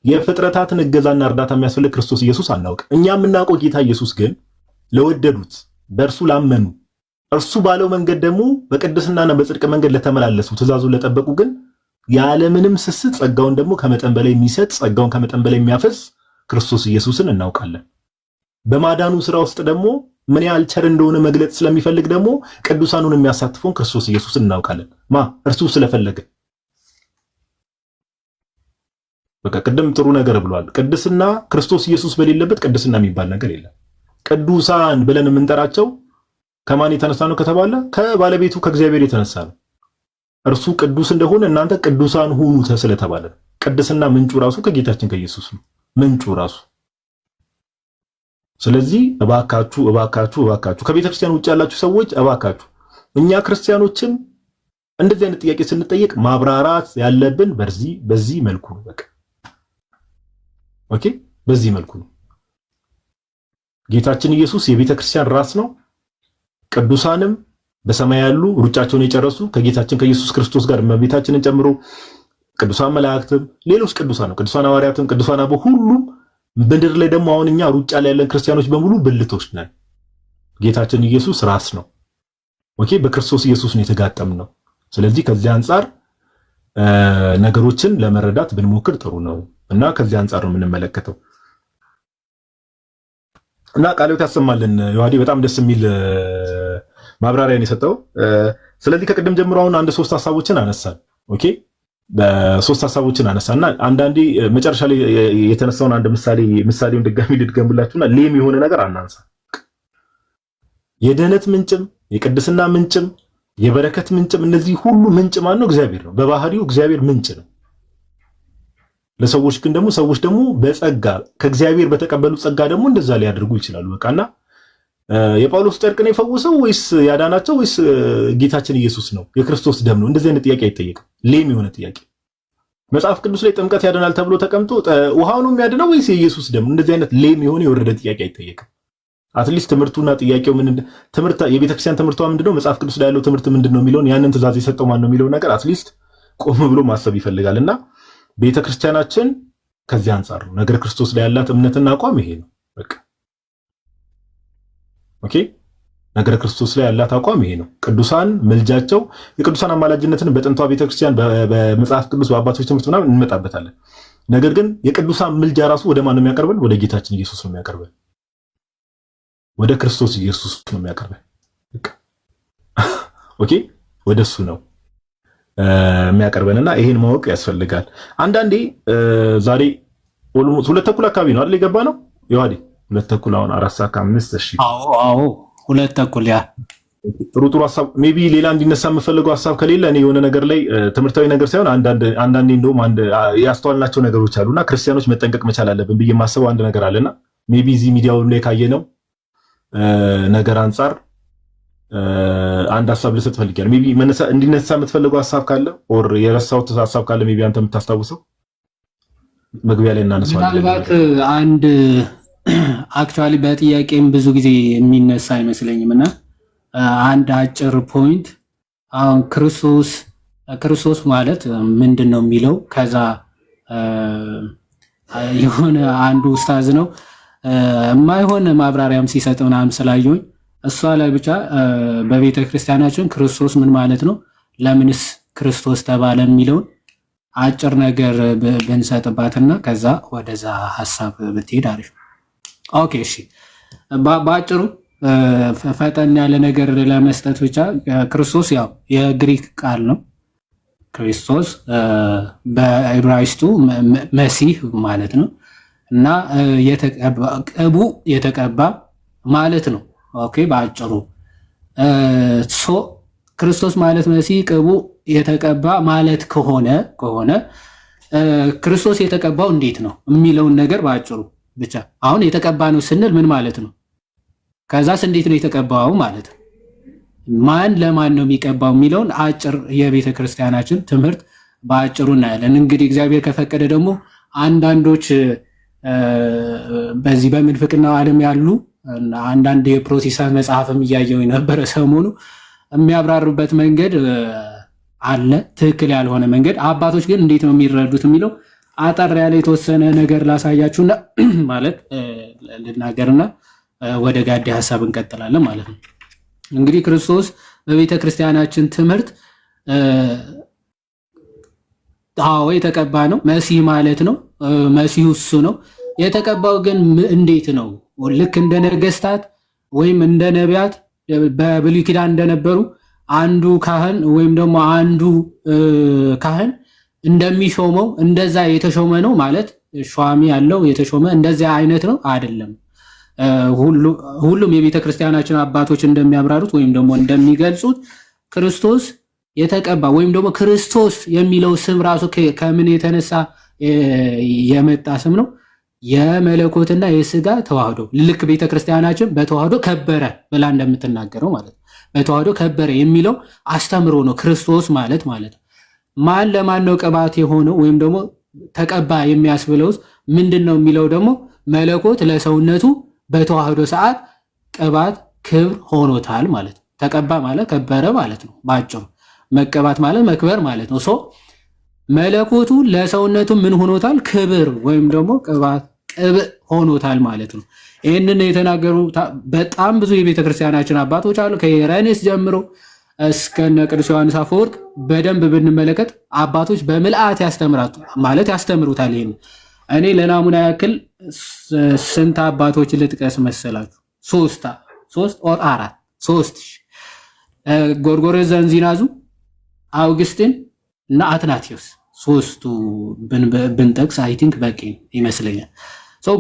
የፍጥረታትን እገዛና እርዳታ የሚያስፈልግ ክርስቶስ ኢየሱስ አናውቅ። እኛ የምናውቀው ጌታ ኢየሱስ ግን ለወደዱት በእርሱ ላመኑ እርሱ ባለው መንገድ ደግሞ በቅድስናና በጽድቅ መንገድ ለተመላለሱ ትእዛዙን ለጠበቁ ግን ያለምንም ስስት ጸጋውን ደግሞ ከመጠን በላይ የሚሰጥ ጸጋውን ከመጠን በላይ የሚያፈስ ክርስቶስ ኢየሱስን እናውቃለን። በማዳኑ ስራ ውስጥ ደግሞ ምን ያህል ቸር እንደሆነ መግለጽ ስለሚፈልግ ደግሞ ቅዱሳኑን የሚያሳትፈውን ክርስቶስ ኢየሱስን እናውቃለን። እርሱ ስለፈለገ በቃ ቅድም ጥሩ ነገር ብሏል። ቅድስና ክርስቶስ ኢየሱስ በሌለበት ቅድስና የሚባል ነገር የለም። ቅዱሳን ብለን የምንጠራቸው ከማን የተነሳ ነው ከተባለ ከባለቤቱ ከእግዚአብሔር የተነሳ ነው። እርሱ ቅዱስ እንደሆነ እናንተ ቅዱሳን ሁኑ ስለተባለ ቅድስና ምንጩ ራሱ ከጌታችን ከኢየሱስ ነው ምንጩ ራሱ። ስለዚህ እባካችሁ ከቤተ ክርስቲያን ውጭ ያላችሁ ሰዎች እባካችሁ እኛ ክርስቲያኖችን እንደዚህ አይነት ጥያቄ ስንጠየቅ ማብራራት ያለብን በዚህ መልኩ ነው። በቃ ኦኬ፣ በዚህ መልኩ ነው። ጌታችን ኢየሱስ የቤተ ክርስቲያን ራስ ነው። ቅዱሳንም በሰማይ ያሉ ሩጫቸውን የጨረሱ ከጌታችን ከኢየሱስ ክርስቶስ ጋር እመቤታችንን ጨምሮ ቅዱሳን መላእክትም ሌሎች ቅዱሳን ሐዋርያትም ቅዱሳን አበው ሁሉም ምድር ላይ ደግሞ አሁን እኛ ሩጫ ላይ ያለን ክርስቲያኖች በሙሉ ብልቶች ነን። ጌታችን ኢየሱስ ራስ ነው። ኦኬ፣ በክርስቶስ ኢየሱስ ነው የተጋጠምነው። ስለዚህ ከዚህ አንጻር ነገሮችን ለመረዳት ብንሞክር ጥሩ ነው እና ከዚህ አንጻር ነው የምንመለከተው እና ቃልዮት ያሰማልን። ዮሐዲ በጣም ደስ የሚል ማብራሪያን የሰጠው። ስለዚህ ከቅድም ጀምሮ አሁን አንድ ሶስት ሐሳቦችን አነሳን። ኦኬ፣ በሶስት ሐሳቦችን አነሳና አንዳንዴ መጨረሻ ላይ የተነሳውን አንድ ምሳሌውን ድጋሚ ልድገምላችሁና ሌም የሆነ ነገር አናንሳ። የድህነት ምንጭም የቅድስና ምንጭም የበረከት ምንጭም እነዚህ ሁሉ ምንጭ ማን ነው? እግዚአብሔር ነው። በባህሪው እግዚአብሔር ምንጭ ነው። ለሰዎች ግን ደግሞ ሰዎች ደግሞ በጸጋ ከእግዚአብሔር በተቀበሉ ጸጋ ደግሞ እንደዛ ሊያደርጉ ይችላሉ። በቃና የጳውሎስ ጨርቅ ነው የፈወሰው ወይስ ያዳናቸው ወይስ ጌታችን ኢየሱስ ነው? የክርስቶስ ደም ነው? እንደዚህ አይነት ጥያቄ አይጠየቅም። ሌም የሆነ ጥያቄ መጽሐፍ ቅዱስ ላይ ጥምቀት ያድናል ተብሎ ተቀምጦ ውሃው ነው የሚያድነው ወይስ የኢየሱስ ደም? እንደዚህ አይነት ሌም የሆነ የወረደ ጥያቄ አይጠየቅም። አትሊስት ትምህርቱና ጥያቄው ምን ትምህርት የቤተክርስቲያን ትምህርቷ ምንድነው? መጽሐፍ ቅዱስ ላይ ያለው ትምህርት ምንድነው የሚለውን ያንን ትእዛዝ የሰጠው ማን ነው የሚለው ነገር አትሊስት ቆም ብሎ ማሰብ ይፈልጋልና ቤተክርስቲያናችን ከዚህ አንፃር ነው ነገረ ክርስቶስ ላይ ያላት እምነትና አቋም ይሄ ነው። በቃ ኦኬ፣ ነገረ ክርስቶስ ላይ ያላት አቋም ይሄ ነው። ቅዱሳን ምልጃቸው የቅዱሳን አማላጅነትን በጥንቷ ቤተክርስቲያን በመጽሐፍ ቅዱስ በአባቶች ትምህርት ምናምን እንመጣበታለን። ነገር ግን የቅዱሳን ምልጃ ራሱ ወደ ማን ነው የሚያቀርበን? ወደ ጌታችን ኢየሱስ ነው የሚያቀርበን። ወደ ክርስቶስ ኢየሱስ ነው የሚያቀርበን። ኦኬ፣ ወደሱ ነው የሚያቀርበንና ይሄን ማወቅ ያስፈልጋል። አንዳንዴ ዛሬ ኦልሞስት 2:30 አካባቢ ነው አይደል የገባ ነው ይዋዲ 2:30 አሁን 4:05 እሺ አዎ 2:30 ያ ጥሩ ሐሳብ ሜቢ ሌላ እንዲነሳ የምፈልገው ሐሳብ ከሌለ እኔ የሆነ ነገር ላይ ትምህርታዊ ነገር ሳይሆን አንዳንዴ እንደውም ያስተዋልናቸው ነገሮች አሉና ክርስቲያኖች መጠንቀቅ መቻል አለብን ብዬ የማስበው አንድ ነገር አለና ሜቢ እዚህ ሚዲያው ላይ ካየነው ነገር አንፃር አንድ ሐሳብ ልሰጥ ፈልጋለሁ። ሜቢ እንዲነሳ የምትፈልገው ሐሳብ ካለ ኦር የረሳሁት ሐሳብ ካለ ሜቢ አንተ የምታስታውሰው መግቢያ ላይ እናነሳዋለን። ምናልባት አንድ አክቹአሊ በጥያቄም ብዙ ጊዜ የሚነሳ አይመስለኝምና አንድ አጭር ፖይንት አሁን ክርስቶስ ማለት ምንድነው የሚለው ከዛ የሆነ አንዱ ኡስታዝ ነው የማይሆን ማብራሪያም ሲሰጥ ምናምን ስላየሁኝ እሷ ላይ ብቻ በቤተ ክርስቲያናችን ክርስቶስ ምን ማለት ነው፣ ለምንስ ክርስቶስ ተባለ የሚለውን አጭር ነገር ብንሰጥባትና ከዛ ወደዛ ሐሳብ ብትሄድ አሪፍ። ኦኬ እሺ፣ ባጭሩ ፈጠን ያለ ነገር ለመስጠት ብቻ ክርስቶስ ያው የግሪክ ቃል ነው። ክርስቶስ በዕብራይስጡ መሲህ ማለት ነው እና ቅቡ የተቀባ ማለት ነው። ኦኬ በአጭሩ ክርስቶስ ማለት መሲህ ቅቡ የተቀባ ማለት ከሆነ ክርስቶስ የተቀባው እንዴት ነው የሚለውን ነገር በአጭሩ ብቻ አሁን የተቀባ ነው ስንል ምን ማለት ነው? ከዛስ እንዴት ነው የተቀባው ማለት ነው? ማን ለማን ነው የሚቀባው የሚለውን አጭር የቤተ ክርስቲያናችን ትምህርት በአጭሩ እናያለን። እንግዲህ እግዚአብሔር ከፈቀደ ደግሞ አንዳንዶች በዚህ በምንፍቅናው ዓለም ያሉ አንዳንድ የፕሮቴስታንት መጽሐፍም እያየው የነበረ ሰሞኑ የሚያብራሩበት መንገድ አለ፣ ትክክል ያልሆነ መንገድ። አባቶች ግን እንዴት ነው የሚረዱት የሚለው አጠር ያለ የተወሰነ ነገር ላሳያችሁና ማለት ልናገርና ወደ ጋዴ ሐሳብ እንቀጥላለን ማለት ነው። እንግዲህ ክርስቶስ በቤተ ክርስቲያናችን ትምህርት የተቀባ ነው፣ መሲህ ማለት ነው። መሲሁ እሱ ነው። የተቀባው ግን እንዴት ነው? ልክ እንደ ነገስታት ወይም እንደ ነቢያት በብሉይ ኪዳን እንደነበሩ አንዱ ካህን ወይም ደግሞ አንዱ ካህን እንደሚሾመው እንደዛ የተሾመ ነው ማለት ሿሚ ያለው የተሾመ እንደዛ አይነት ነው አይደለም። ሁሉም የቤተ ክርስቲያናችን አባቶች እንደሚያብራሩት ወይም ደግሞ እንደሚገልጹት ክርስቶስ የተቀባ ወይም ደግሞ ክርስቶስ የሚለው ስም ራሱ ከምን የተነሳ የመጣ ስም ነው? የመለኮትና የስጋ ተዋህዶ። ልክ ቤተ ክርስቲያናችን በተዋህዶ ከበረ ብላ እንደምትናገረው ማለት ነው። በተዋህዶ ከበረ የሚለው አስተምሮ ነው ክርስቶስ ማለት ነው። ማን ለማን ነው ቅባት የሆነው ወይም ደግሞ ተቀባ የሚያስብለውስ ምንድነው የሚለው ደግሞ መለኮት ለሰውነቱ በተዋህዶ ሰዓት ቅባት ክብር ሆኖታል ማለት ነው። ተቀባ ማለት ከበረ ማለት ነው። ባጭሩ መቀባት ማለት መክበር ማለት ነው። መለኮቱ ለሰውነቱ ምን ሆኖታል? ክብር ወይም ደግሞ ቅባት ቅብዕ ሆኖታል ማለት ነው። ይህንን የተናገሩ በጣም ብዙ የቤተክርስቲያናችን አባቶች አሉ። ከኢሬኔስ ጀምሮ እስከነ ቅዱስ ዮሐንስ አፈወርቅ በደንብ ብንመለከት አባቶች በምልአት ያስተምሩታል። ይሄን እኔ ለናሙና ያክል ስንት አባቶች ልጥቀስ መሰላችሁ? ሶስት ኦር አራት ጎርጎርዮስ ዘእንዚናዙ፣ አውግስቲን እና አትናቴዎስ ሶስቱ ብንጠቅስ አይ ቲንክ በቂ ይመስለኛል።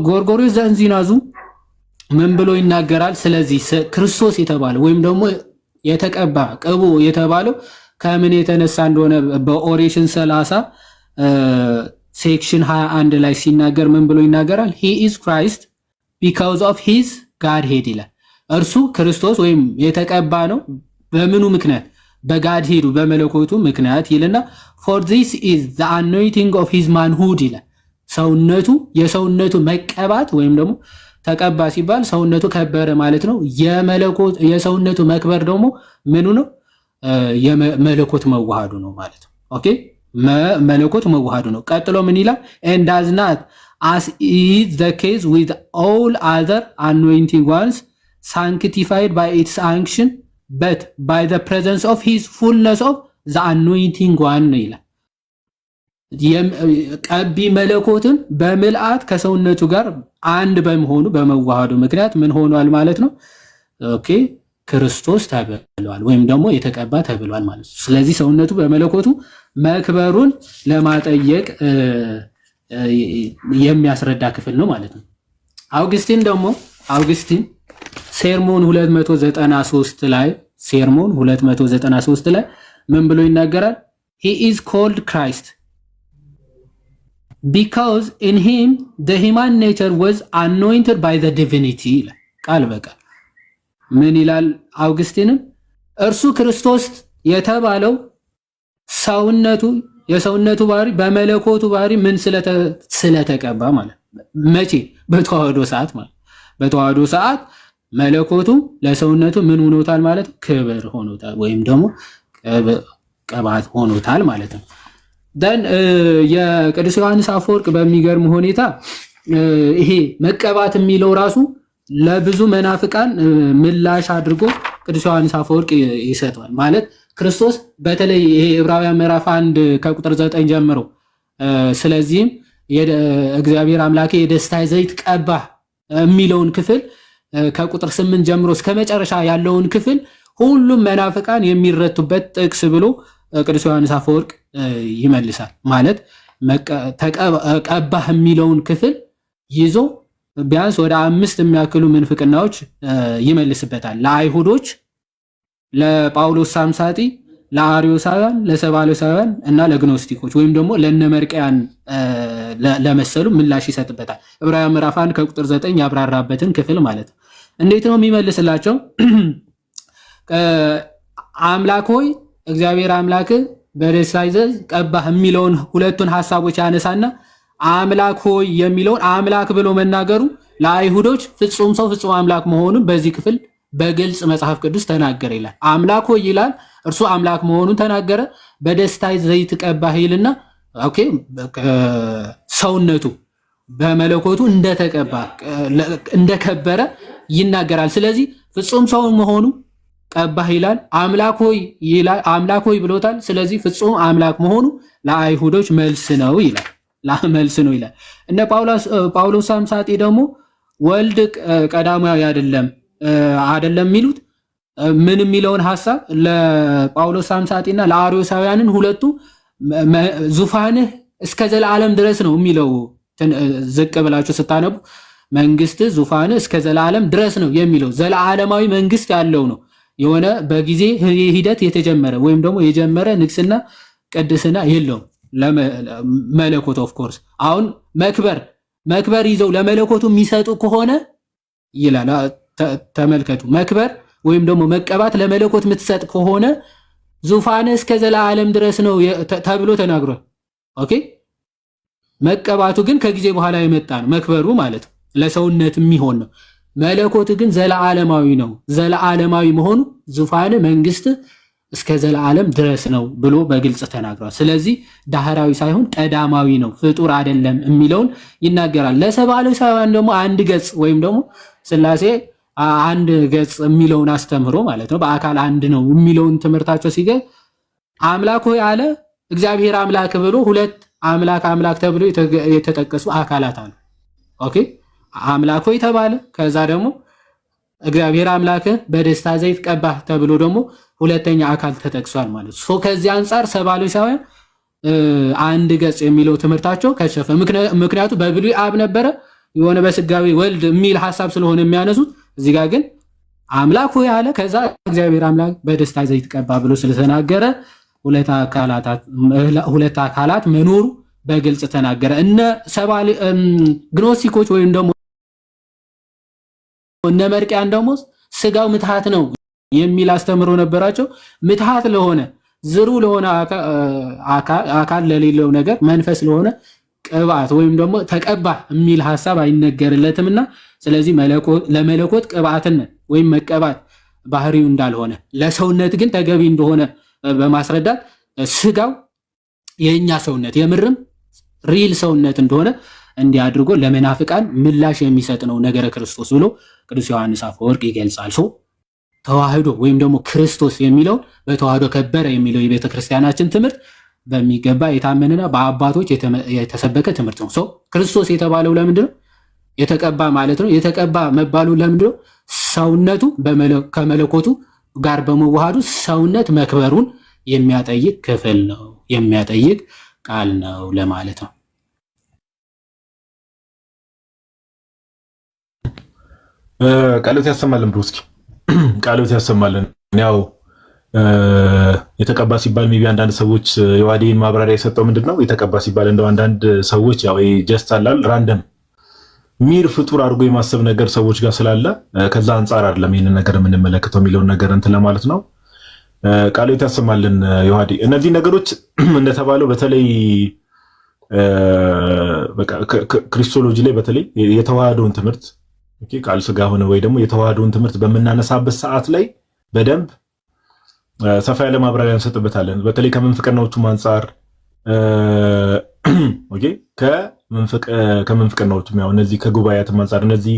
ጎርጎርዮስ ዘእንዚናዙ ምን ብሎ ይናገራል? ስለዚህ ክርስቶስ የተባለ ወይም ደግሞ የተቀባ ቅቡ የተባለው ከምን የተነሳ እንደሆነ በኦሬሽን 30 ሴክሽን 21 ላይ ሲናገር ምን ብሎ ይናገራል? he is Christ because of his Godhead ይላል። እርሱ ክርስቶስ ወይም የተቀባ ነው በምኑ ምክንያት? በጋድሄዱ በመለኮቱ ምክንያት ይልና for this is the anointing of his manhood ይላል። ሰውነቱ የሰውነቱ መቀባት ወይም ደግሞ ተቀባ ሲባል ሰውነቱ ከበረ ማለት ነው። የሰውነቱ መክበር ደግሞ ምኑ ነው? የመለኮት መዋሃዱ ነው ማለት ነው። ኦኬ መለኮት መዋሃዱ ነው። ቀጥሎ ምን ይላል? and does not as is the case with all other anointing ones sanctified by its action but by the presence of his fullness of the anointing one ይላል። ቀቢ መለኮትን በምልአት ከሰውነቱ ጋር አንድ በመሆኑ በመዋሃዱ ምክንያት ምን ሆኗል ማለት ነው? ኦኬ ክርስቶስ ተብሏል ወይም ደግሞ የተቀባ ተብሏል ማለት ነው። ስለዚህ ሰውነቱ በመለኮቱ መክበሩን ለማጠየቅ የሚያስረዳ ክፍል ነው ማለት ነው። አውግስቲን ሴርሞን 293 ላይ ምን ብሎ ይናገራል? he is called Christ because in him the human nature was anointed by the divinity ይላል። ቃል በቃል ምን ይላል አውግስቲንም? እርሱ ክርስቶስ የተባለው የሰውነቱ ባህሪ በመለኮቱ ባህሪ ምን ስለተቀባ ማለት መቼ? በተዋህዶ ሰዓት ማለት በተዋህዶ ሰዓት መለኮቱ ለሰውነቱ ምን ሆኖታል ማለት ክብር ሆኖታል ወይም ደግሞ ቀባት ሆኖታል ማለት ነው። ደን የቅዱስ ዮሐንስ አፈወርቅ በሚገርም ሁኔታ ይሄ መቀባት የሚለው ራሱ ለብዙ መናፍቃን ምላሽ አድርጎ ቅዱስ ዮሐንስ አፈወርቅ ይሰጣል ማለት ክርስቶስ በተለይ ይሄ ዕብራውያን ምዕራፍ 1 ከቁጥር 9 ጀምሮ ስለዚህም እግዚአብሔር አምላኬ የደስታ ዘይት ቀባ የሚለውን ክፍል ከቁጥር 8 ጀምሮ እስከ መጨረሻ ያለውን ክፍል ሁሉም መናፍቃን የሚረቱበት ጥቅስ ብሎ ቅዱስ ዮሐንስ አፈወርቅ ይመልሳል። ማለት ቀባህ የሚለውን ክፍል ይዞ ቢያንስ ወደ 5 የሚያክሉ ምንፍቅናዎች ይመልስበታል። ለአይሁዶች፣ ለጳውሎስ ሳምሳጢ፣ ለአርዮሳውያን፣ ለሰባሎሳውያን እና ለግኖስቲኮች ወይም ደግሞ ለነመርቀያን ለመሰሉ ምላሽ ይሰጥበታል። ዕብራውያን ምዕራፍ 1 ከቁጥር 9 ያብራራበትን ክፍል ማለት ነው። እንዴት ነው የሚመልስላቸው? አምላክ ሆይ እግዚአብሔር አምላክ በደስታ ዘይት ቀባህ የሚለውን ሁለቱን ሐሳቦች ያነሳና አምላክ ሆይ የሚለውን አምላክ ብሎ መናገሩ ለአይሁዶች ፍጹም ሰው ፍጹም አምላክ መሆኑን በዚህ ክፍል በግልጽ መጽሐፍ ቅዱስ ተናገረ ይላል። አምላክ ሆይ ይላል፣ እርሱ አምላክ መሆኑን ተናገረ። በደስታ ዘይት ቀባህ ይልና ኦኬ ሰውነቱ በመለኮቱ እንደተቀባ እንደከበረ ይናገራል። ስለዚህ ፍጹም ሰው መሆኑ ቀባህ ይላል። አምላክ ሆይ ብሎታል። ስለዚህ ፍጹም አምላክ መሆኑ ለአይሁዶች መልስ ነው ይላል። እነ ጳውሎስ ሳምሳጤ ደግሞ ወልድ ቀዳማዊ አይደለም የሚሉት ምን የሚለውን ሐሳብ ለጳውሎስ ሳምሳጤና ለአርዮሳውያንን ሁለቱ ዙፋንህ እስከ ዘላለም ድረስ ነው የሚለው ዝቅ ብላችሁ ስታነቡ መንግስት ዙፋንህ እስከ ዘላለም ድረስ ነው የሚለው ዘላለማዊ መንግስት ያለው ነው። የሆነ በጊዜ ሂደት የተጀመረ ወይም ደግሞ የጀመረ ንግስና ቅድስና የለውም ለመለኮት። ኦፍ ኮርስ አሁን መክበር ይዘው ለመለኮቱ የሚሰጡ ከሆነ ይላል ተመልከቱ። መክበር ወይም ደግሞ መቀባት ለመለኮት የምትሰጥ ከሆነ ዙፋን እስከ ዘላለም ድረስ ነው ተብሎ ተናግሯል። ኦኬ መቀባቱ ግን ከጊዜ በኋላ የመጣ ነው መክበሩ ማለት ነው፣ ለሰውነት የሚሆን ነው። መለኮት ግን ዘላለማዊ ነው። ዘላለማዊ መሆኑ ዙፋን መንግስት እስከ ዘላለም ድረስ ነው ብሎ በግልጽ ተናግሯል። ስለዚህ ዳህራዊ ሳይሆን ቀዳማዊ ነው፣ ፍጡር አይደለም የሚለውን ይናገራል። ለሰባሎሳውያን ደግሞ አንድ ገጽ ወይም ደግሞ ሥላሴ አንድ ገጽ የሚለውን አስተምሮ ማለት ነው በአካል አንድ ነው የሚለውን ትምህርታቸው ሲገኝ አምላክ ሆይ አለ እግዚአብሔር አምላክ ብሎ ሁለት አምላክ ተብሎ የተጠቀሱ አካላት አሉ። ኦኬ አምላክ ሆይ ተባለ። ከዛ ደግሞ እግዚአብሔር አምላክ በደስታ ዘይት ቀባህ ተብሎ ደግሞ ሁለተኛ አካል ተጠቅሷል ማለት ነው። ከዚህ አንፃር ሰባሎሳውያን አንድ ገጽ የሚለው ትምህርታቸው ከሸፈ። ምክንያቱ በብሉይ አብ ነበረ የሆነ በስጋዊ ወልድ የሚል ሐሳብ ስለሆነ የሚያነሱት፣ እዚህ ጋር ግን አምላክ ሆይ አለ። ከዛ እግዚአብሔር አምላክ በደስታ ዘይት ቀባ ብሎ ስለተናገረ ሁለት አካላት መኖሩ በግልጽ ተናገረ። እነ ግኖስቲኮች ወይም ደግሞ እነ መርቂያን ደግሞ ስጋው ምትሃት ነው የሚል አስተምሮ ነበራቸው። ምትሃት ለሆነ ዝሩ ለሆነ አካል ለሌለው ነገር መንፈስ ለሆነ ቅባት ወይም ደግሞ ተቀባ የሚል ሐሳብ አይነገርለትምና ስለዚህ ለመለኮት ቅባትነት ወይም መቀባት ባህሪው እንዳልሆነ ለሰውነት ግን ተገቢ እንደሆነ በማስረዳት ስጋው የኛ ሰውነት የምርም ሪል ሰውነት እንደሆነ እንዲያድርጎ ለመናፍቃን ምላሽ የሚሰጥ ነው ነገረ ክርስቶስ ብሎ ቅዱስ ዮሐንስ አፈወርቅ ይገልጻል። ተዋህዶ ወይም ደግሞ ክርስቶስ የሚለው በተዋህዶ ከበረ የሚለው የቤተ ክርስቲያናችን ትምህርት በሚገባ የታመነና በአባቶች የተሰበከ ትምህርት ነው። ክርስቶስ የተባለው ለምንድን ነው? የተቀባ ማለት ነው። የተቀባ መባሉ ለምንድን ነው? ሰውነቱ ከመለኮቱ ጋር በመዋሃዱ ሰውነት መክበሩን የሚያጠይቅ ክፍል ነው፣ የሚያጠይቅ ቃል ነው ለማለት ነው። ቃሎት ያሰማልን ብሩስኪ ቃሎት ያሰማልን። ያው የተቀባ ሲባል ሜቢ አንዳንድ ሰዎች የዋዴን ማብራሪያ የሰጠው ምንድነው የተቀባ ሲባል እንደው አንዳንድ ሰዎች ያው ጀስት አላል ራንደም ሚር ፍጡር አድርጎ የማሰብ ነገር ሰዎች ጋር ስላለ ከዛ አንጻር አይደለም ይሄንን ነገር የምንመለከተው የሚለውን ነገር እንትን ለማለት ነው። ቃሎት ያሰማልን የዋዴ እነዚህ ነገሮች እንደተባለው በተለይ በቃ ክሪስቶሎጂ ላይ በተለይ የተዋህዶን ትምህርት ቃል ስጋ ሆነ ወይ ደግሞ የተዋህዶን ትምህርት በምናነሳበት ሰዓት ላይ በደንብ ሰፋ ያለ ማብራሪያ እንሰጥበታለን። በተለይ ከምንፍቅናዎቹም አንጻር ኦኬ ከምንፍቅናዎቹም ያው እነዚህ ከጉባኤያትም አንጻር እነዚህ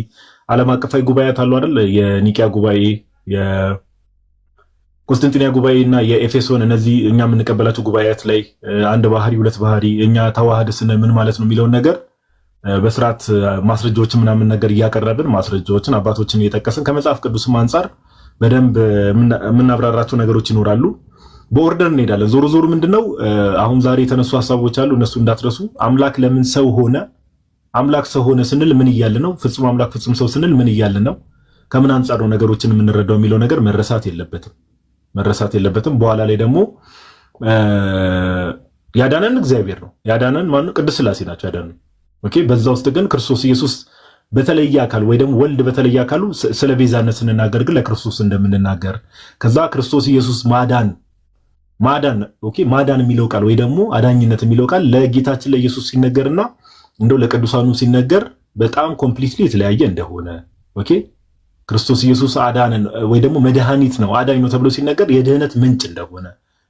ዓለም አቀፋዊ ጉባኤያት አሉ አይደል? የኒቂያ ጉባኤ፣ የኮንስታንቲኒያ ጉባኤ እና የኤፌሶን እነዚህ እኛ የምንቀበላቸው ጉባኤያት ላይ አንድ ባህሪ ሁለት ባህሪ እኛ ተዋህድ ስንል ምን ማለት ነው የሚለውን ነገር በስርዓት ማስረጃዎችን ምናምን ነገር እያቀረብን ማስረጃዎችን አባቶችን እየጠቀስን ከመጽሐፍ ቅዱስም አንጻር በደንብ የምናብራራቸው ነገሮች ይኖራሉ። በኦርደር እንሄዳለን። ዞሮ ዞሮ ምንድነው አሁን ዛሬ የተነሱ ሀሳቦች አሉ፣ እነሱ እንዳትረሱ። አምላክ ለምን ሰው ሆነ? አምላክ ሰው ሆነ ስንል ምን እያልን ነው? ፍጹም አምላክ ፍጹም ሰው ስንል ምን እያልን ነው? ከምን አንጻር ነው ነገሮችን የምንረዳው የሚለው ነገር መረሳት የለበትም። በኋላ ላይ ደግሞ ያዳነን እግዚአብሔር ነው። ያዳነን ማን ነው? ቅድስት ሥላሴ ናቸው ያዳነን። ኦኬ። በዛ ውስጥ ግን ክርስቶስ ኢየሱስ በተለየ አካል ወይ ደግሞ ወልድ በተለየ አካሉ ስለ ቤዛነት ስንናገር ግን ለክርስቶስ እንደምንናገር ከዛ ክርስቶስ ኢየሱስ ማዳን የሚለው ቃል ወይ ደግሞ አዳኝነት የሚለው ቃል ለጌታችን ለኢየሱስ ሲነገርና እንደው ለቅዱሳኑ ሲነገር በጣም ኮምፕሊትሊ የተለያየ እንደሆነ ኦኬ። ክርስቶስ ኢየሱስ አዳነን ወይ ደግሞ መድኃኒት ነው አዳኝ ነው ተብሎ ሲነገር የድህነት ምንጭ እንደሆነ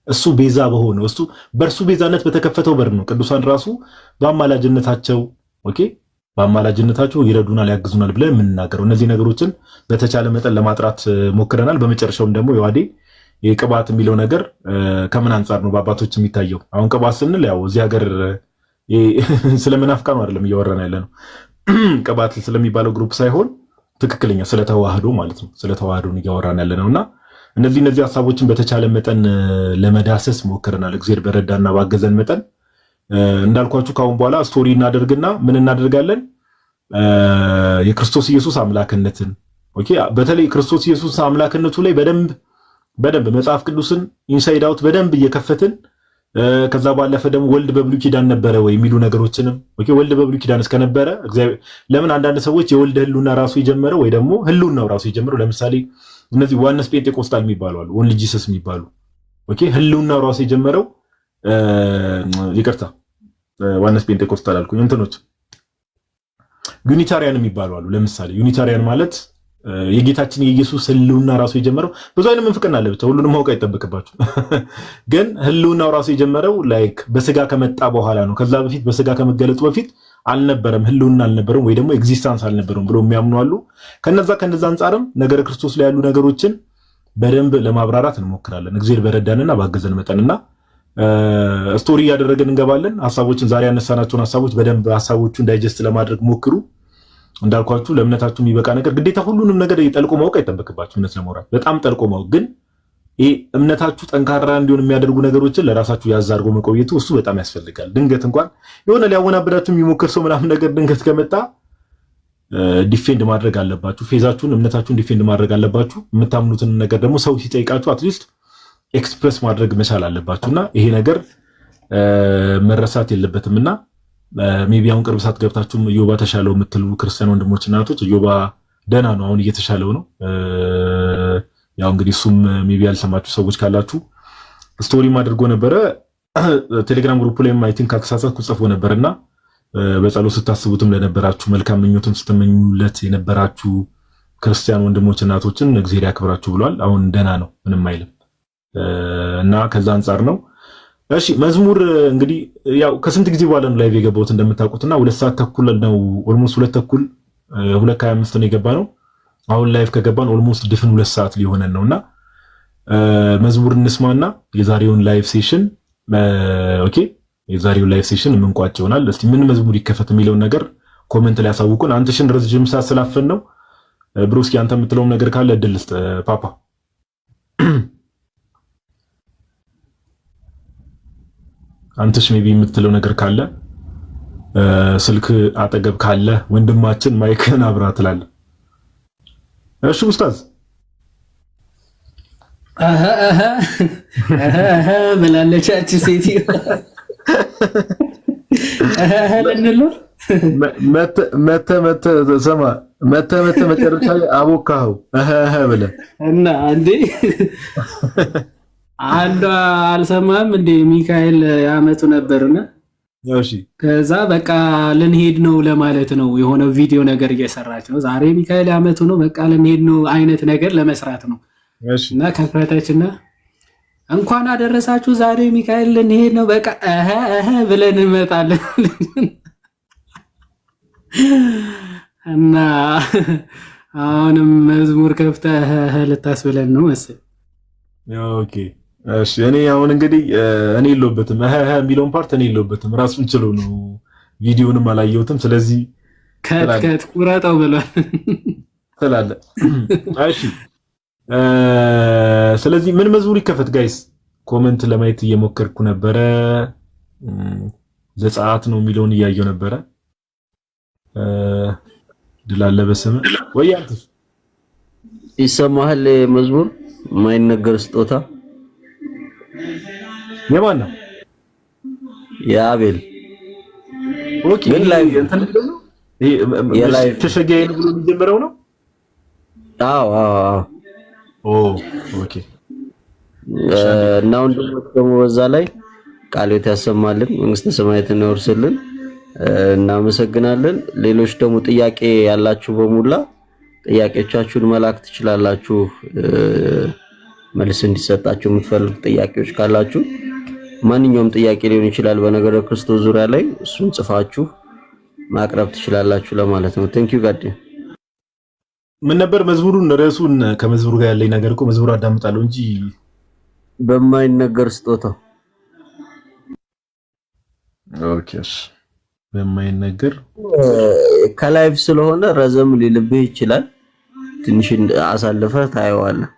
እሱ ቤዛ በሆነው እሱ በእርሱ ቤዛነት በተከፈተው በር ነው ቅዱሳን ራሱ በአማላጅነታቸው ኦኬ በአማላጅነታቸው ይረዱናል ያግዙናል ብለን የምንናገረው እነዚህ ነገሮችን በተቻለ መጠን ለማጥራት ሞክረናል። በመጨረሻውም ደግሞ የዋዴ የቅባት የሚለው ነገር ከምን አንጻር ነው በአባቶች የሚታየው? አሁን ቅባት ስንል ያው እዚህ ሀገር ስለመናፍቃኑ አይደለም እያወራን ያለ ነው። ቅባት ስለሚባለው ግሩፕ ሳይሆን ትክክለኛ ስለተዋህዶ ማለት ነው። ስለተዋህዶን እያወራን ያለ ነውና እነዚህ ሀሳቦችን በተቻለ መጠን ለመዳሰስ ሞክረናል። እግዚአብሔር በረዳና ባገዘን መጠን እንዳልኳችሁ ካሁን በኋላ ስቶሪ እናደርግና ምን እናደርጋለን? የክርስቶስ ኢየሱስ አምላክነትን ኦኬ። በተለይ ክርስቶስ ኢየሱስ አምላክነቱ ላይ በደንብ መጽሐፍ ቅዱስን ኢንሳይድ አውት በደንብ እየከፈትን ከዛ ባለፈ ደግሞ ወልድ በብሉይ ኪዳን ነበረ ወይ የሚሉ ነገሮችንም ኦኬ። ወልድ በብሉይ ኪዳን እስከነበረ እግዚአብሔር ለምን አንዳንድ ሰዎች የወልድ ህልውና ራሱ የጀመረው ወይ ደግሞ ህልውናው ራሱ የጀመረው ለምሳሌ እነዚህ ዋነስ ጴንጤቆስታል የሚባሉ አሉ፣ ኦንሊ ጂሰስ የሚባሉ ኦኬ። ህልውናው ራሱ የጀመረው ይቅርታ ዋነስ ጴንጤቆስታል አልኩኝ። እንትኖች ዩኒታሪያን የሚባሉ አሉ። ለምሳሌ ዩኒታሪያን ማለት የጌታችን የኢየሱስ ህልውና ራሱ የጀመረው ብዙ አይነት መንፍቅና አለ፣ ብቻ ሁሉንም ማወቅ አይጠበቅባችሁ። ግን ህልውናው ራሱ የጀመረው ላይክ በስጋ ከመጣ በኋላ ነው። ከዛ በፊት በስጋ ከመገለጡ በፊት አልነበረም፣ ህልውና አልነበረም፣ ወይ ደግሞ ኤግዚስተንስ አልነበረም ብሎ የሚያምኑ አሉ። ከነዛ አንጻርም ነገረ ክርስቶስ ላይ ያሉ ነገሮችን በደንብ ለማብራራት እንሞክራለን እግዚአብሔር በረዳንና ባገዘን መጠንና ስቶሪ እያደረገን እንገባለን። ሀሳቦችን ዛሬ ያነሳናቸውን ሀሳቦች በደንብ ሀሳቦቹን ዳይጀስት ለማድረግ ሞክሩ። እንዳልኳችሁ ለእምነታችሁ የሚበቃ ነገር ግዴታ ሁሉንም ነገር ጠልቆ ማወቅ አይጠበቅባችሁ። እምነት ለመውራት በጣም ጠልቆ ማወቅ ግን ይሄ እምነታችሁ ጠንካራ እንዲሆን የሚያደርጉ ነገሮችን ለራሳችሁ ያዝ አድርጎ መቆየቱ እሱ በጣም ያስፈልጋል። ድንገት እንኳን የሆነ ሊያወናብዳችሁ የሚሞክር ሰው ምናምን ነገር ድንገት ከመጣ ዲፌንድ ማድረግ አለባችሁ። ፌዛችሁን፣ እምነታችሁን ዲፌንድ ማድረግ አለባችሁ። የምታምኑትን ነገር ደግሞ ሰው ሲጠይቃችሁ አትሊስት ኤክስፕረስ ማድረግ መቻል አለባችሁና ይሄ ነገር መረሳት የለበትምና ሜቢ አሁን ቅርብ ሰዓት ገብታችሁም ኢዮባ ተሻለው የምትሉ ክርስቲያን ወንድሞች እና እህቶች ኢዮባ ደህና ነው፣ አሁን እየተሻለው ነው። ያው እንግዲህ እሱም ሜቢ ያልሰማችሁ ሰዎች ካላችሁ ስቶሪም አድርጎ ነበረ ቴሌግራም ግሩፕ ላይም አይ ቲንክ ካልተሳሳትኩ ጽፎ ነበርና በጸሎት ስታስቡትም ለነበራችሁ መልካም ምኞትም ስትመኙለት የነበራችሁ ክርስቲያን ወንድሞች እና እህቶችን እግዚአብሔር ያክብራችሁ ብሏል። አሁን ደህና ነው፣ ምንም አይልም እና ከዛ አንጻር ነው። እሺ መዝሙር እንግዲህ ያው ከስንት ጊዜ በኋላ ነው ላይቭ የገባሁት እንደምታውቁትና 2 ሰዓት ተኩል ነው ኦልሞስት 2 ተኩል 2:25 ነው የገባ ነው። አሁን ላይቭ ከገባን ኦልሞስት ድፍን 2 ሰዓት ሊሆነን ነውና መዝሙር እንስማና የዛሬውን ላይቭ ሴሽን ኦኬ የዛሬውን ላይቭ ሴሽን የምንቋጭ ይሆናል። እስቲ ምን መዝሙር ይከፈት የሚለውን ነገር ኮሜንት ላይ ያሳውቁን። አንተሽን ረጅም ሰዓት ስላፈን ነው ብሮስኪ አንተ የምትለውም ነገር ካለ እድል ስጥ ፓፓ። አንተሽ ሜቢ የምትለው ነገር ካለ ስልክ አጠገብ ካለ ወንድማችን ማይክን አብራ ትላለህ። እሺ ኡስታዝ ብላለች አቺ ሴትዮ ለነለው መተ ሰማ መተ መጨረሻ አቦካው ብለህ እና እንዴ አንዷ አልሰማም እንዴ ሚካኤል ያመጡ ነበርና እሺ ከዛ በቃ ልንሄድ ነው ለማለት ነው የሆነ ቪዲዮ ነገር እየሰራች ነው። ዛሬ ሚካኤል ያመጡ ነው በቃ ልንሄድ ነው አይነት ነገር ለመስራት ነው። እሺ እና ከፈተችና እንኳን አደረሳችሁ ዛሬ ሚካኤል ልንሄድ ነው በቃ ብለን እንመጣለን እና አሁንም መዝሙር ከፍተህ ልታስብለን ነው መሰለኝ። ኦኬ እሺ እኔ አሁን እንግዲህ እኔ የለሁበትም የሚለውን ፓርት እኔ የለሁበትም ራሱን ችሎ ነው ቪዲዮንም አላየሁትም። ስለዚህ ከት ቁረጠው ብሏል ተላለ። እሺ ስለዚህ ምን መዝሙር ይከፈት ጋይስ? ኮሜንት ለማየት እየሞከርኩ ነበረ። ዘጸአት ነው የሚለውን እያየው ነበረ። ድላለ በስም ወይ አንተ ይሰማሃል? መዝሙር የማይነገር ስጦታ የማን ነው? የአቤል። ኦኬ ግን ላይ እንትን ነው ይሄ ተሸገየ ብሎ የሚጀምረው ነው። አዎ ኦኬ እና ደግሞ በዛ ላይ ቃልዮት ያሰማልን፣ መንግስተ ሰማያትን ያወርስልን። እናመሰግናለን። ሌሎች ደግሞ ጥያቄ ያላችሁ በሙላ ጥያቄዎቻችሁን መላክ ትችላላችሁ። መልስ እንዲሰጣችሁ የምትፈልጉ ጥያቄዎች ካላችሁ ማንኛውም ጥያቄ ሊሆን ይችላል በነገረ ክርስቶስ ዙሪያ ላይ እሱን ጽፋችሁ ማቅረብ ትችላላችሁ ለማለት ነው። ቴንክ ዩ ጋድ። ምን ነበር መዝሙሩን ርዕሱን? ከመዝሙሩ ጋር ያለኝ ነገር እኮ መዝሙሩ አዳምጣለሁ እንጂ በማይነገር ስጦታ። ኦኬስ በማይነገር ከላይቭ ስለሆነ ረዘም ሊልብህ ይችላል። ትንሽ አሳልፈህ ታየዋለህ።